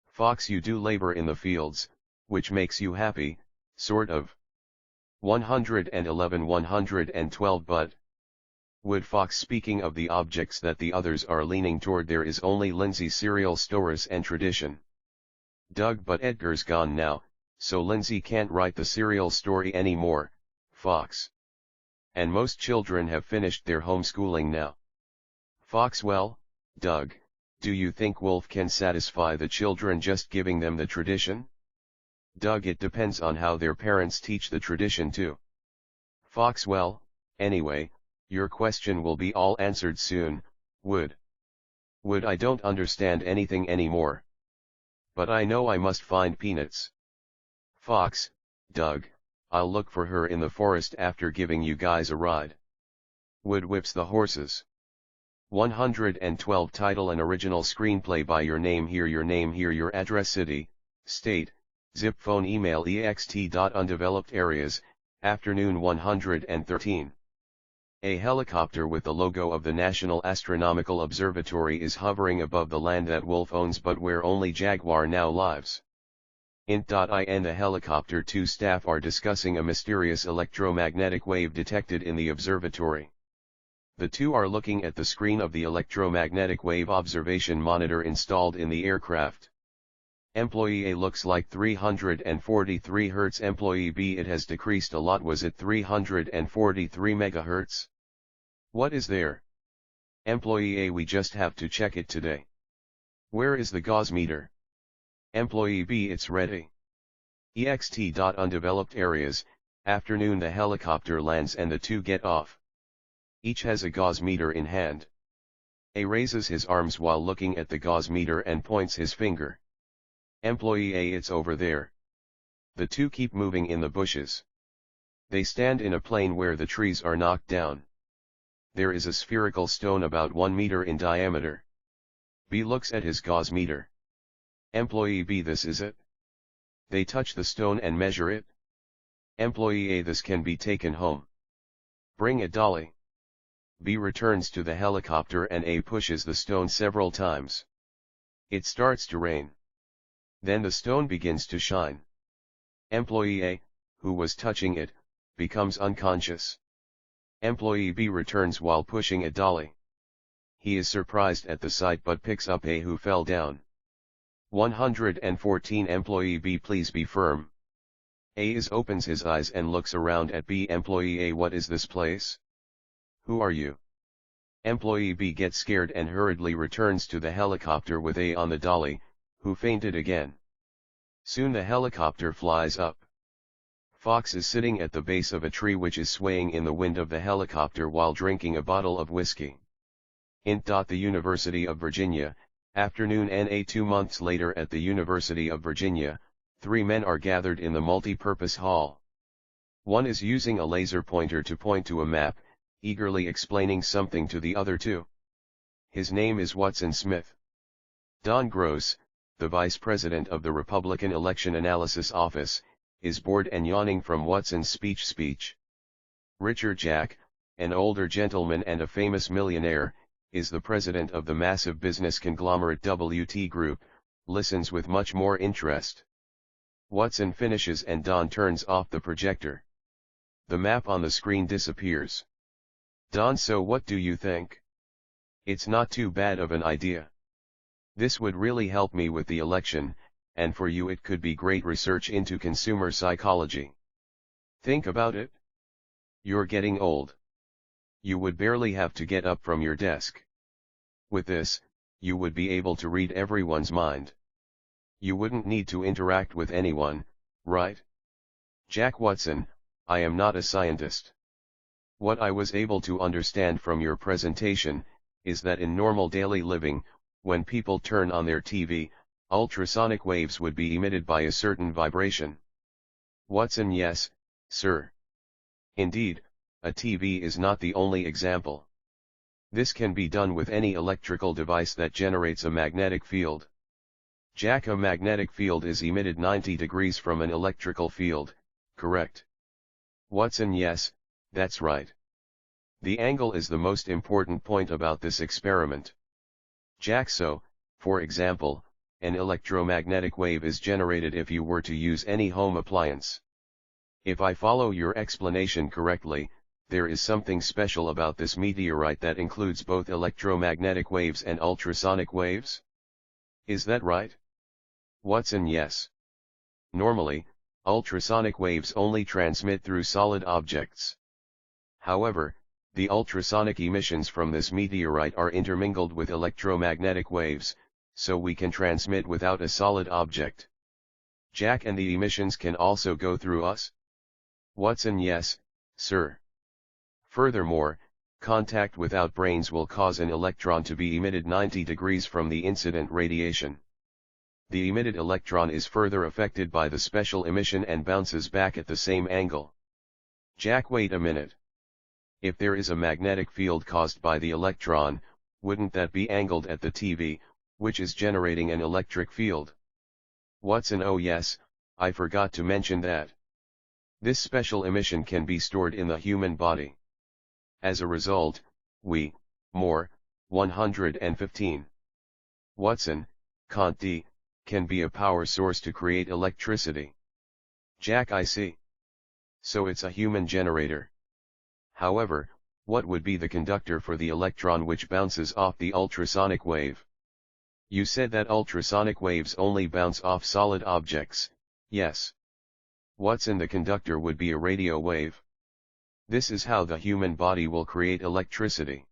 Fox: you do labor in the fields, which makes you happy, sort of. 111-112 but. Wood: Fox: speaking of the objects that the others are leaning toward, there is only Lindsay's serial stories and tradition. Doug: but Edgar's gone now, so Lindsay can't write the serial story anymore, Fox. And most children have finished their homeschooling now. Fox: well, Doug, do you think Wolf can satisfy the children just giving them the tradition? Doug: it depends on how their parents teach the tradition too. Fox: well, anyway, your question will be all answered soon, Wood. Wood: I don't understand anything anymore. But I know I must find Peanuts. Fox: Doug, I'll look for her in the forest after giving you guys a ride. Wood whips the horses. 112 Title: an original screenplay by Your Name Here, your address, city, state, zip, phone, email, ext. Undeveloped areas, afternoon 113. A helicopter with the logo of the National Astronomical Observatory is hovering above the land that Wolf owns but where only Jaguar now lives. Int. In the helicopter, two staff are discussing a mysterious electromagnetic wave detected in the observatory. The two are looking at the screen of the electromagnetic wave observation monitor installed in the aircraft. Employee A: looks like 343 Hz. Employee B: it has decreased a lot. Was it 343 MHz? What is there? Employee A: we just have to check it today. Where is the gauge meter? Employee B: it's ready. Ext. Undeveloped areas, afternoon. The helicopter lands and the two get off. Each has a gauge meter in hand. A raises his arms while looking at the gauge meter and points his finger. Employee A, it's over there. The two keep moving in the bushes. They stand in a plain where the trees are knocked down. There is a spherical stone about 1 meter in diameter. B looks at his gauge meter. Employee B, this is it? They touch the stone and measure it. Employee A, this can be taken home. Bring a dolly. B returns to the helicopter and A pushes the stone several times. It starts to rain. Then the stone begins to shine. Employee A, who was touching it, becomes unconscious. Employee B returns while pushing a dolly. He is surprised at the sight but picks up A who fell down. 114 Employee B, please be firm. A opens his eyes and looks around at B. Employee A, what is this place? Who are you? Employee B gets scared and hurriedly returns to the helicopter with A on the dolly, who fainted again. Soon the helicopter flies up. Fox is sitting at the base of a tree which is swaying in the wind of the helicopter while drinking a bottle of whiskey. Int. The University of Virginia, afternoon NA. 2 months later at the University of Virginia, 3 men are gathered in the multi-purpose hall. One is using a laser pointer to point to a map, eagerly explaining something to the other two. His name is Watson Smith. Don Gross, the vice president of the Republican Election Analysis Office, is bored and yawning from Watson's speech. Richard Jack, an older gentleman and a famous millionaire, is the president of the massive business conglomerate WT Group, listens with much more interest. Watson finishes and Don turns off the projector. The map on the screen disappears. Don, so what do you think? It's not too bad of an idea. This would really help me with the election, and for you it could be great research into consumer psychology. Think about it. You're getting old. You would barely have to get up from your desk. With this, you would be able to read everyone's mind. You wouldn't need to interact with anyone, right? Jack Watson, I am not a scientist. What I was able to understand from your presentation, is that in normal daily living, when people turn on their TV, ultrasonic waves would be emitted by a certain vibration. Watson: yes, sir. Indeed, a TV is not the only example. This can be done with any electrical device that generates a magnetic field. Jack: a magnetic field is emitted 90 degrees from an electrical field, correct? Watson: yes, that's right. The angle is the most important point about this experiment. Jack: so, for example, an electromagnetic wave is generated if you were to use any home appliance. If I follow your explanation correctly, there is something special about this meteorite that includes both electromagnetic waves and ultrasonic waves? Is that right? Watson: yes. Normally, ultrasonic waves only transmit through solid objects. However, the ultrasonic emissions from this meteorite are intermingled with electromagnetic waves, so we can transmit without a solid object. Jack: and the emissions can also go through us? Watson: yes, sir. Furthermore, contact without brains will cause an electron to be emitted 90 degrees from the incident radiation. The emitted electron is further affected by the special emission and bounces back at the same angle. Jack: wait a minute. If there is a magnetic field caused by the electron, wouldn't that be angled at the TV, which is generating an electric field? Watson: oh yes, I forgot to mention that. This special emission can be stored in the human body. As a result, more, 115. Watson: Cant D, can be a power source to create electricity. Jack: I see. So it's a human generator. However, what would be the conductor for the electron which bounces off the ultrasonic wave? You said that ultrasonic waves only bounce off solid objects, yes. Watson: the conductor would be a radio wave. This is how the human body will create electricity.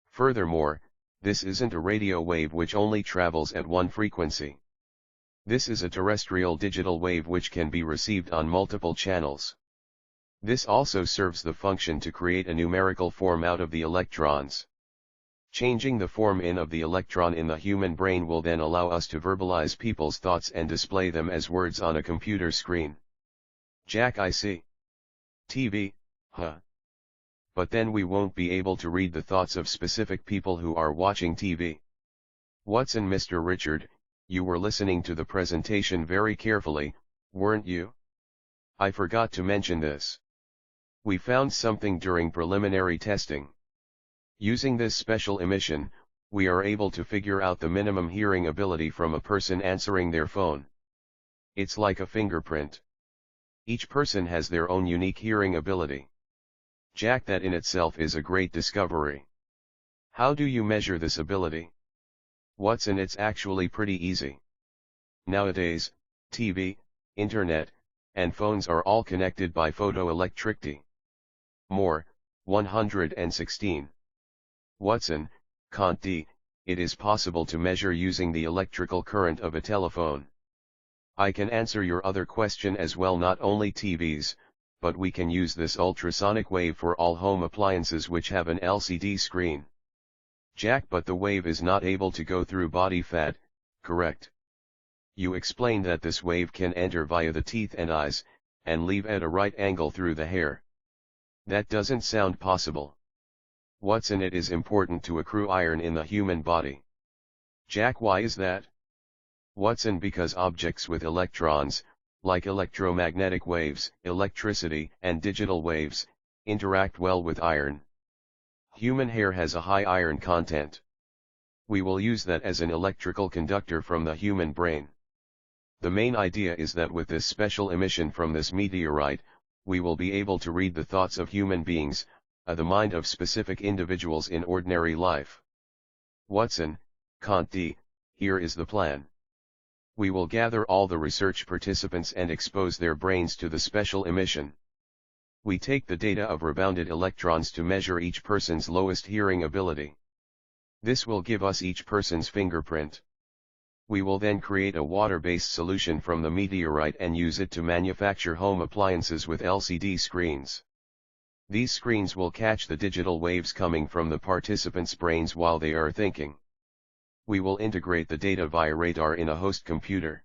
Furthermore, this isn't a radio wave which only travels at one frequency. This is a terrestrial digital wave which can be received on multiple channels. This also serves the function to create a numerical form out of the electrons. Changing the form in of the electron in the human brain will then allow us to verbalize people's thoughts and display them as words on a computer screen. Jack, I see. TV, huh? But then we won't be able to read the thoughts of specific people who are watching TV. Watson, Mr. Richard, you were listening to the presentation very carefully, weren't you? I forgot to mention this. We found something during preliminary testing. Using this special emission, we are able to figure out the minimum hearing ability from a person answering their phone. It's like a fingerprint. Each person has their own unique hearing ability. Jack, that in itself is a great discovery. How do you measure this ability? Watson, it's actually pretty easy. Nowadays, TV, internet, and phones are all connected by photoelectricity. More, 116. Watson, Cont D, it is possible to measure using the electrical current of a telephone. I can answer your other question as well, not only TVs, but we can use this ultrasonic wave for all home appliances which have an LCD screen. Jack, but the wave is not able to go through body fat, correct? You explained that this wave can enter via the teeth and eyes, and leave at a right angle through the hair. That doesn't sound possible. Watson, it is important to accrue iron in the human body. Jack, why is that? Watson, because objects with electrons, like electromagnetic waves, electricity, and digital waves, interact well with iron. Human hair has a high iron content. We will use that as an electrical conductor from the human brain. The main idea is that with this special emission from this meteorite, we will be able to read the thoughts of human beings, the mind of specific individuals in ordinary life. Watson, Cont D, here is the plan. We will gather all the research participants and expose their brains to the special emission. We take the data of rebounded electrons to measure each person's lowest hearing ability. This will give us each person's fingerprint. We will then create a water-based solution from the meteorite and use it to manufacture home appliances with LCD screens. These screens will catch the digital waves coming from the participants' brains while they are thinking. We will integrate the data via radar in a host computer.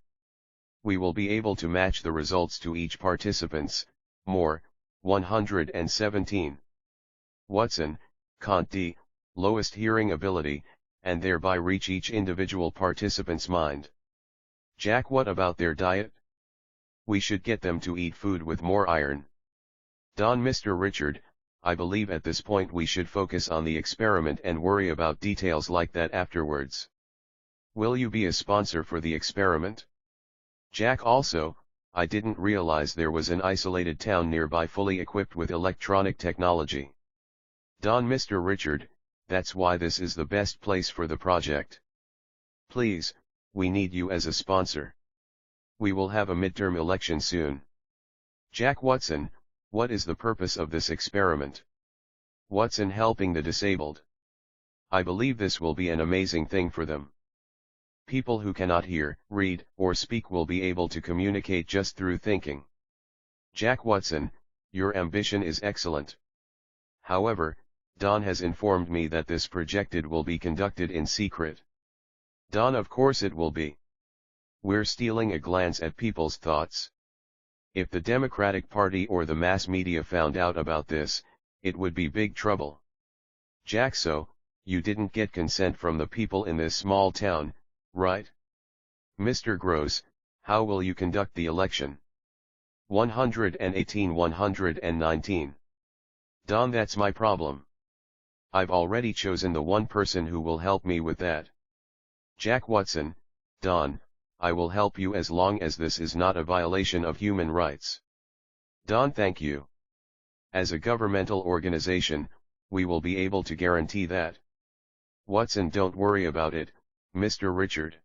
We will be able to match the results to each participant's, more, 117. Watson, Cont D, lowest hearing ability, and thereby reach each individual participant's mind. Jack, what about their diet? We should get them to eat food with more iron. Don, Mr. Richard, I believe at this point we should focus on the experiment and worry about details like that afterwards. Will you be a sponsor for the experiment? Jack, also, I didn't realize there was an isolated town nearby fully equipped with electronic technology. Don, Mr. Richard, that's why this is the best place for the project. Please, we need you as a sponsor. We will have a midterm election soon. Jack, Watson, what is the purpose of this experiment? Watson, helping the disabled. I believe this will be an amazing thing for them. People who cannot hear, read, or speak will be able to communicate just through thinking. Jack, Watson, your ambition is excellent. However, Don has informed me that this projected will be conducted in secret. Don, of course it will be. We're stealing a glance at people's thoughts. If the Democratic Party or the mass media found out about this, it would be big trouble. Jack, so, you didn't get consent from the people in this small town, right? Mr. Gross, how will you conduct the election? 118-119. Don, that's my problem. I've already chosen the one person who will help me with that. Jack, Watson, Don, I will help you as long as this is not a violation of human rights. Don, thank you. As a governmental organization, we will be able to guarantee that. Watson, don't worry about it, Mr. Richard.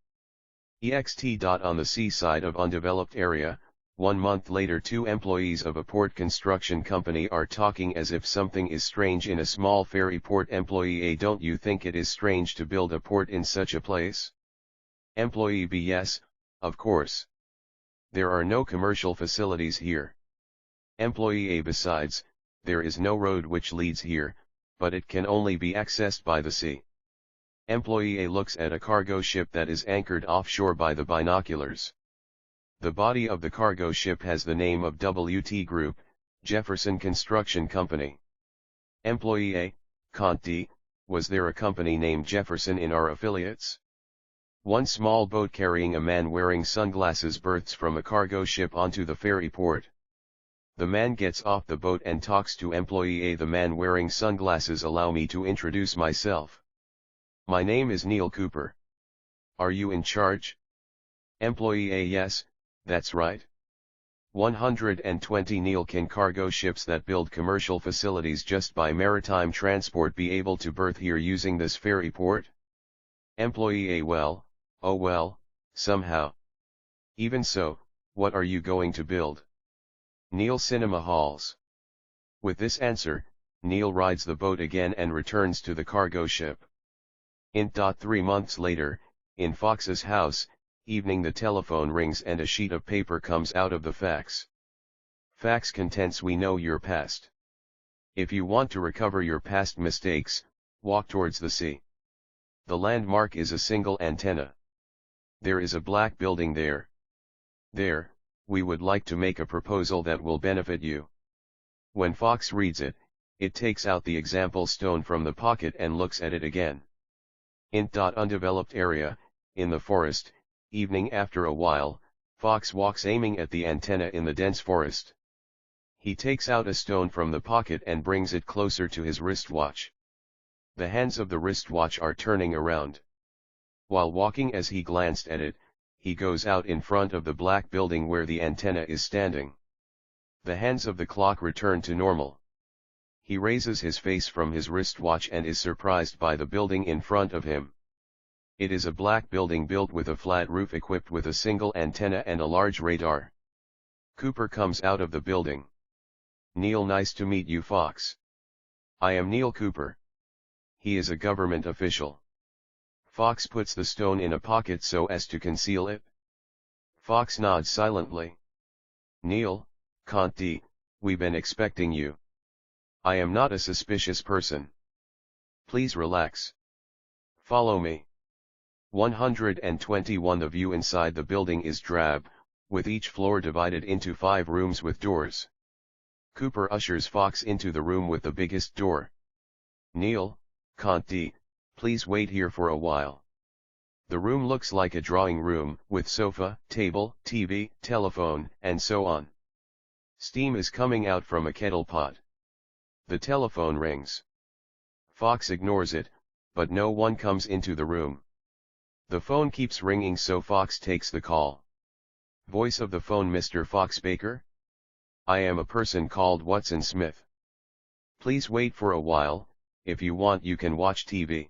Ext. On the seaside of undeveloped area, 1 month later, 2 employees of a port construction company are talking as if something is strange in a small ferry port. Employee A: don't you think it is strange to build a port in such a place? Employee B: yes, of course. There are no commercial facilities here. Employee A: besides, there is no road which leads here, but it can only be accessed by the sea. Employee A looks at a cargo ship that is anchored offshore by the binoculars. The body of the cargo ship has the name of WT Group, Jefferson Construction Company. Employee A: Conti, was there a company named Jefferson in our affiliates? One small boat carrying a man wearing sunglasses berths from a cargo ship onto the ferry port. The man gets off the boat and talks to Employee A: the man wearing sunglasses, allow me to introduce myself. My name is Neil Cooper. Are you in charge? Employee A: yes, that's right. 120 Neil: can cargo ships that build commercial facilities just by maritime transport be able to berth here using this ferry port? Employee A: well, oh well, somehow. Even so, what are you going to build? Neil: cinema halls. With this answer, Neil rides the boat again and returns to the cargo ship. 3 months later, in Fox's house, evening, the telephone rings and a sheet of paper comes out of the fax. Fax contents: we know your past. If you want to recover your past mistakes, walk towards the sea. The landmark is a single antenna. There is a black building there. There, we would like to make a proposal that will benefit you. When Fox reads it, it takes out the example stone from the pocket and looks at it again. Undeveloped area, in the forest, evening. After a while, Fox walks aiming at the antenna in the dense forest. He takes out a stone from the pocket and brings it closer to his wristwatch. The hands of the wristwatch are turning around. While walking, as he glanced at it, he goes out in front of the black building where the antenna is standing. The hands of the clock return to normal. He raises his face from his wristwatch and is surprised by the building in front of him. It is a black building built with a flat roof equipped with a single antenna and a large radar. Cooper comes out of the building. Neil: nice to meet you, Fox. I am Neil Cooper. He is a government official. Fox puts the stone in a pocket so as to conceal it. Fox nods silently. Neil: Conti, we've been expecting you. I am not a suspicious person. Please relax. Follow me. 121 The view inside the building is drab, with each floor divided into 5 rooms with doors. Cooper ushers Fox into the room with the biggest door. Neil: Conti, please wait here for a while. The room looks like a drawing room, with sofa, table, TV, telephone, and so on. Steam is coming out from a kettle pot. The telephone rings. Fox ignores it, but no one comes into the room. The phone keeps ringing, so Fox takes the call. Voice of the phone: Mr. Fox Baker? I am a person called Watson Smith. Please wait for a while. If you want, you can watch TV.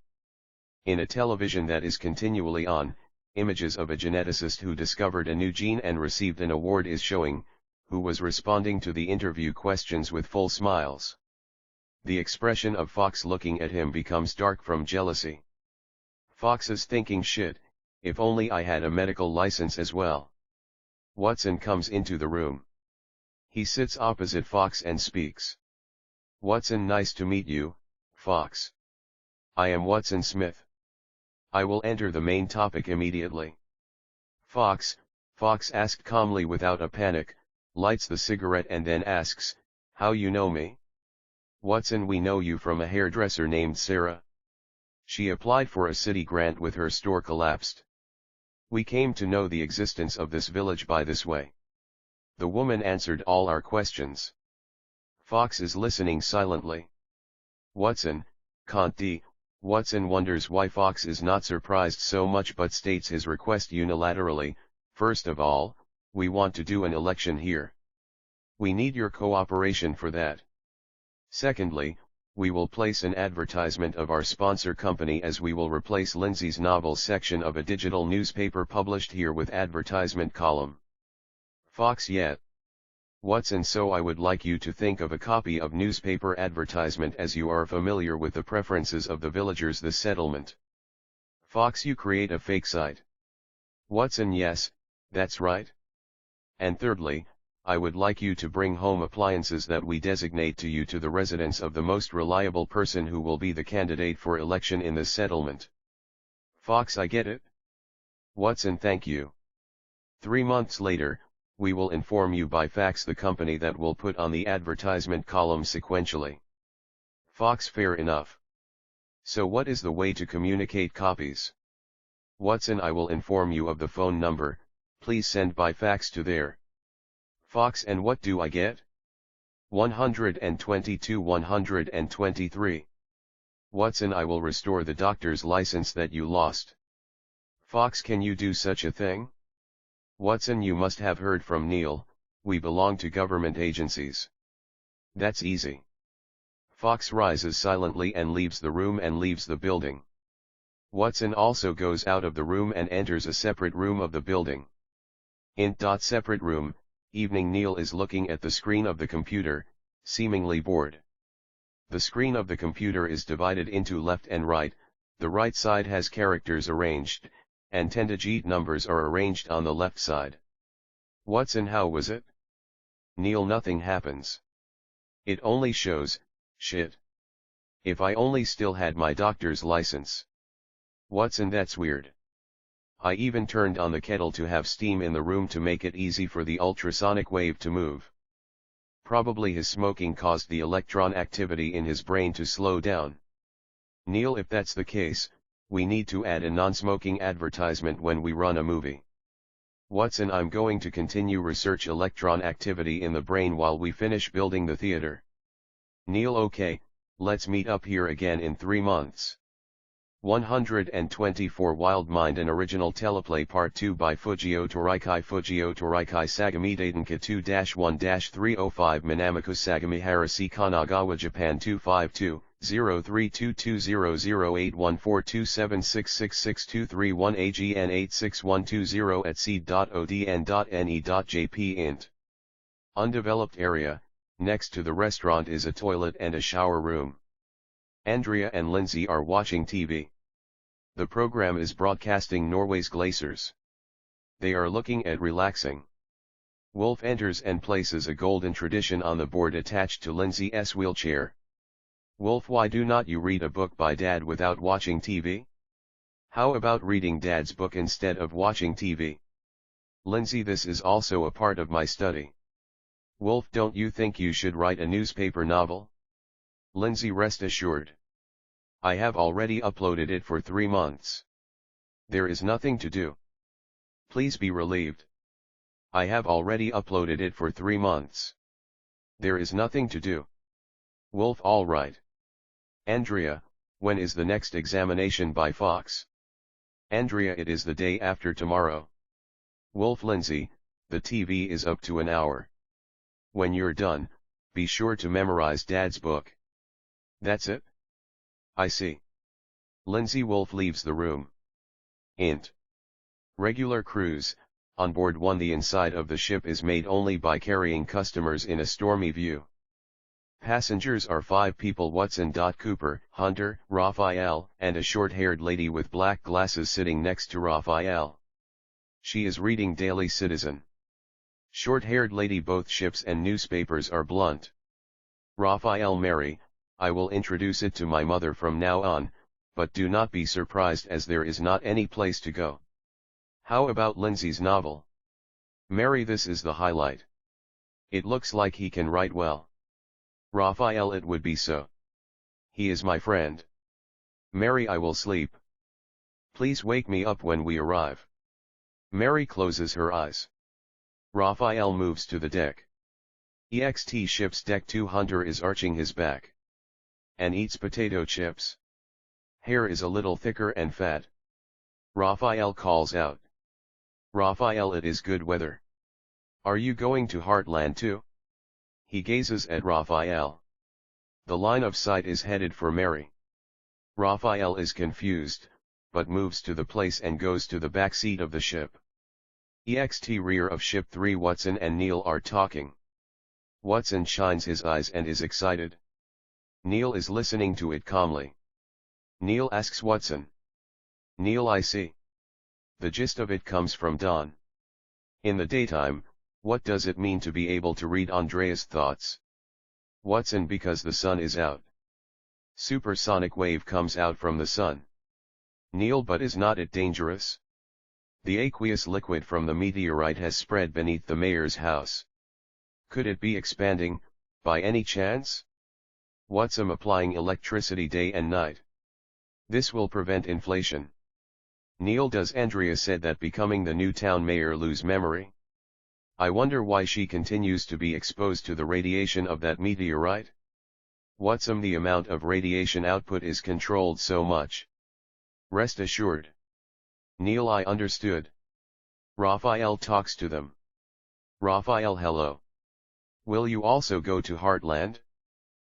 In a television that is continually on, images of a geneticist who discovered a new gene and received an award is showing, who was responding to the interview questions with full smiles. The expression of Fox looking at him becomes dark from jealousy. Fox is thinking, shit, if only I had a medical license as well. Watson comes into the room. He sits opposite Fox and speaks. Watson: nice to meet you, Fox. I am Watson Smith. I will enter the main topic immediately. Fox asked calmly without a panic, lights the cigarette and then asks, how you know me? Watson: we know you from a hairdresser named Sarah. She applied for a city grant with her store collapsed. We came to know the existence of this village by this way. The woman answered all our questions. Fox is listening silently. Watson: Conti. Watson wonders why Fox is not surprised so much but states his request unilaterally. First of all, we want to do an election here. We need your cooperation for that. Secondly, we will place an advertisement of our sponsor company, as we will replace Lindsay's novels section of a digital newspaper published here with advertisement column. Fox: yet. Watson: so I would like you to think of a copy of newspaper advertisement, as you are familiar with the preferences of the villagers this settlement. Fox: you create a fake site. Watson: yes, that's right. And thirdly, I would like you to bring home appliances that we designate to you to the residence of the most reliable person who will be the candidate for election in this settlement. Fox, I get it. Watson, thank you. 3 months later, we will inform you by fax the company that will put on the advertisement column sequentially. Fox, fair enough. So what is the way to communicate copies? Watson, I will inform you of the phone number, please send by fax to there. Fox, and what do I get? 122-123. Watson, I will restore the doctor's license that you lost. Fox, can you do such a thing? Watson, you must have heard from Neil, we belong to government agencies. That's easy. Fox rises silently and leaves the room and leaves the building. Watson also goes out of the room and enters a separate room of the building. Separate room, evening. Neil is looking at the screen of the computer, seemingly bored. The screen of the computer is divided into left and right, the right side has characters arranged, and 10-digit numbers are arranged on the left side. Watson, how was it? Neil, nothing happens. It only shows, shit. If I only still had my doctor's license. Watson, that's weird. I even turned on the kettle to have steam in the room to make it easy for the ultrasonic wave to move. Probably his smoking caused the electron activity in his brain to slow down. Neil, if that's the case, we need to add a non-smoking advertisement when we run a movie. Watson, I'm going to continue research electron activity in the brain while we finish building the theater. Neil, okay, let's meet up here again in 3 months. 124 Wild Mind, an original teleplay Part 2 by Fujio Torikai Sagami Daidenka 2-1-305 Minamiku Sagami Harasi Kanagawa Japan 252-032200814276666231 AGN 86120 at seed.odn.ne.jp int. Undeveloped area, next to the restaurant is a toilet and a shower room. Andrea and Lindsay are watching TV. The program is broadcasting Norway's glaciers. They are looking at relaxing. Wolf enters and places a golden tradition on the board attached to Lindsay's wheelchair. Wolf, why do not you read a book by Dad without watching TV? How about reading Dad's book instead of watching TV? Lindsay, this is also a part of my study. Wolf, don't you think you should write a newspaper novel? Lindsay, rest assured. I have already uploaded it for 3 months. There is nothing to do. Please be relieved. I have already uploaded it for 3 months. There is nothing to do. Wolf, all right. Andrea, when is the next examination by Fox? Andrea, it is the day after tomorrow. Wolf, Lindsay, the TV is up to an hour. When you're done, be sure to memorize Dad's book. That's it? I see. Lindsay. Wolf leaves the room. Int. Regular cruise, on board 1. The inside of the ship is made only by carrying customers in a stormy view. Passengers are 5 people: Watson. Cooper, Hunter, Raphael, and a short-haired lady with black glasses sitting next to Raphael. She is reading Daily Citizen. Short-haired lady: both ships and newspapers are blunt. Raphael, Mary, I will introduce it to my mother from now on, but do not be surprised as there is not any place to go. How about Lindsay's novel? Mary, this is the highlight. It looks like he can write well. Raphael, it would be so. He is my friend. Mary, I will sleep. Please wake me up when we arrive. Mary closes her eyes. Raphael moves to the deck. EXT ship's deck 2. Hunter is arching his back and eats potato chips. Hair is a little thicker and fat. Raphael calls out. Raphael, it is good weather. Are you going to Heartland too? He gazes at Raphael. The line of sight is headed for Mary. Raphael is confused, but moves to the place and goes to the back seat of the ship. EXT rear of ship 3. Watson and Neil are talking. Watson shines his eyes and is excited. Neil is listening to it calmly. Neil asks Watson. Neil, I see. The gist of it comes from Dawn. In the daytime, What does it mean to be able to read Andrea's thoughts? Watson, because the sun is out. Supersonic wave comes out from the sun. Neil, but is not it dangerous? The aqueous liquid from the meteorite has spread beneath the mayor's house. Could it be expanding, by any chance? Watson, applying electricity day and night. This will prevent inflation. Neil, does Andrea said that becoming the new town mayor lose memory? I wonder why she continues to be exposed to the radiation of that meteorite? Watson, the amount of radiation output is controlled so much. Rest assured. Neil, I understood. Raphael talks to them. Raphael, hello. Will you also go to Heartland?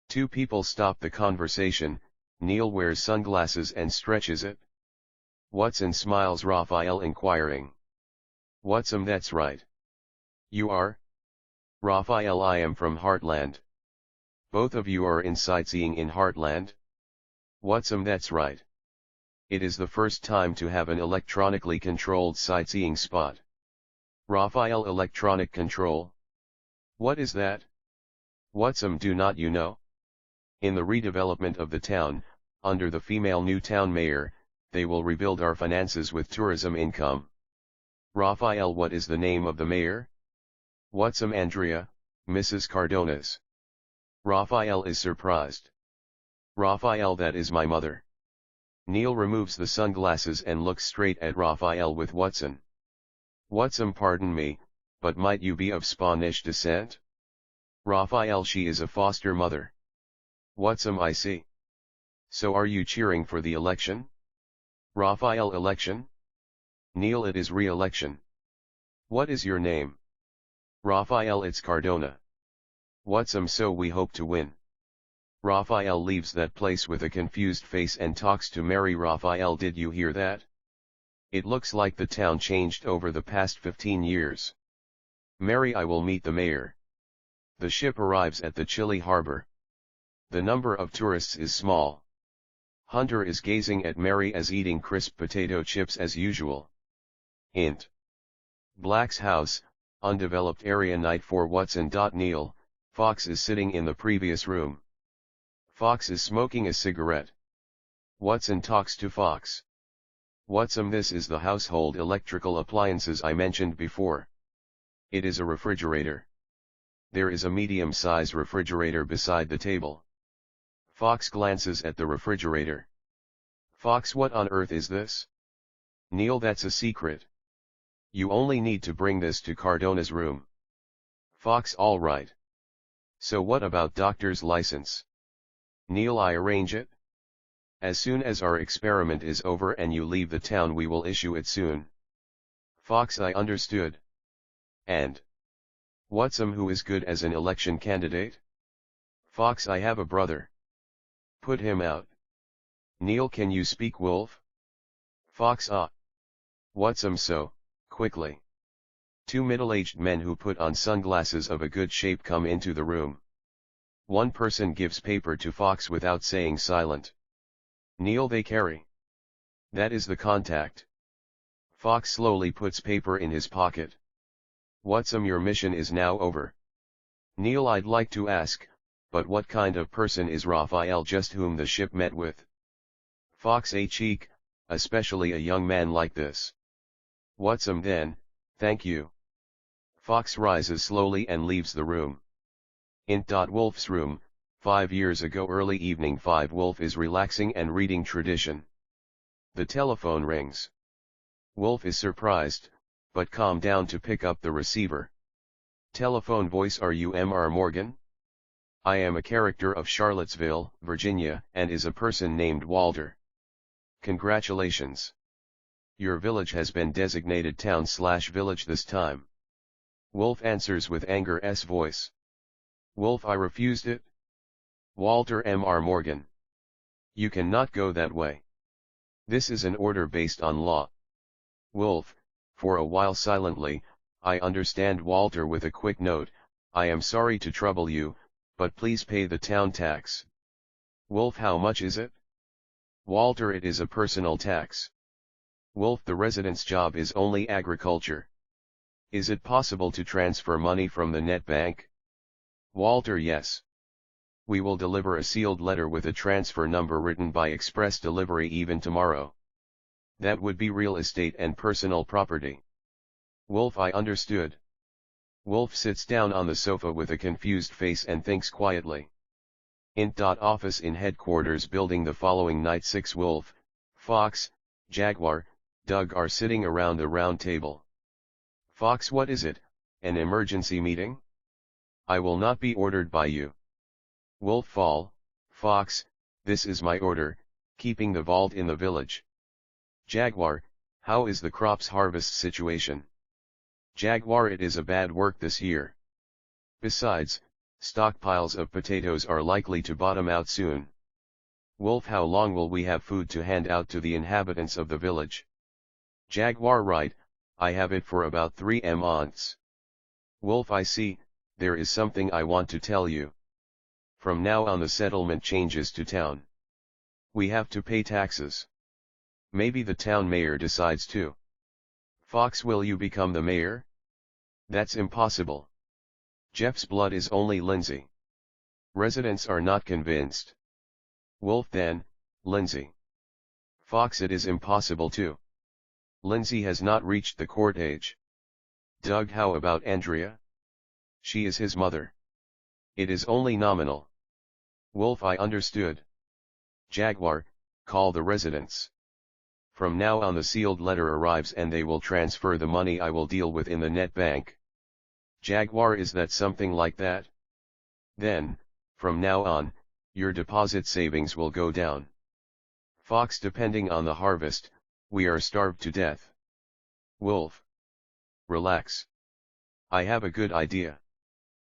Two people stop the conversation. Neil wears sunglasses and stretches it. Watson smiles, Raphael inquiring. Watson, that's right. You are? Raphael, I am from Heartland. Both of you are in sightseeing in Heartland? Watson, that's right. It is the first time to have an electronically controlled sightseeing spot. Raphael, electronic control? What is that? Watson, do not you know? In the redevelopment of the town, under the female new town mayor, they will rebuild our finances with tourism income. Raphael, what is the name of the mayor? Watson, Andrea, Mrs. Cardonas. Raphael is surprised. Raphael, that is my mother. Neil removes the sunglasses and looks straight at Raphael with Watson. Watson, pardon me, but might you be of Spanish descent? Raphael, she is a foster mother. Watson, I see. So are you cheering for the election? Raphael, election? Neil, it is re-election. What is your name? Raphael, it's Cardona. Watson, so we hope to win. Raphael leaves that place with a confused face and talks to Mary. Raphael, did you hear that? It looks like the town changed over the past 15 years. Mary, I will meet the mayor. The ship arrives at the chilly harbor. The number of tourists is small. Hunter is gazing at Mary as eating crisp potato chips as usual. Int. Black's house, undeveloped area, night for Watson. Neil, Fox is sitting in the previous room. Fox is smoking a cigarette. Watson talks to Fox. Watson, this is the household electrical appliances I mentioned before. It is a refrigerator. There is a medium-size refrigerator beside the table. Fox glances at the refrigerator. Fox, what on earth is this? Neil, that's a secret. You only need to bring this to Cardona's room. Fox, all right. So what about doctor's license? Neil, I arrange it. As soon as our experiment is over and you leave the town, we will issue it soon. Fox, I understood. And Watson, who is good as an election candidate? Fox, I have a brother. Put him out. Neil, can you speak Wolf? Fox, ah. Watson, so, quickly. Two middle-aged men who put on sunglasses of a good shape come into the room. One person gives paper to Fox without saying silent. Neil, they carry. That is the contact. Fox slowly puts paper in his pocket. Watson, your mission is now over. Neil, I'd like to ask, but what kind of person is Raphael just whom the ship met with? Fox, a cheek, especially a young man like this. Watson, then, thank you. Fox rises slowly and leaves the room. In Wolf's room, 5 years ago early evening. 5 Wolf is relaxing and reading tradition. The telephone rings. Wolf is surprised, but calm down to pick up the receiver. Telephone voice, are you M.R. Morgan? I am a character of Charlottesville, Virginia, and is a person named Walter. Congratulations. Your village has been designated town/village this time. Wolf answers with anger's voice. Wolf, I refused it. Walter M.R. Morgan. You cannot go that way. This is an order based on law. Wolf, for a while silently, I understand. Walter with a quick note, I am sorry to trouble you, but please pay the town tax. Wolf, how much is it? Walter, it is a personal tax. Wolf, the resident's job is only agriculture. Is it possible to transfer money from the net bank? Walter: yes. We will deliver a sealed letter with a transfer number written by express delivery even tomorrow. That would be real estate and personal property. Wolf: I understood. Wolf sits down on the sofa with a confused face and thinks quietly. Office in headquarters building the following night. 6 Wolf, Fox, Jaguar, Doug are sitting around a round table. Fox: what is it, an emergency meeting? I will not be ordered by you. Wolf: fall, Fox, this is my order, keeping the vault in the village. Jaguar: how is the crops harvest situation? Jaguar: it is a bad work this year. Besides, stockpiles of potatoes are likely to bottom out soon. Wolf: how long will we have food to hand out to the inhabitants of the village? Jaguar: right, I have it for about 3 months. Wolf: I see, there is something I want to tell you. From now on the settlement changes to town. We have to pay taxes. Maybe the town mayor decides to. Fox: will you become the mayor? That's impossible. Jeff's blood is only Lindsay. Residents are not convinced. Wolf: then, Lindsay. Fox: it is impossible too. Lindsay has not reached the court age. Doug: how about Andrea? She is his mother. It is only nominal. Wolf: I understood. Jaguar: call the residents. From now on the sealed letter arrives and they will transfer the money I will deal with in the net bank. Jaguar: is that something like that? Then, from now on, your deposit savings will go down. Fox: depending on the harvest, we are starved to death. Wolf: relax. I have a good idea.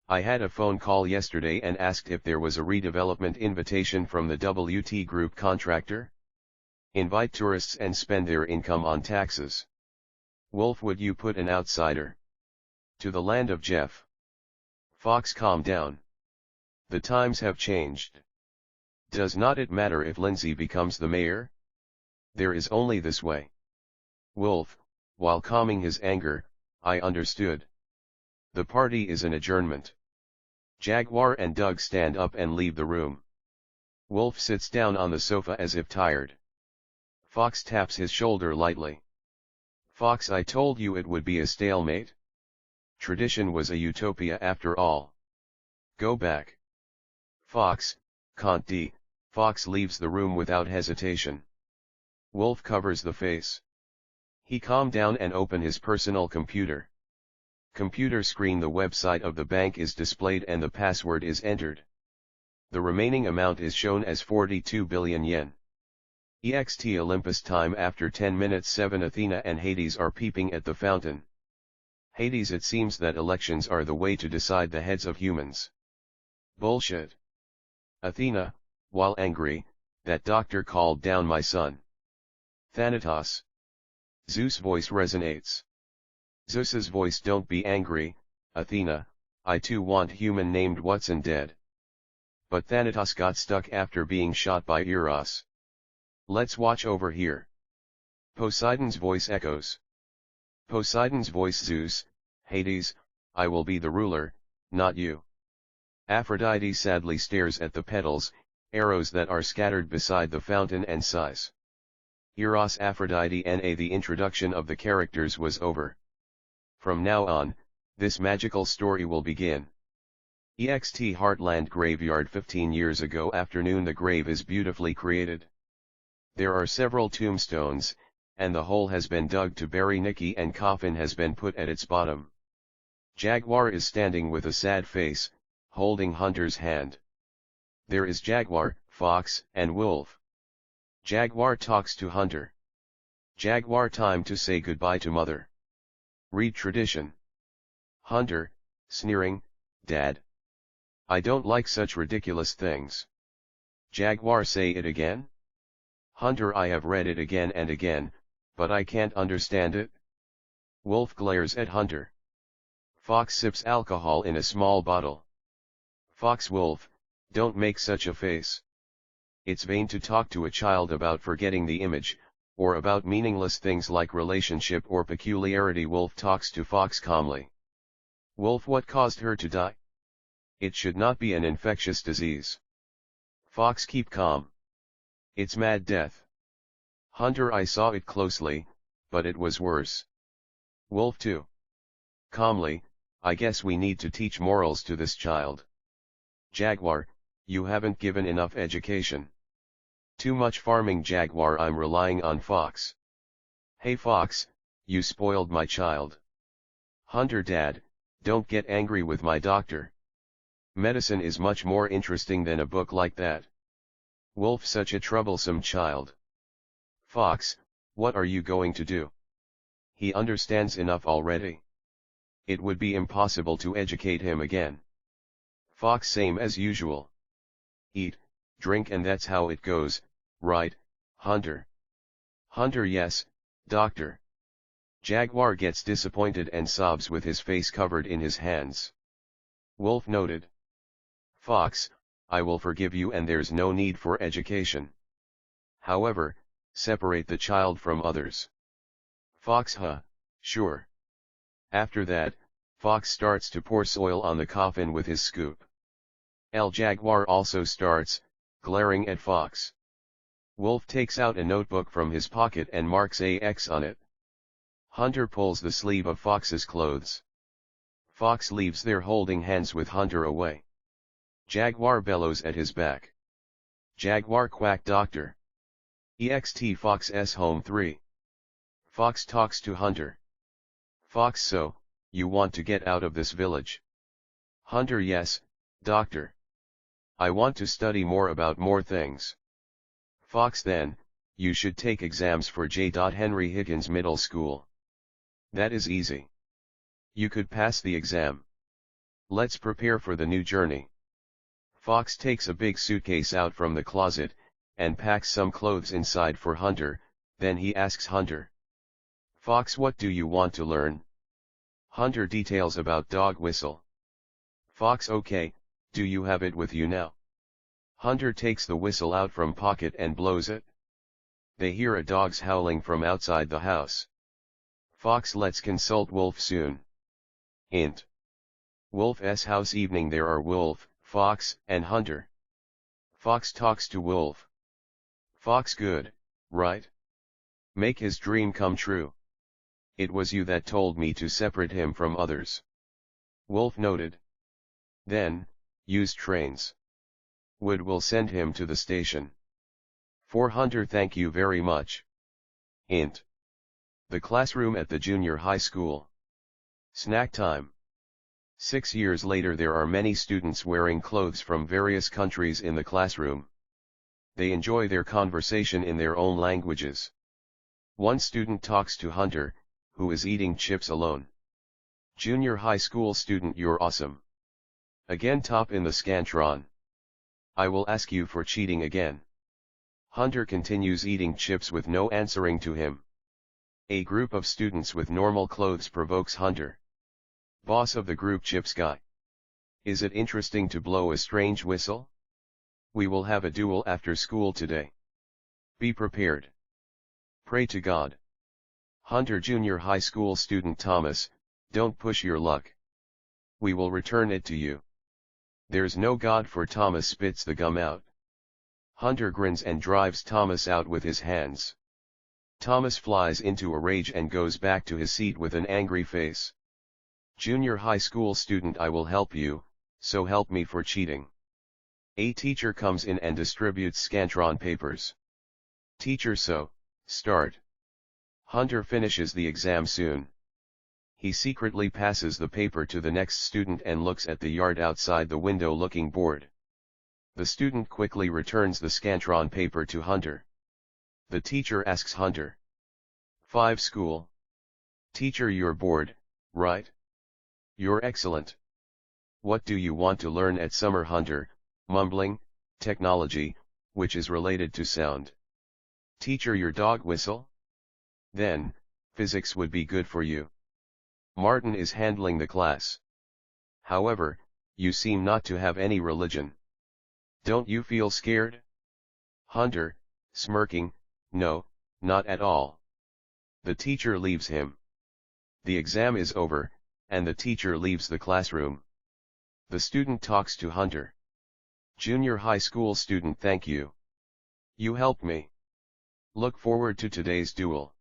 I had a phone call yesterday and asked if there was a redevelopment invitation from the WT Group contractor. Invite tourists and spend their income on taxes. Wolf: would you put an outsider to the land of Jeff? Fox: calm down. The times have changed. Does not it matter if Lindsay becomes the mayor? There is only this way. Wolf, while calming his anger: I understood. The party is an adjournment. Jaguar and Doug stand up and leave the room. Wolf sits down on the sofa as if tired. Fox taps his shoulder lightly. Fox: I told you it would be a stalemate. Tradition was a utopia after all. Go back. Fox: can't d. Fox leaves the room without hesitation. Wolf covers the face. He calmed down and opened his personal computer. Computer screen: the website of the bank is displayed and the password is entered. The remaining amount is shown as 42 billion yen. EXT Olympus time after 10 minutes 7 Athena and Hades are peeping at the fountain. Hades: it seems that elections are the way to decide the heads of humans. Bullshit. Athena, while angry, that doctor called down my son. Thanatos. Zeus' voice resonates. Zeus's voice: don't be angry, Athena, I too want human named Watson dead. But Thanatos got stuck after being shot by Eros. Let's watch over here. Poseidon's voice echoes. Poseidon's voice: Zeus, Hades, I will be the ruler, not you. Aphrodite sadly stares at the petals, arrows that are scattered beside the fountain and sighs. Eros, Aphrodite, Na. The introduction of the characters was over. From now on, this magical story will begin. EXT Heartland Graveyard. 15 years ago afternoon. The grave is beautifully created. There are several tombstones, and the hole has been dug to bury Nikki and coffin has been put at its bottom. Jaguar is standing with a sad face, holding Hunter's hand. There is Jaguar, Fox, and Wolf. Jaguar talks to Hunter. Jaguar: time to say goodbye to mother. Read tradition. Hunter, sneering: Dad. I don't like such ridiculous things. Jaguar: say it again? Hunter: I have read it again and again, but I can't understand it. Wolf glares at Hunter. Fox sips alcohol in a small bottle. Fox: Wolf, don't make such a face. It's vain to talk to a child about forgetting the image, or about meaningless things like relationship or peculiarity. Wolf talks to Fox calmly. Wolf, what caused her to die? It should not be an infectious disease. Fox, keep calm. It's mad death. Hunter, I saw it closely, but it was worse. Wolf, too. Calmly, I guess we need to teach morals to this child. Jaguar, you haven't given enough education. Too much farming. Jaguar, I'm relying on Fox. Hey Fox, you spoiled my child. Hunter, Dad, don't get angry with my doctor. Medicine is much more interesting than a book like that. Wolf, such a troublesome child. Fox, what are you going to do? He understands enough already. It would be impossible to educate him again. Fox, same as usual. Eat, drink, and that's how it goes, right, Hunter? Hunter, yes, doctor. Jaguar gets disappointed and sobs with his face covered in his hands. Wolf noted. Fox, I will forgive you and there's no need for education. However, separate the child from others. Fox, sure. After that, Fox starts to pour soil on the coffin with his scoop. Jaguar also starts, glaring at Fox. Wolf takes out a notebook from his pocket and marks a X on it. Hunter pulls the sleeve of Fox's clothes. Fox leaves there holding hands with Hunter away. Jaguar bellows at his back. Jaguar, quack doctor. Ext Fox s home 3. Fox talks to Hunter. Fox, so, you want to get out of this village? Hunter, yes, doctor. I want to study more about more things. Fox, then, you should take exams for J. Henry Higgins Middle School. That is easy. You could pass the exam. Let's prepare for the new journey. Fox takes a big suitcase out from the closet, and packs some clothes inside for Hunter, then he asks Hunter. Fox, what do you want to learn? Hunter details about dog whistle. Fox, okay, do you have it with you now? Hunter takes the whistle out from pocket and blows it. They hear a dog's howling from outside the house. Fox, let's consult Wolf soon. Int. Wolf's house evening. There are Wolf, Fox, and Hunter. Fox talks to Wolf. Fox, good, right? Make his dream come true. It was you that told me to separate him from others. Wolf noted. Then, use trains. Wood will send him to the station. For Hunter, thank you very much. Int. The classroom at the junior high school. Snack time. 6 years later, there are many students wearing clothes from various countries in the classroom. They enjoy their conversation in their own languages. One student talks to Hunter, who is eating chips alone. Junior high school student, you're awesome. Again, top in the Scantron. I will ask you for cheating again. Hunter continues eating chips with no answering to him. A group of students with normal clothes provokes Hunter. Boss of the group, Chips guy. Is it interesting to blow a strange whistle? We will have a duel after school today. Be prepared. Pray to God. Hunter, junior high school student Thomas, don't push your luck. We will return it to you. There's no God, for Thomas spits the gum out. Hunter grins and drives Thomas out with his hands. Thomas flies into a rage and goes back to his seat with an angry face. Junior high school student, I will help you, so help me for cheating. A teacher comes in and distributes Scantron papers. Teacher, so, start. Hunter finishes the exam soon. He secretly passes the paper to the next student and looks at the yard outside the window, looking bored. The student quickly returns the Scantron paper to Hunter. The teacher asks Hunter. 5 school. Teacher, you're bored, right? You're excellent. What do you want to learn at summer? Hunter, mumbling, technology, which is related to sound. Teacher, your dog whistle? Then, physics would be good for you. Martin is handling the class. However, you seem not to have any religion. Don't you feel scared? Hunter, smirking, no, Not at all. The teacher leaves him. The exam is over, and the teacher leaves the classroom. The student talks to Hunter. Junior high school student, thank you. You helped me. Look forward to today's duel.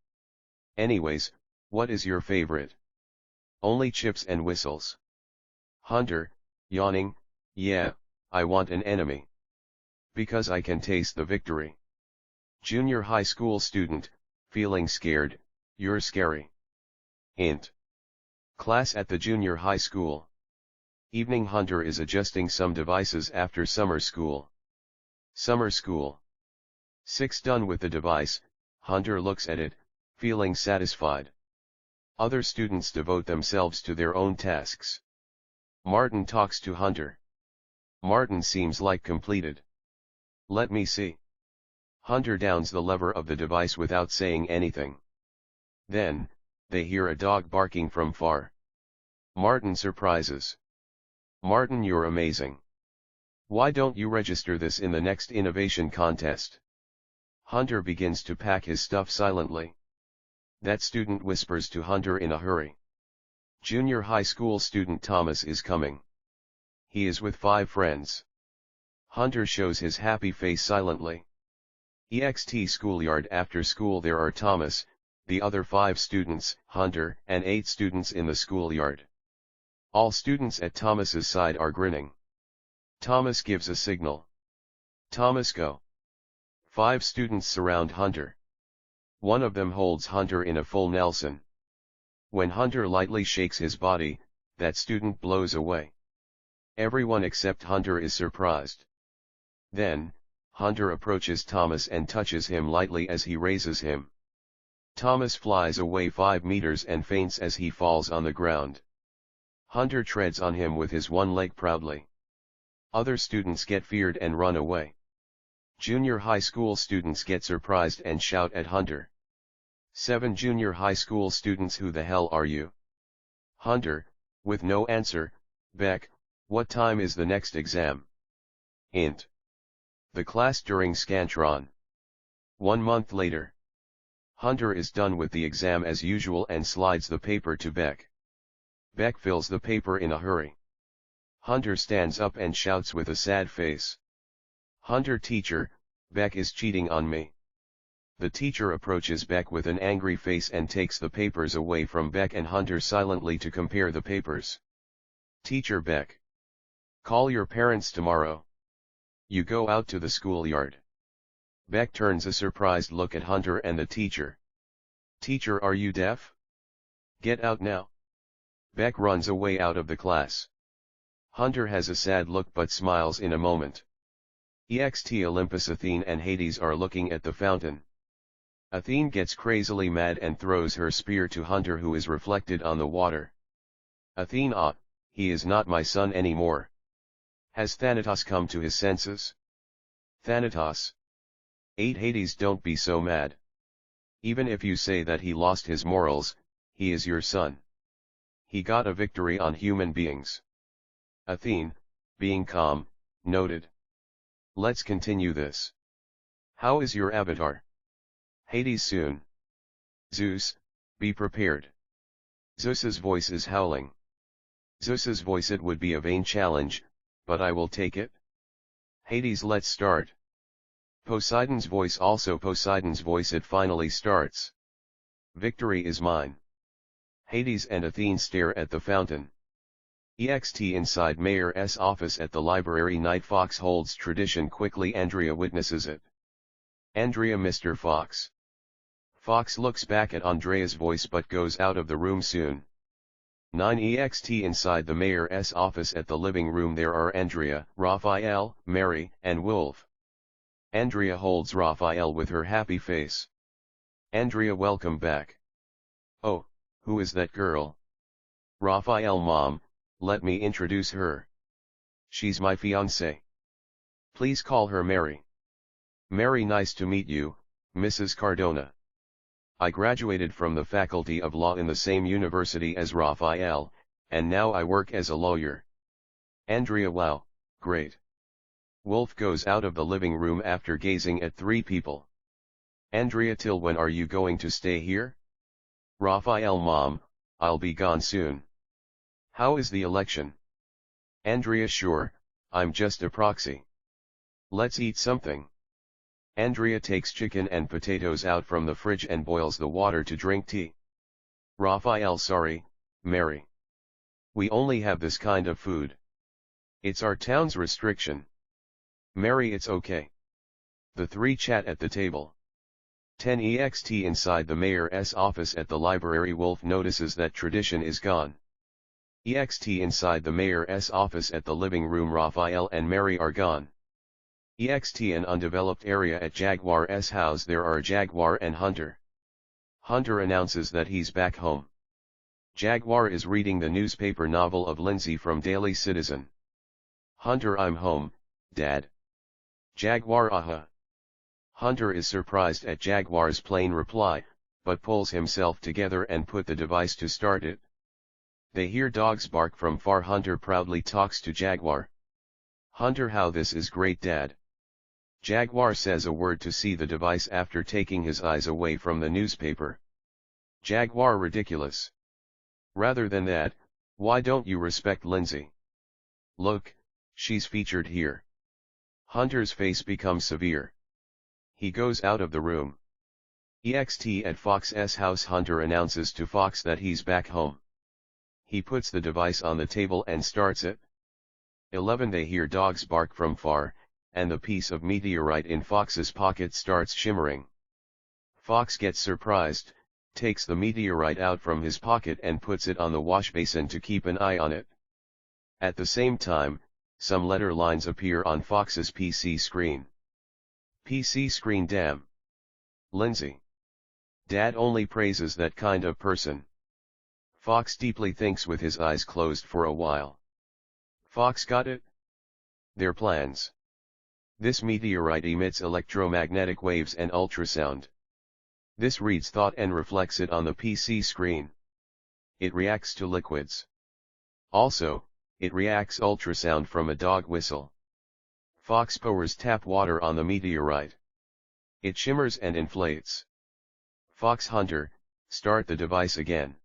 Anyways, what is your favorite? Only chips and whistles. Hunter, yawning, yeah, I want an enemy. Because I can taste the victory. Junior high school student, feeling scared, you're scary. Int. Class at the junior high school. Evening. Hunter is adjusting some devices after summer school. Summer school. 6 Done with the device, Hunter looks at it, feeling satisfied. Other students devote themselves to their own tasks. Martin talks to Hunter. Martin seems like completed. Let me see. Hunter downs the lever of the device without saying anything. Then, they hear a dog barking from far. Martin surprises. Martin, you're amazing. Why don't you register this in the next innovation contest? Hunter begins to pack his stuff silently. That student whispers to Hunter in a hurry. Junior high school student Thomas is coming. He is with 5 friends. Hunter shows his happy face silently. EXT schoolyard. After school there are Thomas, the other 5 students, Hunter, and 8 students in the schoolyard. All students at Thomas's side are grinning. Thomas gives a signal. Thomas, go. 5 students surround Hunter. One of them holds Hunter in a full Nelson. When Hunter lightly shakes his body, that student blows away. Everyone except Hunter is surprised. Then, Hunter approaches Thomas and touches him lightly as he raises him. Thomas flies away 5 meters and faints as he falls on the ground. Hunter treads on him with his one leg proudly. Other students get feared and run away. Junior high school students get surprised and shout at Hunter. 7 Junior high school students, who the hell are you? Hunter, with no answer, Beck, what time is the next exam? Int. The class during Scantron. 1 month later. Hunter is done with the exam as usual and slides the paper to Beck. Beck fills the paper in a hurry. Hunter stands up and shouts with a sad face. Hunter, teacher, Beck is cheating on me. The teacher approaches Beck with an angry face and takes the papers away from Beck and Hunter silently to compare the papers. Teacher Beck. Call your parents tomorrow. You go out to the schoolyard. Beck turns a surprised look at Hunter and the teacher. Teacher, are you deaf? Get out now. Beck runs away out of the class. Hunter has a sad look but smiles in a moment. EXT Olympus. Athene and Hades are looking at the fountain. Athene gets crazily mad and throws her spear to Hunter, who is reflected on the water. Athene, ah, he is not my son anymore. Has Thanatos come to his senses? Thanatos. 8 Hades, don't be so mad. Even if you say that he lost his morals, he is your son. He got a victory on human beings. Athene, being calm, noted. Let's continue this. How is your avatar? Hades, soon. Zeus, be prepared. Zeus's voice is howling. Zeus's voice, it would be a vain challenge, but I will take it. Hades, let's start. Poseidon's voice, also Poseidon's voice, it finally starts. Victory is mine. Hades and Athene stare at the fountain. EXT inside Mayor's office at the library. Night. Fox holds tradition quickly. Andrea witnesses it. Andrea, Mr. Fox. Fox looks back at Andrea's voice but goes out of the room soon. 9 EXT inside the Mayor's office at the living room. There are Andrea, Raphael, Mary, and Wolf. Andrea holds Raphael with her happy face. Andrea, welcome back. Oh, who is that girl? Raphael, mom, let me introduce her. She's my fiancée. Please call her Mary. Mary, nice to meet you, Mrs. Cardona. I graduated from the Faculty of Law in the same university as Raphael, and now I work as a lawyer. Andrea, wow, great. Wolf goes out of the living room after gazing at 3 people. Andrea, till when are you going to stay here? Raphael, Mom, I'll be gone soon. How is the election? Andrea, sure, I'm just a proxy. Let's eat something. Andrea takes chicken and potatoes out from the fridge and boils the water to drink tea. Raphael, sorry, Mary. We only have this kind of food. It's our town's restriction. Mary, it's okay. The three chat at the table. 10 EXT inside the mayor's office at the library. Wolf notices that tradition is gone. EXT inside the mayor's office at the living room. Raphael and Mary are gone. EXT an undeveloped area at Jaguar's house. There are Jaguar and Hunter. Hunter announces that he's back home. Jaguar is reading the newspaper novel of Lindsay from Daily Citizen. Hunter, I'm home, Dad. Jaguar, aha. Hunter is surprised at Jaguar's plain reply, but pulls himself together and put the device to start it. They hear dogs bark from far. Hunter proudly talks to Jaguar. Hunter, how this is great, Dad. Jaguar says a word to see the device after taking his eyes away from the newspaper. Jaguar, ridiculous. Rather than that, why don't you respect Lindsay? Look, she's featured here. Hunter's face becomes severe. He goes out of the room. EXT at Fox's house. Hunter announces to Fox that he's back home. He puts the device on the table and starts it. 11 They hear dogs bark from far, and the piece of meteorite in Fox's pocket starts shimmering. Fox gets surprised, takes the meteorite out from his pocket and puts it on the wash basin to keep an eye on it. At the same time, some letter lines appear on Fox's PC screen. PC screen, damn. Lindsay. Dad only praises that kind of person. Fox deeply thinks with his eyes closed for a while. Fox, got it? Their plans. This meteorite emits electromagnetic waves and ultrasound. This reads thought and reflects it on the PC screen. It reacts to liquids. Also, it reacts ultrasound from a dog whistle. Fox pours tap water on the meteorite. It shimmers and inflates. Fox, Hunter, start the device again.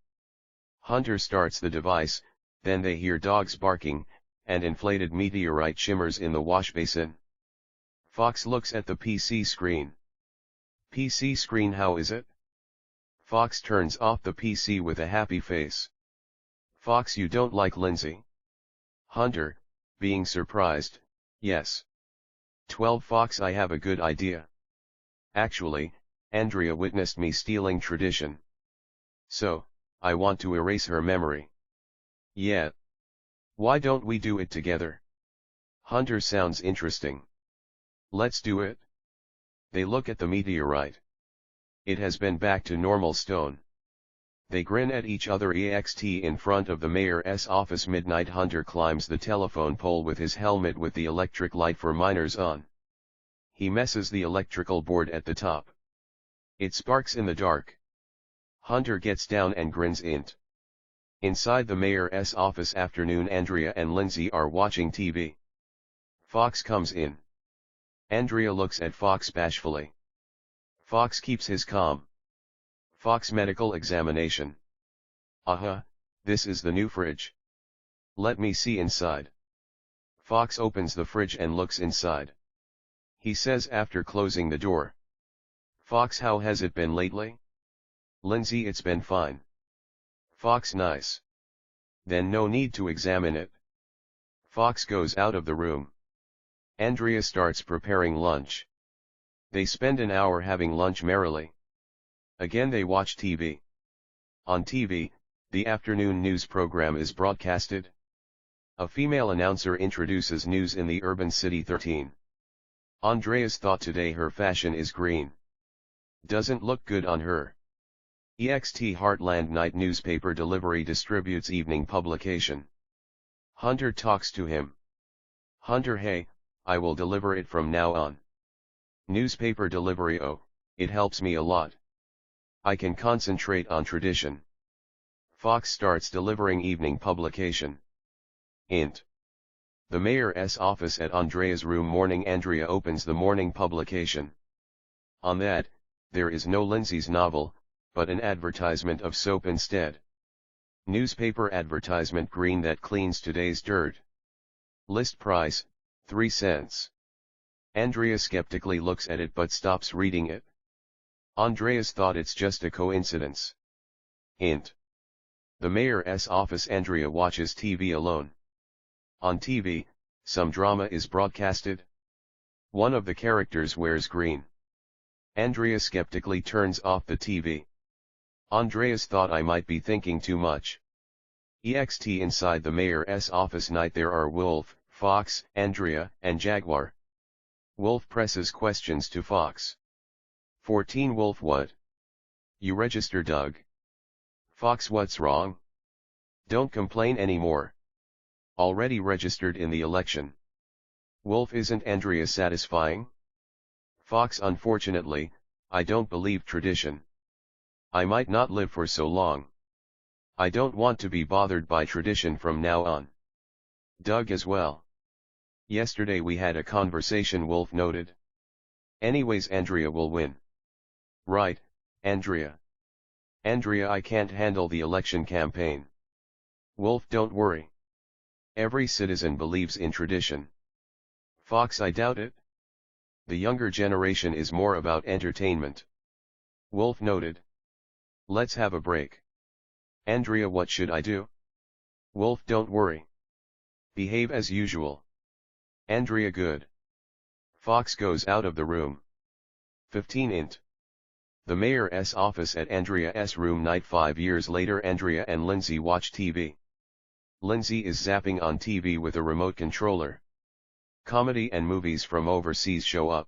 Hunter starts the device, then they hear dogs barking, and inflated meteorite shimmers in the wash basin. Fox looks at the PC screen. PC screen, how is it? Fox turns off the PC with a happy face. Fox, you don't like Lindsay? Hunter, being surprised, yes. 12 Fox, I have a good idea. Actually, Andrea witnessed me stealing tradition. So, I want to erase her memory. Yeah. Why don't we do it together? Hunter, sounds interesting. Let's do it. They look at the meteorite. It has been back to normal stone. They grin at each other. EXT in front of the mayor's office. Midnight. Hunter climbs the telephone pole with his helmet with the electric light for miners on. He messes the electrical board at the top. It sparks in the dark. Hunter gets down and grins. Inside the mayor's office. Afternoon. Andrea and Lindsay are watching TV. Fox comes in. Andrea looks at Fox bashfully. Fox keeps his calm. Fox, medical examination. Aha, this is the new fridge. Let me see inside. Fox opens the fridge and looks inside. He says after closing the door. Fox, how has it been lately? Lindsay, it's been fine. Fox, nice. Then no need to examine it. Fox goes out of the room. Andrea starts preparing lunch. They spend an hour having lunch merrily. Again they watch TV. On TV, the afternoon news program is broadcasted. A female announcer introduces news in the urban city. 13. Andrea's thought today her fashion is green. Doesn't look good on her. EXT Heartland Night newspaper delivery distributes evening publication. Hunter talks to him. Hunter, hey, I will deliver it from now on. Newspaper delivery, oh, it helps me a lot. I can concentrate on tradition. Fox starts delivering evening publication. The mayor's office at Andrea's room. Morning. Andrea opens the morning publication. On that, there is no Lindsay's novel, but an advertisement of soap instead. Newspaper advertisement green that cleans today's dirt. List price, 3 cents. Andrea skeptically looks at it but stops reading it. Andreas thought it's just a coincidence. Hint. The mayor's office. Andrea watches TV alone. On TV, some drama is broadcasted. One of the characters wears green. Andrea skeptically turns off the TV. Andreas thought I might be thinking too much. EXT inside the mayor's office night there are Wolf, Fox, Andrea, and Jaguar. Wolf presses questions to Fox. 14 Wolf what? You register Doug. Fox what's wrong? Don't complain anymore. Already registered in the election. Wolf isn't Andrea satisfying? Fox unfortunately, I don't believe tradition. I might not live for so long. I don't want to be bothered by tradition from now on. Doug as well. Yesterday we had a conversation, Wolf noted. Anyways, Andrea will win. Right, Andrea. Andrea, I can't handle the election campaign. Wolf, don't worry. Every citizen believes in tradition. Fox, I doubt it. The younger generation is more about entertainment. Wolf noted. Let's have a break. Andrea, what should I do? Wolf, don't worry. Behave as usual. Andrea, good. Fox goes out of the room. 15 int. The mayor's office. At Andrea's room night. 5 years later, Andrea and Lindsay watch TV. Lindsay is zapping on TV with a remote controller. Comedy and movies from overseas show up.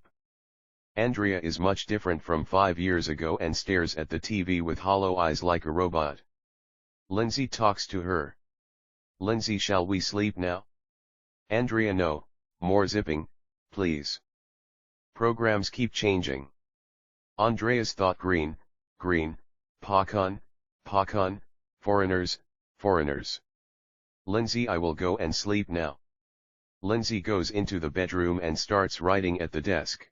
Andrea is much different from 5 years ago and stares at the TV with hollow eyes like a robot. Lindsay talks to her. Lindsay, shall we sleep now? Andrea, no, more zipping, please. Programs keep changing. Andreas thought green, Pakun, foreigners, foreigners. Lindsay, I will go and sleep now. Lindsay goes into the bedroom and starts writing at the desk.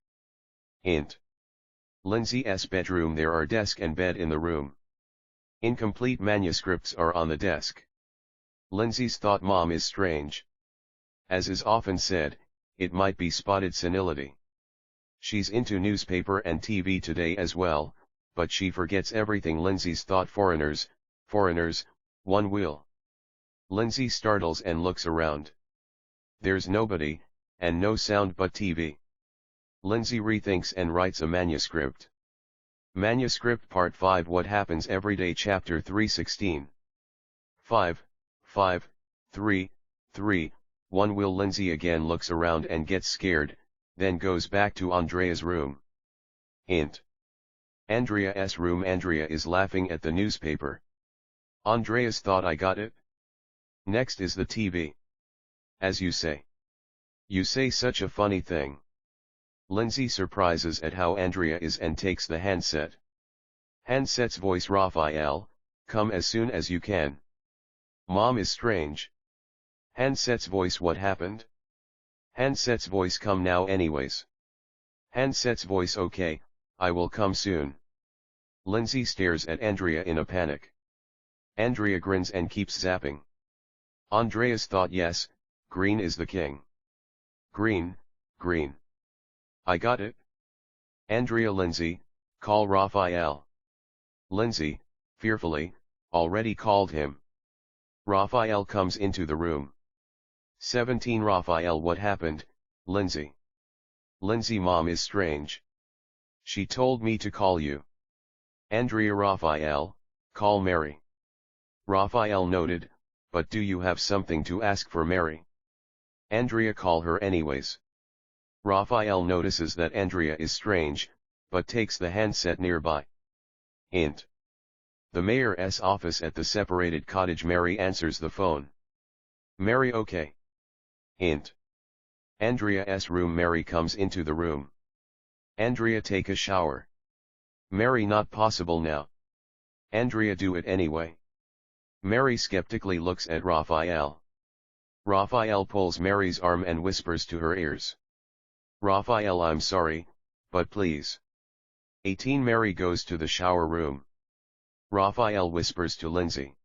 Hint. Lindsay's bedroom. There are desk and bed in the room. Incomplete manuscripts are on the desk. Lindsay's thought mom is strange. As is often said, it might be spotted senility. She's into newspaper and TV today as well, but she forgets everything. Lindsay's thought foreigners, one will. Lindsay startles and looks around. There's nobody, and no sound but TV. Lindsay rethinks and writes a manuscript. Manuscript Part 5. What happens every day. Chapter 3:16. 5, 3, 1 will. Lindsay again looks around and gets scared, then goes back to Andrea's room. Hint. Andrea's room. Andrea is laughing at the newspaper. Andreas thought I got it. Next is the TV. As you say. You say such a funny thing. Lindsay surprises at how Andrea is and takes the handset. Handset's voice. Raphael, come as soon as you can. Mom is strange. Handset's voice. What happened? Handset's voice. Come now anyways. Handset's voice. Okay, I will come soon. Lindsay stares at Andrea in a panic. Andrea grins and keeps zapping. Andreas thought yes, green is the king. Green. I got it. Andrea. Lindsay, call Raphael. Lindsay, fearfully, already called him. Raphael comes into the room. 17 Raphael. What happened, Lindsay? Lindsay, mom is strange. She told me to call you. Andrea. Raphael, call Mary. Raphael noted, but do you have something to ask for Mary? Andrea. Call her anyways. Raphael notices that Andrea is strange, but takes the handset nearby. Hint. The mayor's office. At the separated cottage. Mary answers the phone. Mary. Okay. Hint. Andrea's room. Mary comes into the room. Andrea. Take a shower. Mary. Not possible now. Andrea. Do it anyway. Mary skeptically looks at Raphael. Raphael pulls Mary's arm and whispers to her ears. Raphael, I'm sorry, but please. 18 Mary goes to the shower room. Raphael whispers to Lindsay.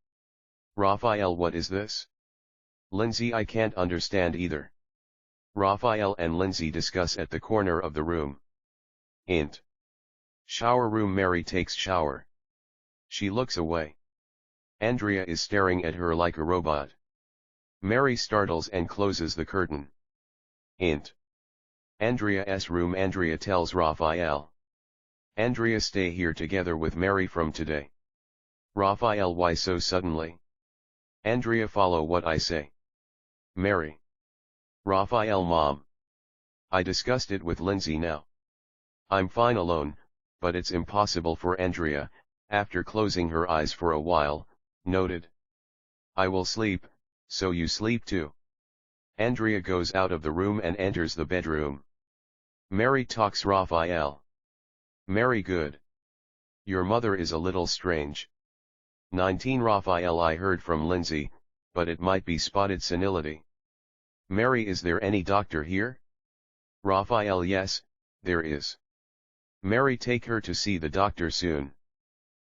Raphael, what is this? Lindsay, I can't understand either. Raphael and Lindsay discuss at the corner of the room. Int. Shower room. Mary takes shower. She looks away. Andrea is staring at her like a robot. Mary startles and closes the curtain. Int. Andrea's room. Andrea tells Raphael. Andrea, stay here together with Mary from today. Raphael, why so suddenly? Andrea, follow what I say. Mary. Raphael, Mom. I discussed it with Lindsay now. I'm fine alone, but it's impossible for Andrea, after closing her eyes for a while, noted. I will sleep, so you sleep too. Andrea goes out of the room and enters the bedroom. Mary talks Raphael. Mary, good. Your mother is a little strange. 19 Raphael, I heard from Lindsay, but it might be spotted senility. Mary, is there any doctor here? Raphael, yes, there is. Mary, take her to see the doctor soon.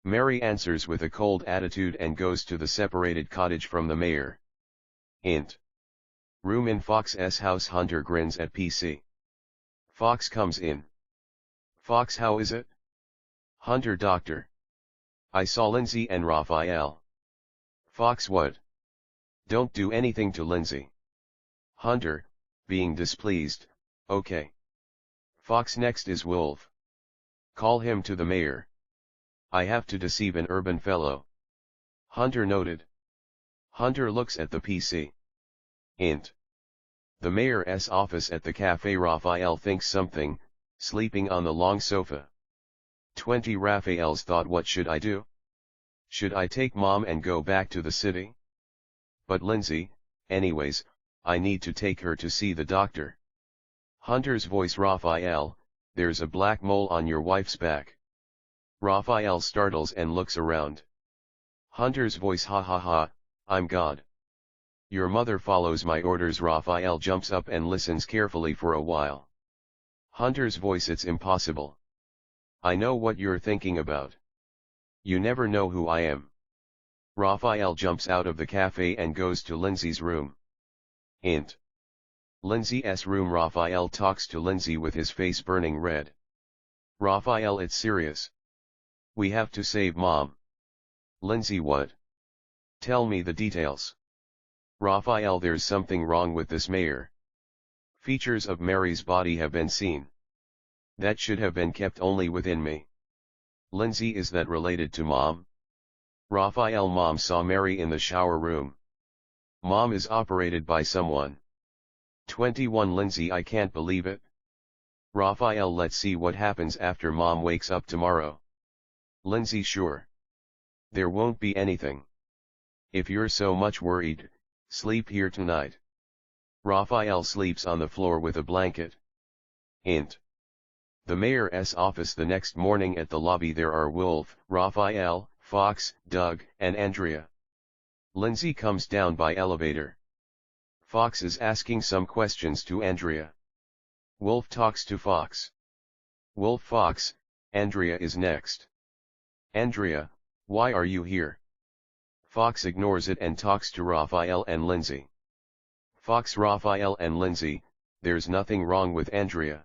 Mary answers with a cold attitude and goes to the separated cottage from the mayor. Int. Room in Fox's house. Hunter grins at PC. Fox comes in. Fox, how is it? Hunter, doctor. I saw Lindsay and Raphael. Fox, what? Don't do anything to Lindsay. Hunter, being displeased, okay. Fox, next is Wolf. Call him to the mayor. I have to deceive an urban fellow. Hunter, noted. Hunter looks at the PC. Int. The mayor's office at the cafe. Raphael thinks something, sleeping on the long sofa. 20 Raphael's thought, what should I do? Should I take Mom and go back to the city? But Lindsay, anyways, I need to take her to see the doctor. Hunter's voice. Raphael, there's a black mole on your wife's back. Raphael startles and looks around. Hunter's voice, ha ha ha, I'm God. Your mother follows my orders. Raphael jumps up and listens carefully for a while. Hunter's voice, it's impossible. I know what you're thinking about. You never know who I am. Raphael jumps out of the cafe and goes to Lindsay's room. Int. Lindsay's room. Raphael talks to Lindsay with his face burning red. Raphael, it's serious. We have to save Mom. Lindsay, what? Tell me the details. Raphael, there's something wrong with this mayor. Features of Mary's body have been seen. That should have been kept only within me. Lindsay, is that related to Mom? Raphael, Mom saw Mary in the shower room. Mom is operated by someone. 21 Lindsay, I can't believe it. Raphael, let's see what happens after Mom wakes up tomorrow. Lindsay, sure. There won't be anything. If you're so much worried, sleep here tonight. Raphael sleeps on the floor with a blanket. Int. The mayor's office. The next morning at the lobby there are Wolf, Raphael, Fox, Doug, and Andrea. Lindsay comes down by elevator. Fox is asking some questions to Andrea. Wolf talks to Fox. Wolf, Fox, Andrea is next. Andrea, why are you here? Fox ignores it and talks to Raphael and Lindsay. Fox, Raphael and Lindsay, there's nothing wrong with Andrea.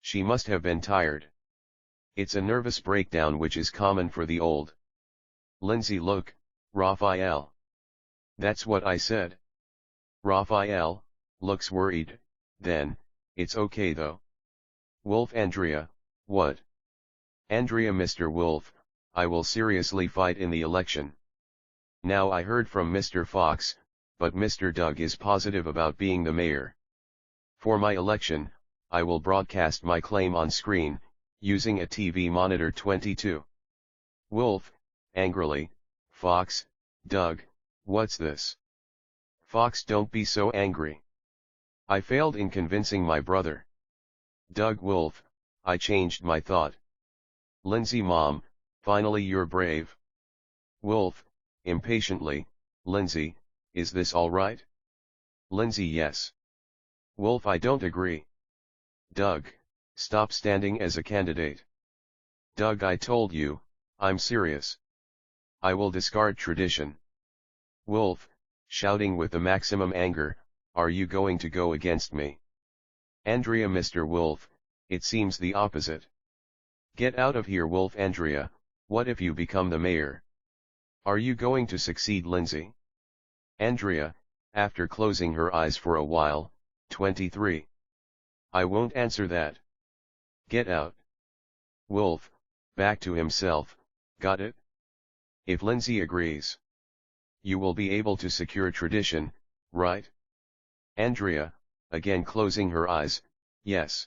She must have been tired. It's a nervous breakdown which is common for the old. Lindsay, look, Raphael. That's what I said. Raphael looks worried, then, it's okay though. Wolf, Andrea, what? Andrea, Mr. Wolf, I will seriously fight in the election. Now I heard from Mr. Fox, but Mr. Doug is positive about being the mayor. For my election, I will broadcast my claim on screen, using a TV monitor. 22. Wolf, angrily, Fox, Doug, what's this? Fox, don't be so angry. I failed in convincing my brother. Doug, Wolf, I changed my thought. Lindsay, Mom, finally you're brave. Wolf, impatiently, Lindsay, is this all right? Lindsay, yes. Wolf, I don't agree. Doug, stop standing as a candidate. Doug, I told you, I'm serious. I will discard tradition. Wolf, shouting with the maximum anger, are you going to go against me? Andrea, Mr. Wolf, it seems the opposite. Get out of here, Wolf. Andrea, what if you become the mayor? Are you going to succeed Lindsay? Andrea, after closing her eyes for a while, 23. I won't answer that. Get out. Wolf, back to himself, got it? If Lindsay agrees, you will be able to secure tradition, right? Andrea, again closing her eyes, yes.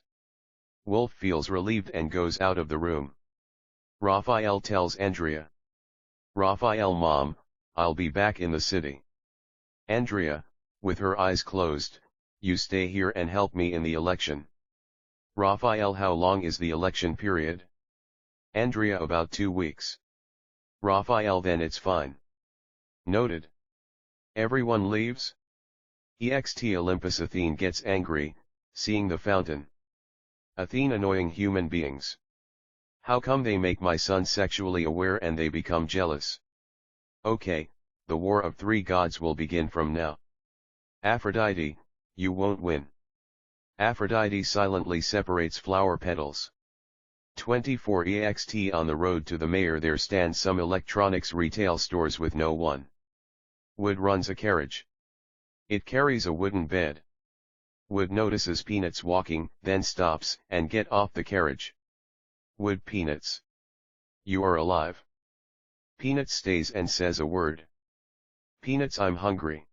Wolf feels relieved and goes out of the room. Raphael tells Andrea. Raphael, Mom, I'll be back in the city. Andrea, with her eyes closed, you stay here and help me in the election. Raphael, how long is the election period? Andrea, about 2 weeks. Raphael, then it's fine. Noted. Everyone leaves? Ext Olympus. Athene gets angry, seeing the fountain. Athene, annoying human beings. How come they make my son sexually aware and they become jealous? Okay, the war of 3 gods will begin from now. Aphrodite, you won't win. Aphrodite silently separates flower petals. 24 Ext On the road to the mayor there stand some electronics retail stores with no one. Wood runs a carriage. It carries a wooden bed. Wood notices Peanuts walking, then stops and get off the carriage. Wood, Peanuts. You are alive. Peanuts stays and says a word. Peanuts, I'm hungry.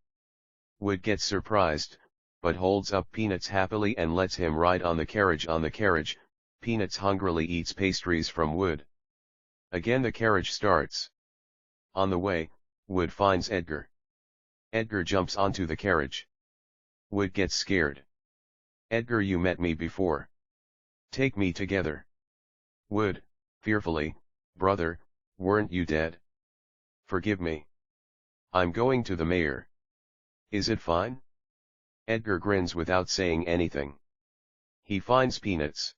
Wood gets surprised, but holds up Peanuts happily and lets him ride on the carriage. On the carriage, Peanuts hungrily eats pastries from Wood. Again the carriage starts. On the way, Wood finds Edgar. Edgar jumps onto the carriage. Wood gets scared. Edgar, you met me before. Take me together. Wood, fearfully, brother, weren't you dead? Forgive me. I'm going to the mayor. Is it fine? Edgar grins without saying anything. He finds Peanuts.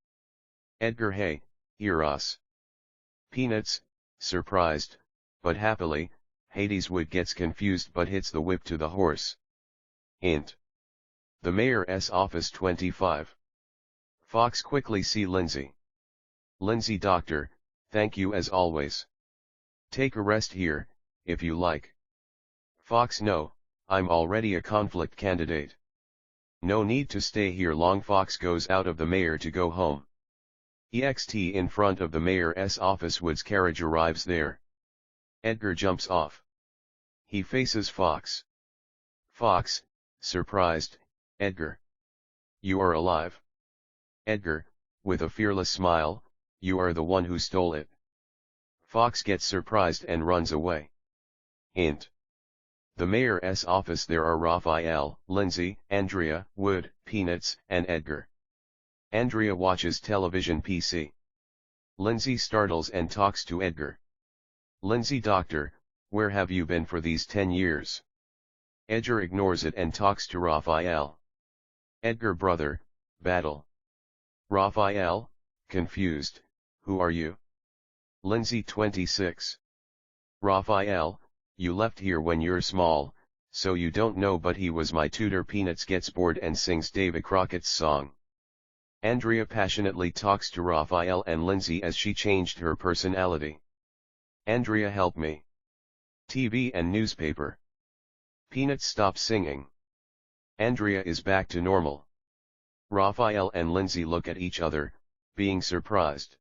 Edgar, hey, hear us. Peanuts, surprised, but happily, Hades. Wood gets confused but hits the whip to the horse. Int. The mayor's office. 25. Fox, quickly see Lindsay. Lindsay, doctor, thank you as always. Take a rest here, if you like. Fox, no, I'm already a conflict candidate. No need to stay here long. Fox goes out of the mayor to go home. Ext in front of the mayor's office. Wood's carriage arrives there. Edgar jumps off. He faces Fox. Fox, surprised, Edgar. You are alive. Edgar, with a fearless smile, you are the one who stole it. Fox gets surprised and runs away. Int. The mayor's office. There are Raphael, Lindsay, Andrea, Wood, Peanuts, and Edgar. Andrea watches television PC. Lindsay startles and talks to Edgar. Lindsay, doctor, where have you been for these 10 years? Edgar ignores it and talks to Raphael. Edgar, brother, battle. Raphael, confused, who are you? Lindsay, 26. Raphael, you left here when you're small, so you don't know, but he was my tutor. Peanuts gets bored and sings Davy Crockett's song. Andrea passionately talks to Raphael and Lindsay as she changed her personality. Andrea, help me. TV and newspaper. Peanuts stops singing. Andrea is back to normal. Raphael and Lindsay look at each other, being surprised.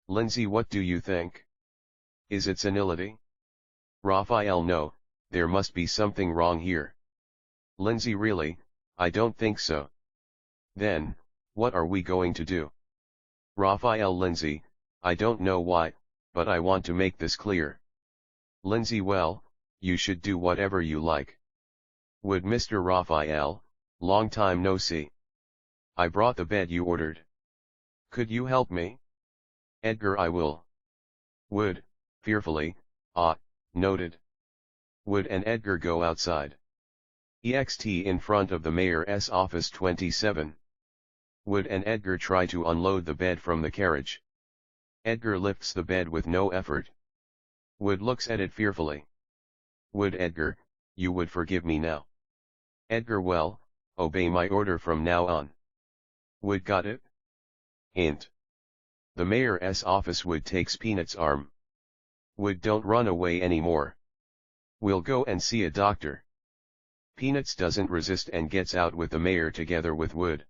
Lindsay, what do you think? Is it senility? Raphael, no, there must be something wrong here. Lindsay, really, I don't think so. Then, what are we going to do? Raphael, Lindsay, I don't know why, but I want to make this clear. Lindsay, well, you should do whatever you like. Would Mr. Raphael, long time no see. I brought the bed you ordered. Could you help me? Edgar, I will. Wood, fearfully, noted. Wood and Edgar go outside. Ext in front of the mayor's office. 27. Wood and Edgar try to unload the bed from the carriage. Edgar lifts the bed with no effort. Wood looks at it fearfully. Wood, Edgar, you would forgive me now. Edgar, well, obey my order from now on. Wood, got it? Hint. The mayor's office. Wood takes Peanut's arm. Wood, don't run away anymore. We'll go and see a doctor. Peanuts doesn't resist and gets out with the mayor together with Wood.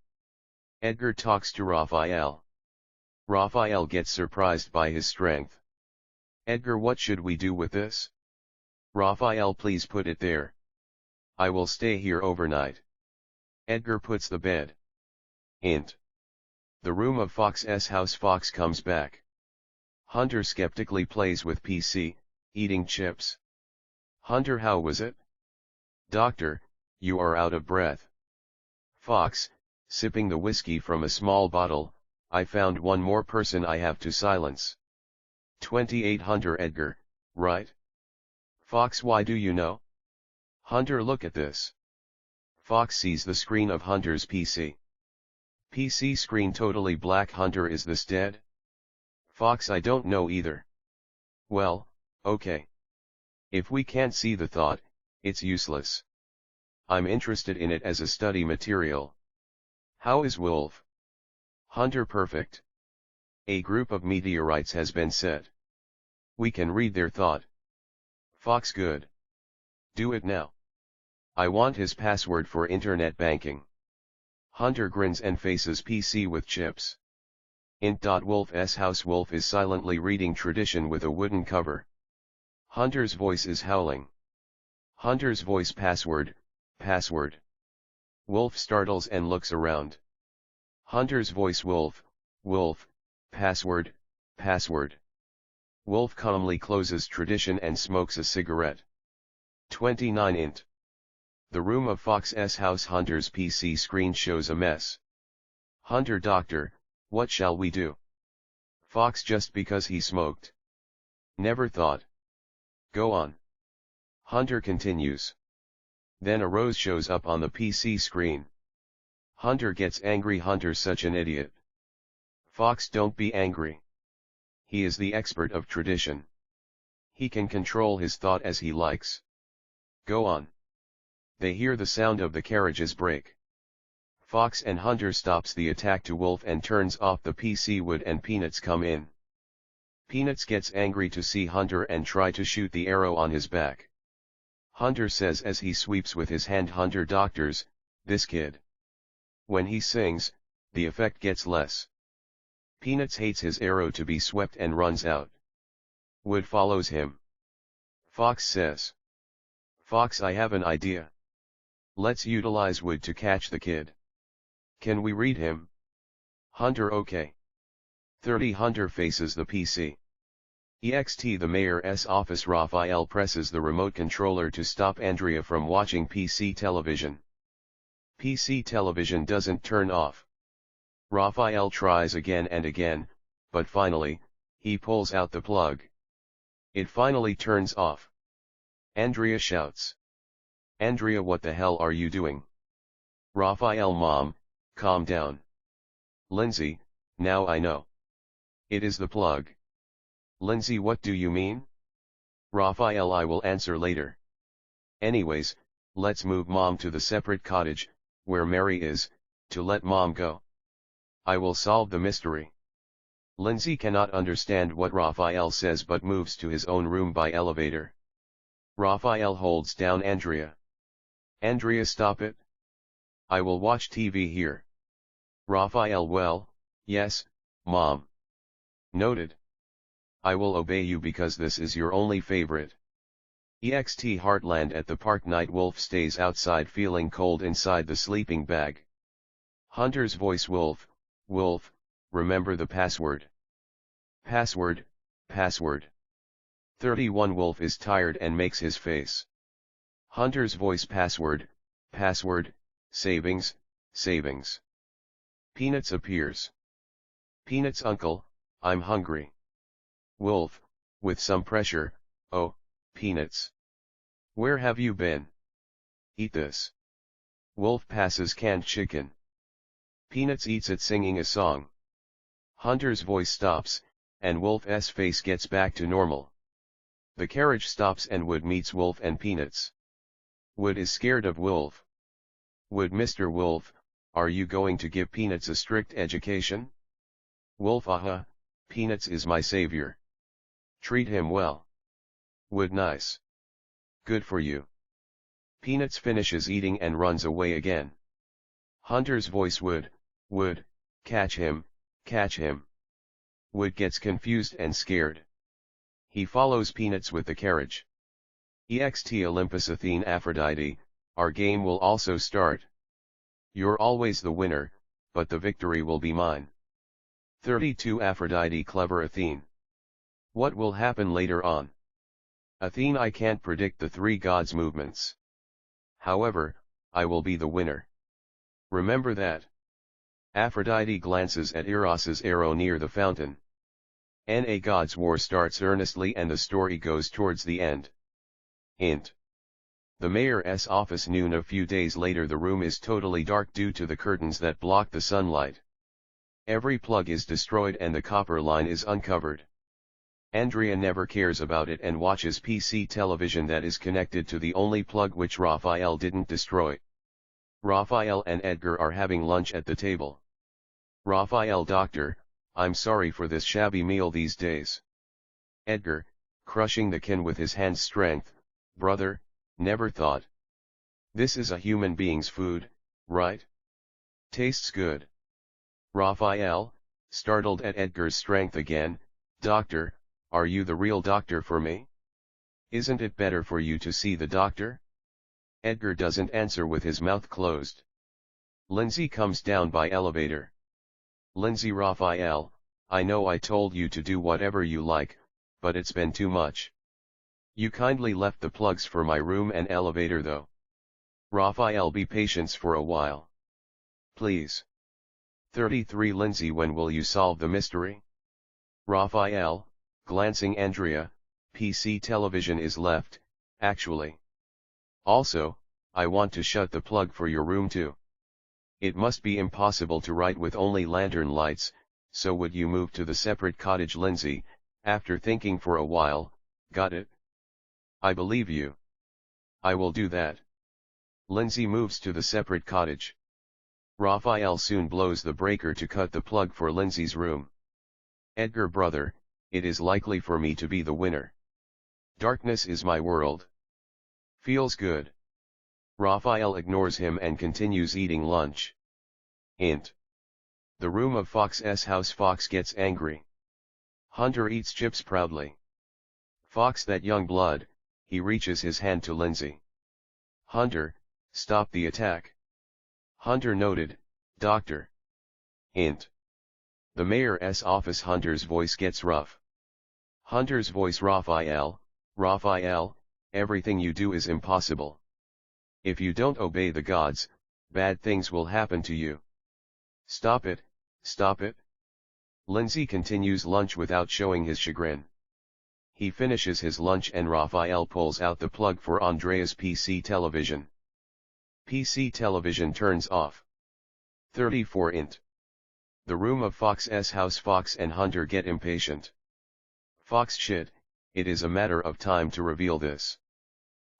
Edgar talks to Raphael. Raphael gets surprised by his strength. Edgar, what should we do with this? Raphael, please put it there. I will stay here overnight. Edgar puts the bed. Hint. The room of Fox's house. Fox comes back. Hunter skeptically plays with PC, eating chips. Hunter, how was it? Doctor, you are out of breath. Fox, sipping the whiskey from a small bottle, I found one more person I have to silence. 28 Hunter. Edgar, right? Fox, why do you know? Hunter, look at this. Fox sees the screen of Hunter's PC. PC screen totally black. Hunter, is this dead? Fox, I don't know either. Well, okay. If we can't see the thought, it's useless. I'm interested in it as a study material. How is Wolf? Hunter, perfect. A group of meteorites has been set. We can read their thought. Fox, good. Do it now. I want his password for internet banking. Hunter grins and faces PC with chips. Wolf's house. Wolf is silently reading Tradition with a wooden cover. Hunter's voice is howling. Hunter's voice, password, password. Wolf startles and looks around. Hunter's voice, Wolf, Wolf, password, password. Wolf calmly closes Tradition and smokes a cigarette. 29 The room of Fox's house. Hunter's PC screen shows a mess. Hunter, doctor, what shall we do? Fox, just because he smoked. Never thought. Go on. Hunter continues. Then a rose shows up on the PC screen. Hunter gets angry. Hunter, such an idiot. Fox, don't be angry. He is the expert of Tradition. He can control his thought as he likes. Go on. They hear the sound of the carriages brake. Fox and Hunter stops the attack to Wolf and turns off the PC. Wood and Peanuts come in. Peanuts gets angry to see Hunter and try to shoot the arrow on his back. Hunter says as he sweeps with his hand, Hunter, doctors, this kid. When he sings, the effect gets less. Peanuts hates his arrow to be swept and runs out. Wood follows him. Fox says. Fox, I have an idea. Let's utilize Wood to catch the kid. Can we read him? Hunter, okay. 30 Hunter faces the PC. The mayor's office. Raphael presses the remote controller to stop Andrea from watching PC television. PC television doesn't turn off. Raphael tries again and again, but finally, he pulls out the plug. It finally turns off. Andrea shouts. Andrea, what the hell are you doing? Raphael, mom, calm down. Lindsay, now I know. It is the plug. Lindsay, what do you mean? Raphael, I will answer later. Anyways, let's move mom to the separate cottage, where Mary is, to let mom go. I will solve the mystery. Lindsay cannot understand what Raphael says but moves to his own room by elevator. Raphael holds down Andrea. Andrea, stop it. I will watch TV here. Raphael, well, yes, mom. Noted. I will obey you because this is your only favorite. Heartland. At the park. Night. Wolf stays outside feeling cold inside the sleeping bag. Hunter's voice, Wolf, Wolf, remember the password. Password, password. 31 Wolf is tired and makes his face. Hunter's voice, password, password, savings, savings. Peanuts appears. Peanuts, uncle, I'm hungry. Wolf, with some pressure, oh, Peanuts. Where have you been? Eat this. Wolf passes canned chicken. Peanuts eats it singing a song. Hunter's voice stops, and Wolf's face gets back to normal. The carriage stops and Wood meets Wolf and Peanuts. Wood is scared of Wolf. Wood, Mr. Wolf, are you going to give Peanuts a strict education? Wolf, Peanuts is my savior. Treat him well. Wood, nice. Good for you. Peanuts finishes eating and runs away again. Hunter's voice, Wood, catch him, catch him. Wood gets confused and scared. He follows Peanuts with the carriage. EXT Olympus Athene Aphrodite, our game will also start. You're always the winner, but the victory will be mine. 32 Aphrodite, clever Athene. What will happen later on? Athene, I can't predict the three gods' movements. However, I will be the winner. Remember that. Aphrodite glances at Eros's arrow near the fountain. A god's war starts earnestly and the story goes towards the end. Int. The mayor's office, noon. A few days later, the room is totally dark due to the curtains that block the sunlight. Every plug is destroyed and the copper line is uncovered. Andrea never cares about it and watches PC television that is connected to the only plug which Raphael didn't destroy. Raphael and Edgar are having lunch at the table. Raphael, doctor, I'm sorry for this shabby meal these days. Edgar, crushing the can with his hand's strength, brother, never thought. This is a human being's food, right? Tastes good. Raphael, startled at Edgar's strength again, doctor, are you the real doctor for me? Isn't it better for you to see the doctor? Edgar doesn't answer with his mouth closed. Lindsay comes down by elevator. Lindsay, Raphael, I know I told you to do whatever you like, but it's been too much. You kindly left the plugs for my room and elevator though. Raphael, be patient for a while. Please. 33 Lindsay, when will you solve the mystery? Raphael, glancing Andrea, PC television is left, actually. Also, I want to shut the plug for your room too. It must be impossible to write with only lantern lights, so would you move to the separate cottage? Lindsay, after thinking for a while, got it? I believe you. I will do that. Lindsay moves to the separate cottage. Raphael soon blows the breaker to cut the plug for Lindsay's room. Edgar, brother, it is likely for me to be the winner. Darkness is my world. Feels good. Raphael ignores him and continues eating lunch. Int. The room of Fox's house. Fox gets angry. Hunter eats chips proudly. Fox, that young blood, he reaches his hand to Lindsay. Hunter, stop the attack. Hunter, noted, doctor. Int. The mayor's office. Hunter's voice gets rough. Hunter's voice, Raphael, everything you do is impossible. If you don't obey the gods, bad things will happen to you. Stop it, stop it. Lindsay continues lunch without showing his chagrin. He finishes his lunch and Raphael pulls out the plug for Andrea's PC television. PC television turns off. 34 Int. The room of Fox's house. Fox and Hunter get impatient. Fox, shit, it is a matter of time to reveal this.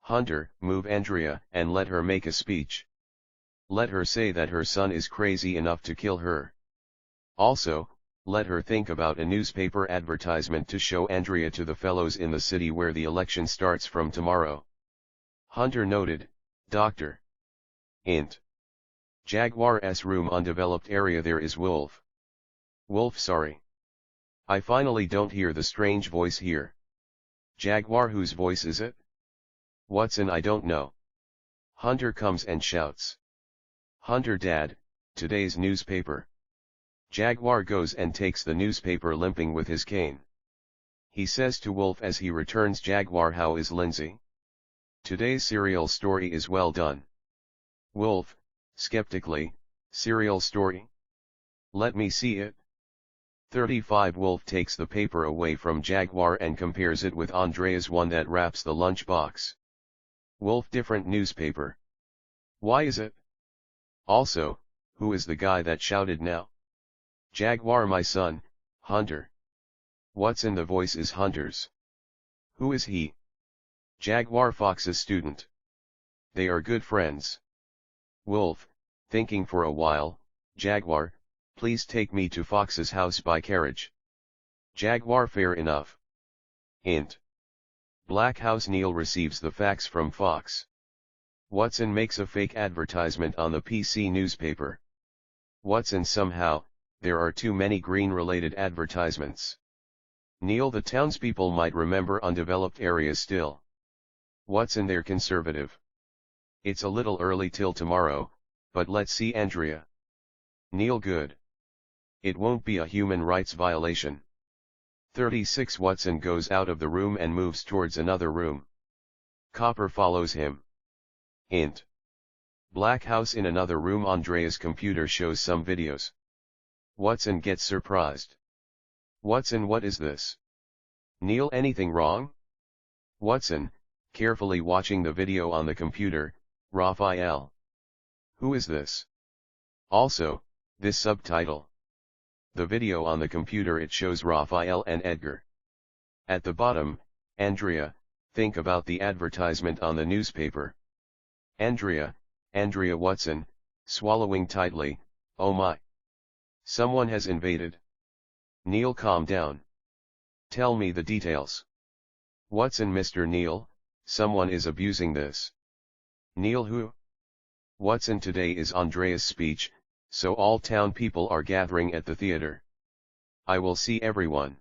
Hunter, move Andrea and let her make a speech. Let her say that her son is crazy enough to kill her. Also, let her think about a newspaper advertisement to show Andrea to the fellows in the city where the election starts from tomorrow. Hunter, noted, doctor. Int. Jaguar's room, undeveloped area. There is Wolf. Wolf, sorry. I finally don't hear the strange voice here. Jaguar, whose voice is it? Watson, I don't know. Hunter comes and shouts. Hunter, dad, today's newspaper. Jaguar goes and takes the newspaper, limping with his cane. He says to Wolf as he returns, Jaguar, how is Lindsay? Today's serial story is well done. Wolf, skeptically, serial story? Let me see it. 35 Wolf takes the paper away from Jaguar and compares it with Andrea's one that wraps the lunchbox. Wolf, different newspaper. Why is it? Also, who is the guy that shouted now? Jaguar, my son, Hunter. Watson, the voice is Hunter's. Who is he? Jaguar, Fox's student. They are good friends. Wolf, thinking for a while, Jaguar, please take me to Fox's house by carriage. Jaguar, fair enough. Int. Black House. Neil receives the fax from Fox. Watson makes a fake advertisement on the PC newspaper. Watson, somehow, there are too many green-related advertisements. Neil, the townspeople might remember undeveloped areas still. Watson, they're conservative. It's a little early till tomorrow, but let's see Andrea. Neil, good. It won't be a human rights violation. 36 Watson goes out of the room and moves towards another room. Copper follows him. Int. Black House. In another room, Andrea's computer shows some videos. Watson gets surprised. Watson, what is this? Neil, anything wrong? Watson, carefully watching the video on the computer, Raphael. Who is this? Also, this subtitle. The video on the computer, it shows Raphael and Edgar. At the bottom, Andrea, think about the advertisement on the newspaper. Andrea Watson, swallowing tightly, oh my. Someone has invaded. Neil, calm down. Tell me the details. Watson, Mr. Neil, someone is abusing this. Neil, who? Watson, today is Andrea's speech, so all town people are gathering at the theater. I will see everyone.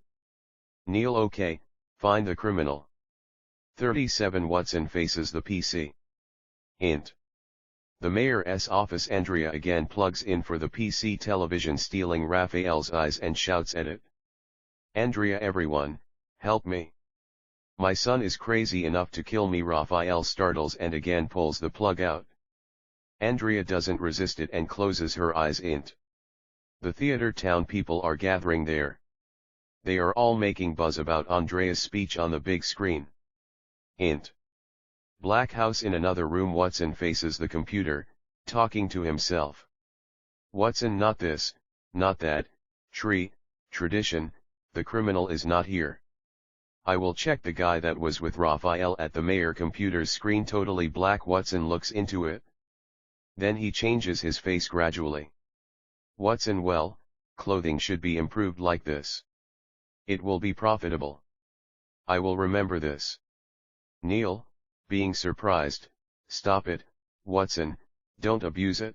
Neil, okay, find the criminal. 37 Watson faces the PC. Int. The mayor's office. Andrea again plugs in for the PC television, stealing Raphael's eyes, and shouts at it. Andrea, everyone, help me. My son is crazy enough to kill me. Raphael startles and again pulls the plug out. Andrea doesn't resist it and closes her eyes. Int. The theater town people are gathering there. They are all making buzz about Andrea's speech on the big screen. Int. Black House. In another room, Watson faces the computer, talking to himself. Watson, not this, not that, tradition, the criminal is not here. I will check the guy that was with Raphael at the mayor computer's screen. Totally black. Watson looks into it. Then he changes his face gradually. Watson, well, clothing should be improved like this. It will be profitable. I will remember this. Neil, being surprised, stop it, Watson, don't abuse it.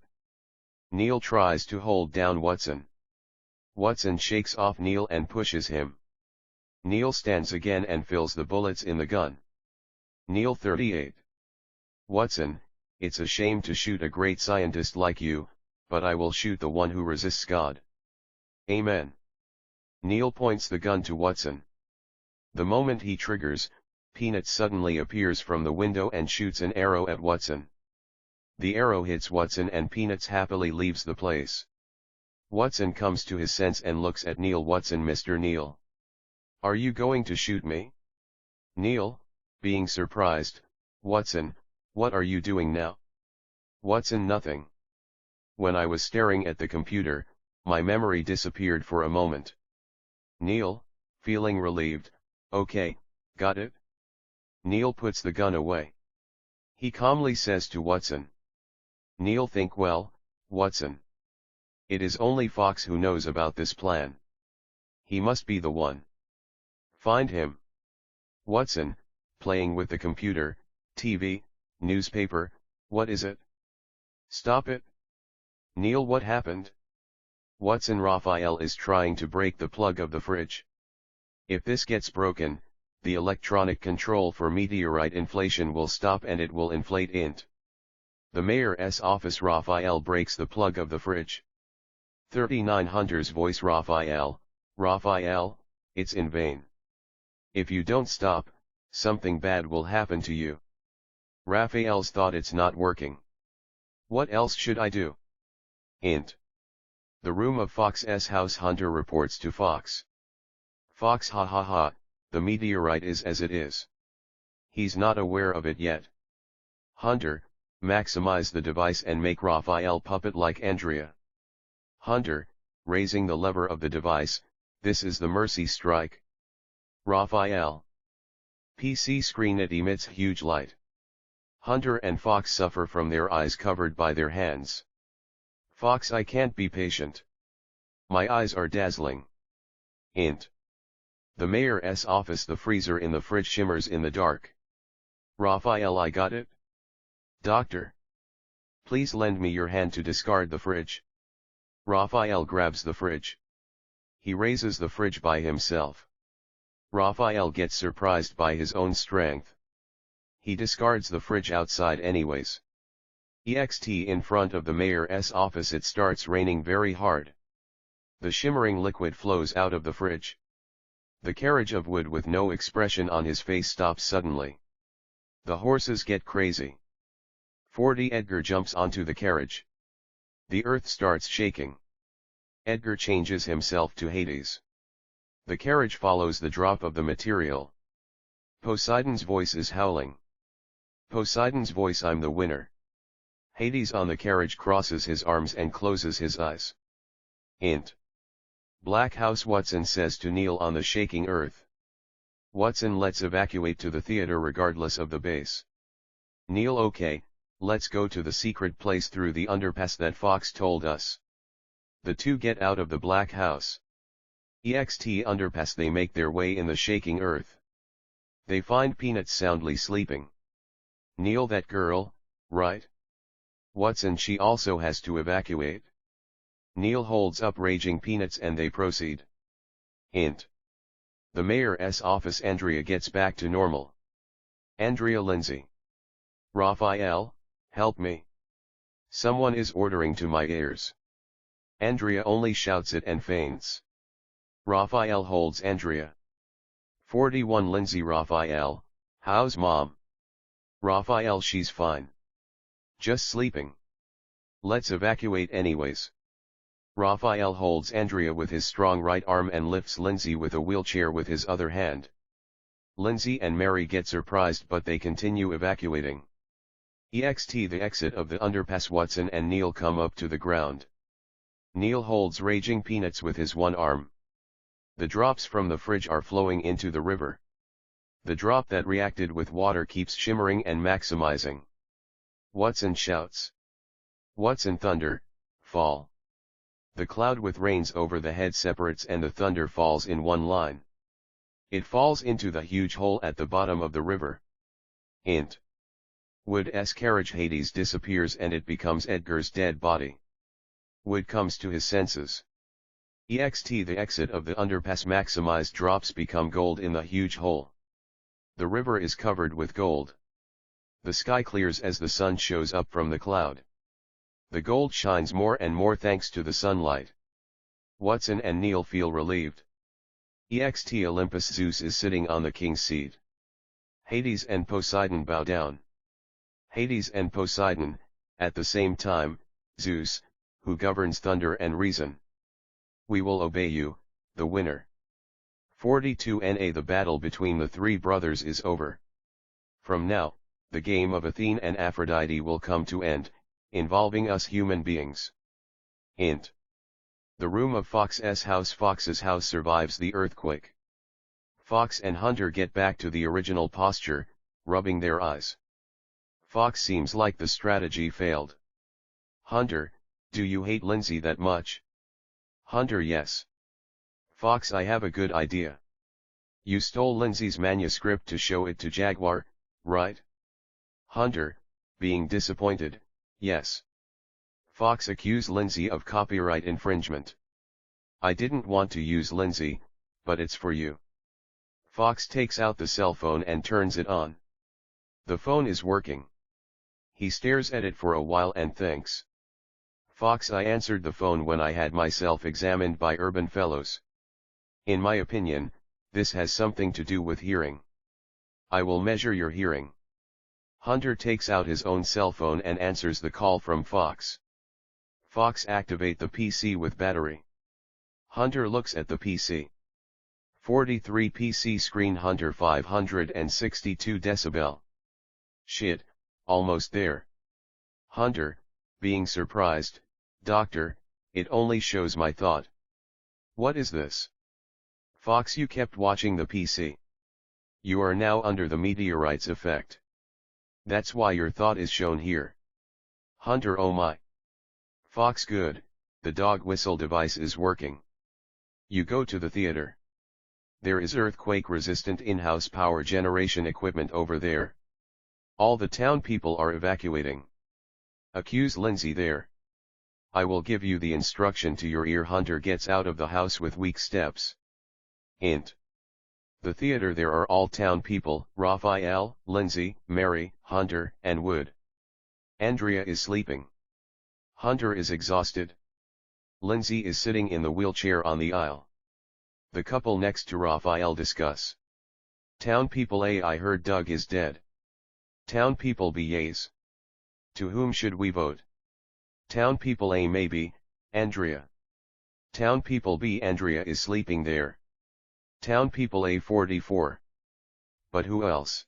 Neil tries to hold down Watson. Watson shakes off Neil and pushes him. Neil stands again and fills the bullets in the gun. Neil, 38. Watson, it's a shame to shoot a great scientist like you, but I will shoot the one who resists God. Amen. Neil points the gun to Watson. The moment he triggers, Peanut suddenly appears from the window and shoots an arrow at Watson. The arrow hits Watson and Peanuts happily leaves the place. Watson comes to his sense and looks at Neil. Watson, Mr. Neil. Are you going to shoot me? Neil, being surprised, Watson, what are you doing now? Watson, nothing. When I was staring at the computer, my memory disappeared for a moment. Neil, feeling relieved, okay, got it? Neil puts the gun away. He calmly says to Watson. Neil, think well, Watson. It is only Fox who knows about this plan. He must be the one. Find him. Watson, playing with the computer, TV, newspaper, what is it? Stop it. Neil, what happened? Watson, Raphael is trying to break the plug of the fridge. If this gets broken, the electronic control for meteorite inflation will stop and it will inflate. Int. The mayor's office. Raphael breaks the plug of the fridge. 39 Hunter's voice. Raphael, it's in vain. If you don't stop, something bad will happen to you. Raphael's thought, it's not working. What else should I do? Int. The room of Fox's house. Hunter reports to Fox. Fox, ha ha ha, the meteorite is as it is. He's not aware of it yet. Hunter, maximize the device and make Raphael puppet like Andrea. Hunter, raising the lever of the device, this is the mercy strike. Raphael. PC screen, it emits huge light. Hunter and Fox suffer from their eyes covered by their hands. Fox, I can't be patient. My eyes are dazzling. Int. The mayor's office, the freezer in the fridge shimmers in the dark. Raphael, I got it. Doctor. Please lend me your hand to discard the fridge. Raphael grabs the fridge. He raises the fridge by himself. Raphael gets surprised by his own strength. He discards the fridge outside anyways. EXT in front of the mayor's office, it starts raining very hard. The shimmering liquid flows out of the fridge. The carriage of Wood, with no expression on his face, stops suddenly. The horses get crazy. 40 Edgar jumps onto the carriage. The earth starts shaking. Edgar changes himself to Hades. The carriage follows the drop of the material. Poseidon's voice is howling. Poseidon's voice, I'm the winner. Hades on the carriage crosses his arms and closes his eyes. Int. Black House, Watson says to Neil on the shaking earth. Watson, let's evacuate to the theater regardless of the base. Neil, okay, let's go to the secret place through the underpass that Fox told us. The two get out of the Black House. EXT underpass, they make their way in the shaking earth. They find Peanuts soundly sleeping. Neil, that girl, right? Watson, she also has to evacuate. Neil holds up raging Peanuts and they proceed. Int. The mayor's office, Andrea gets back to normal. Andrea, Lindsay. Raphael, help me. Someone is ordering to my ears. Andrea only shouts it and faints. Raphael holds Andrea. 41 Lindsay, Raphael, how's mom? Raphael, she's fine. Just sleeping. Let's evacuate anyways. Raphael holds Andrea with his strong right arm and lifts Lindsay with a wheelchair with his other hand. Lindsay and Mary get surprised, but they continue evacuating. EXT the exit of the underpass, Watson and Neil come up to the ground. Neil holds raging Peanuts with his one arm. The drops from the fridge are flowing into the river. The drop that reacted with water keeps shimmering and maximizing. Watson shouts. Watson, thunder, fall. The cloud with rains over the head separates and the thunder falls in one line. It falls into the huge hole at the bottom of the river. Int. Wood's carriage, Hades, disappears and it becomes Edgar's dead body. Wood comes to his senses. EXT the exit of the underpass, maximized drops become gold in the huge hole. The river is covered with gold. The sky clears as the sun shows up from the cloud. The gold shines more and more thanks to the sunlight. Watson and Neil feel relieved. EXT Olympus, Zeus is sitting on the king's seat. Hades and Poseidon bow down. Hades and Poseidon, at the same time, Zeus, who governs thunder and reason. We will obey you, the winner. 42 NA The battle between the three brothers is over. From now, the game of Athene and Aphrodite will come to end, involving us human beings. Int. The room of Fox's house. Fox's house survives the earthquake. Fox and Hunter get back to the original posture, rubbing their eyes. Fox seems like the strategy failed. Hunter, do you hate Lindsay that much? Hunter, yes. Fox, I have a good idea. You stole Lindsay's manuscript to show it to Jaguar, right? Hunter, being disappointed, yes. Fox, accuse Lindsay of copyright infringement. I didn't want to use Lindsay, but it's for you. Fox takes out the cell phone and turns it on. The phone is working. He stares at it for a while and thinks. Fox, I answered the phone when I had myself examined by Urban Fellows. In my opinion, this has something to do with hearing. I will measure your hearing. Hunter takes out his own cell phone and answers the call from Fox. Fox, activate the PC with battery. Hunter looks at the PC. 43 PC screen. Hunter, 562 decibel. Shit, almost there. Hunter, being surprised, doctor, it only shows my thought. What is this? Fox, you kept watching the PC. You are now under the meteorite's effect. That's why your thought is shown here. Hunter, oh my. Fox, good, the dog whistle device is working. You go to the theater. There is earthquake-resistant in-house power generation equipment over there. All the town people are evacuating. Accuse Lindsay there. I will give you the instruction to your ear. Hunter gets out of the house with weak steps. Int. The theater, there are all town people, Raphael, Lindsay, Mary, Hunter, and Wood. Andrea is sleeping. Hunter is exhausted. Lindsay is sitting in the wheelchair on the aisle. The couple next to Raphael discuss. Town people A, I heard Doug is dead. Town people B, yes. To whom should we vote? Town people A, maybe, Andrea. Town people B, Andrea is sleeping there. Town people A, 44. But who else?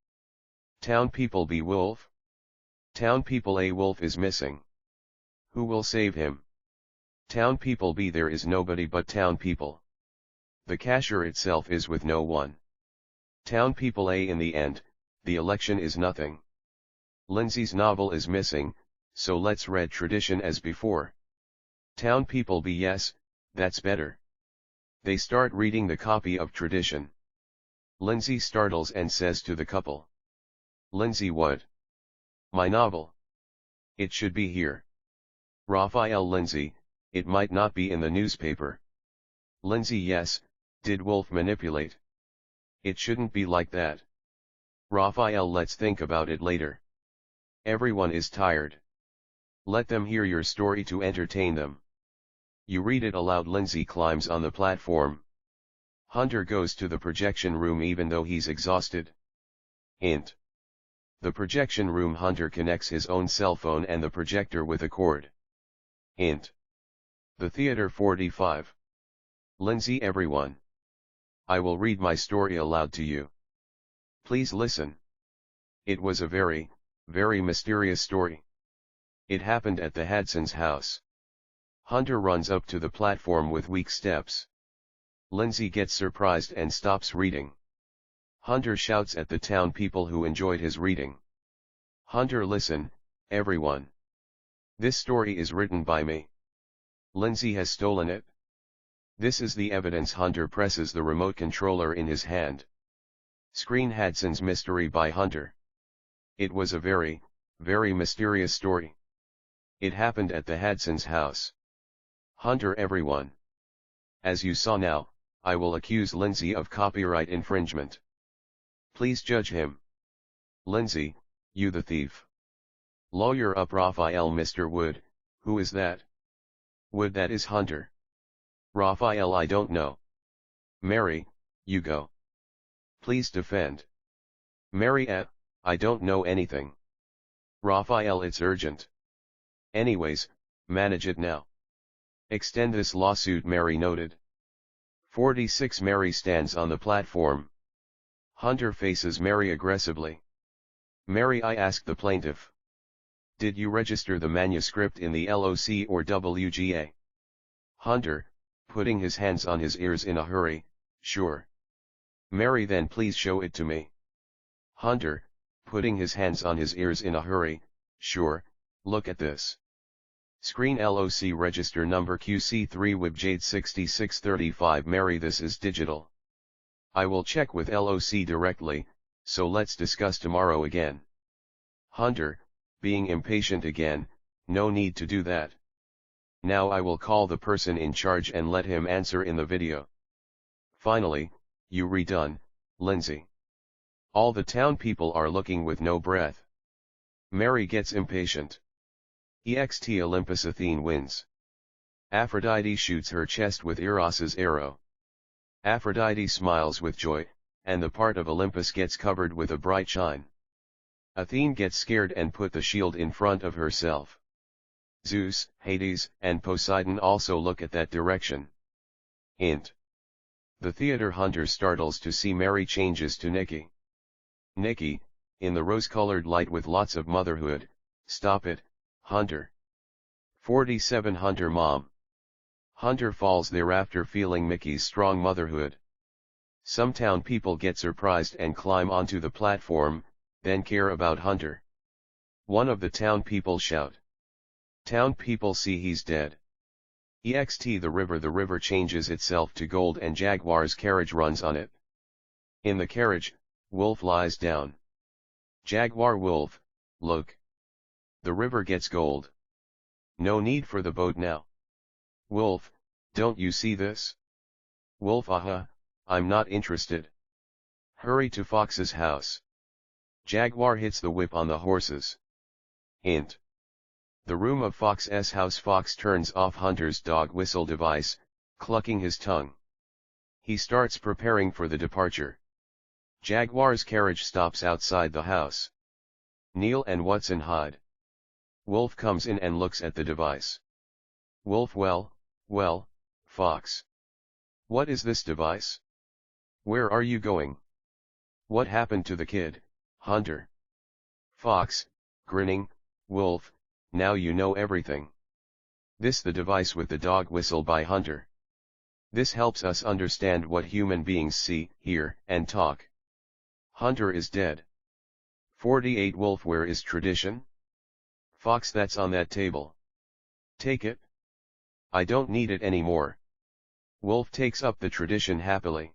Town people B, Wolf. Town people A, Wolf is missing. Who will save him? Town people B, there is nobody but town people. The cashier itself is with no one. Town people A, in the end, the election is nothing. Lindsay's novel is missing, so let's read tradition as before. Town people B, yes, that's better. They start reading the copy of tradition. Lindsay startles and says to the couple. Lindsay, what? My novel. It should be here. Raphael, Lindsay, it might not be in the newspaper. Lindsay, yes, did Wolf manipulate? It shouldn't be like that. Raphael, let's think about it later. Everyone is tired. Let them hear your story to entertain them. You read it aloud. Lindsay climbs on the platform. Hunter goes to the projection room even though he's exhausted. Int. The projection room, Hunter connects his own cell phone and the projector with a cord. Int. The theater, 45. Lindsay, everyone. I will read my story aloud to you. Please listen. It was a very, very mysterious story. It happened at the Hadson's house. Hunter runs up to the platform with weak steps. Lindsay gets surprised and stops reading. Hunter shouts at the town people who enjoyed his reading. Hunter, listen, everyone. This story is written by me. Lindsay has stolen it. This is the evidence. Hunter presses the remote controller in his hand. Screen: Hadson's Mystery by Hunter. It was a very, very mysterious story. It happened at the Hadson's house. Hunter, everyone. As you saw now, I will accuse Lindsay of copyright infringement. Please judge him. Lindsay, you the thief. Lawyer up. Raphael, Mr. Wood, who is that? Wood, that is Hunter. Raphael, I don't know. Mary, you go. Please defend. Mary, I don't know anything. Raphael, it's urgent. Anyways, manage it now. Extend this lawsuit, Mary noted. 46. Mary stands on the platform. Hunter faces Mary aggressively. Mary, I ask the plaintiff. Did you register the manuscript in the LOC or WGA? Hunter, putting his hands on his ears in a hurry, sure. Mary, then please show it to me. Hunter, putting his hands on his ears in a hurry, sure, look at this. Screen: LOC register number QC3 WIBJade 6635. Mary, this is digital. I will check with LOC directly, so let's discuss tomorrow again. Hunter, being impatient again, no need to do that. Now I will call the person in charge and let him answer in the video. Finally, you redone, Lindsay. All the town people are looking with no breath. Mary gets impatient. EXT Olympus. Athene wins. Aphrodite shoots her chest with Eros's arrow. Aphrodite smiles with joy, and the part of Olympus gets covered with a bright shine. Athene gets scared and put the shield in front of herself. Zeus, Hades, and Poseidon also look at that direction. Int. The theater. Hunter startles to see Mary changes to Nikki. Nikki, in the rose-colored light with lots of motherhood, stop it, Hunter. 47. Hunter, mom. Hunter falls thereafter feeling Mickey's strong motherhood. Some town people get surprised and climb onto the platform, then care about Hunter. One of the town people shout. Town people see he's dead. Ext the river changes itself to gold and Jaguar's carriage runs on it. In the carriage, Wolf lies down. Jaguar Wolf, look. The river gets gold. No need for the boat now. Wolf, don't you see this? Wolf I'm not interested. Hurry to Fox's house. Jaguar hits the whip on the horses. Hint. The room of Fox's house. Fox turns off Hunter's dog whistle device, clucking his tongue. He starts preparing for the departure. Jaguar's carriage stops outside the house. Neil and Watson hide. Wolf comes in and looks at the device. Wolf well, Fox. What is this device? Where are you going? What happened to the kid, Hunter? Fox, grinning, Wolf, now you know everything. This the device with the dog whistle by Hunter. This helps us understand what human beings see, hear, and talk. Hunter is dead. 48 Wolf, where is tradition? Fox, that's on that table. Take it. I don't need it anymore. Wolf takes up the tradition happily.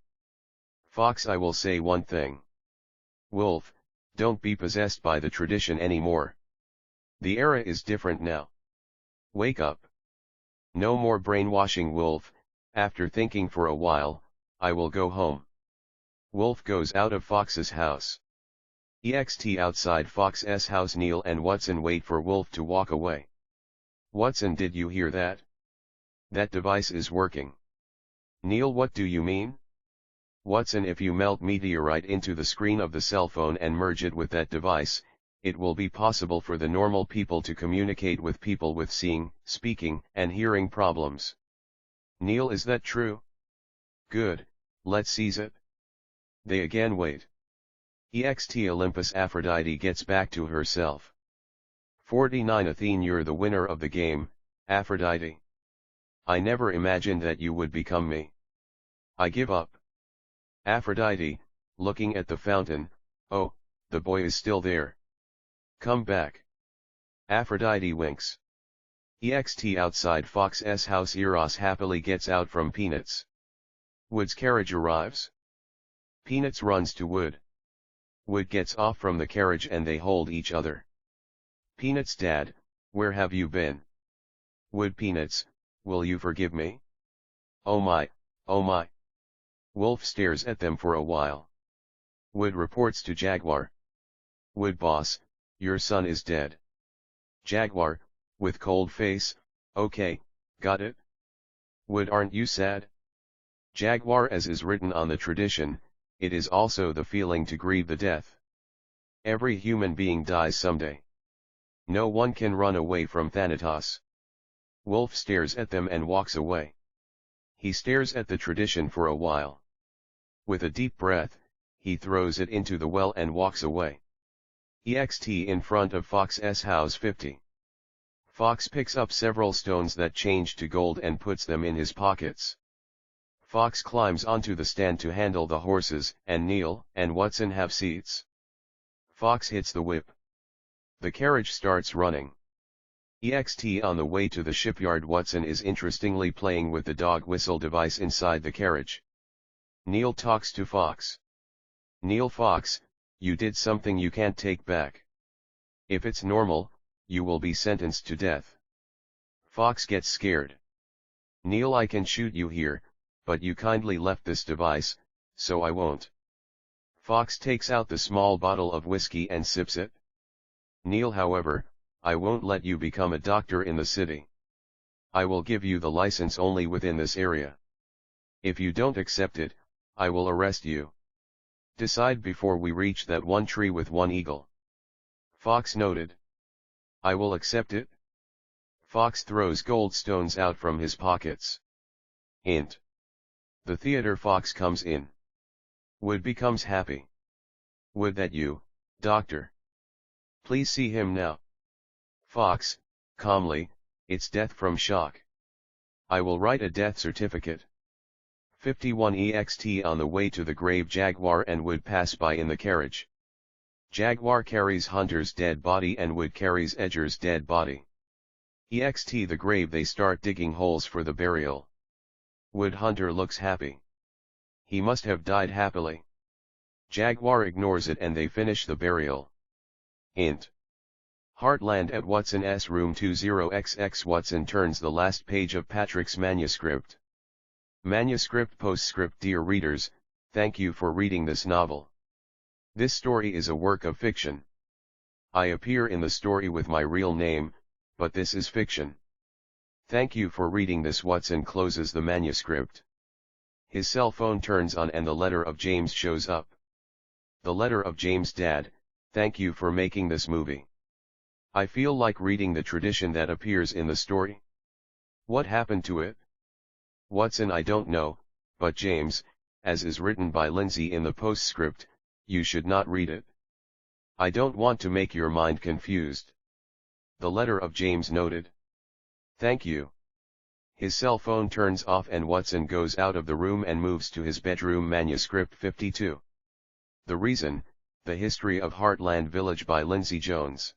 Fox, I will say one thing. Wolf, don't be possessed by the tradition anymore. The era is different now. Wake up. No more brainwashing. Wolf, after thinking for a while, I will go home. Wolf goes out of Fox's house. Ext outside Fox's house, Neil and Watson wait for Wolf to walk away. Watson, did you hear that? That device is working. Neil, what do you mean? Watson, if you melt meteorite into the screen of the cell phone and merge it with that device, it will be possible for the normal people to communicate with people with seeing, speaking, and hearing problems. Neil, is that true? Good, let's seize it. They again wait. Ext Olympus Aphrodite gets back to herself. 49 Athene, you're the winner of the game, Aphrodite. I never imagined that you would become me. I give up. Aphrodite, looking at the fountain, oh, the boy is still there. Come back. Aphrodite winks. Ext outside Fox's house, Eros happily gets out from Peanuts. Wood's carriage arrives. Peanuts runs to Wood. Wood gets off from the carriage and they hold each other. Peanuts, Dad, where have you been? Wood, Peanuts, will you forgive me? Oh my, oh my. Wolf stares at them for a while. Wood reports to Jaguar. Wood, boss, your son is dead. Jaguar, with cold face, okay, got it. Wood, aren't you sad? Jaguar, as is written on the tradition, it is also the feeling to grieve the death. Every human being dies someday. No one can run away from Thanatos. Wolf stares at them and walks away. He stares at the tradition for a while. With a deep breath, he throws it into the well and walks away. Ext in front of Fox's house 50. Fox picks up several stones that change to gold and puts them in his pockets. Fox climbs onto the stand to handle the horses, and Neil and Watson have seats. Fox hits the whip. The carriage starts running. Ext on the way to the shipyard, Watson is interestingly playing with the dog whistle device inside the carriage. Neil talks to Fox. Neil, Fox, you did something you can't take back. If it's normal, you will be sentenced to death. Fox gets scared. Neil, I can shoot you here, but you kindly left this device, so I won't. Fox takes out the small bottle of whiskey and sips it. Neil, however, I won't let you become a doctor in the city. I will give you the license only within this area. If you don't accept it, I will arrest you. Decide before we reach that one tree with one eagle. Fox noted. I will accept it. Fox throws gold stones out from his pockets. Hint. The theater. Fox comes in. Wood becomes happy. Would that you, doctor? Please see him now. Fox, calmly, it's death from shock. I will write a death certificate. 51 EXT on the way to the grave Jaguar and Wood pass by in the carriage. Jaguar carries Hunter's dead body and Wood carries Edger's dead body. EXT the grave they start digging holes for the burial. Wood Hunter looks happy. He must have died happily. Jaguar ignores it and they finish the burial. Int. Heartland at Watson's room 20XX. Watson turns the last page of Patrick's manuscript. Manuscript postscript. Dear readers, thank you for reading this novel. This story is a work of fiction. I appear in the story with my real name, but this is fiction. Thank you for reading this. Watson closes the manuscript. His cell phone turns on and the letter of James shows up. The letter of James. Dad, thank you for making this movie. I feel like reading the tradition that appears in the story. What happened to it? Watson, I don't know, but James, as is written by Lindsay in the postscript, you should not read it. I don't want to make your mind confused. The letter of James noted. Thank you. His cell phone turns off and Watson goes out of the room and moves to his bedroom. Manuscript 52. The reason, The History of Heartland Village by Lindsay Jones.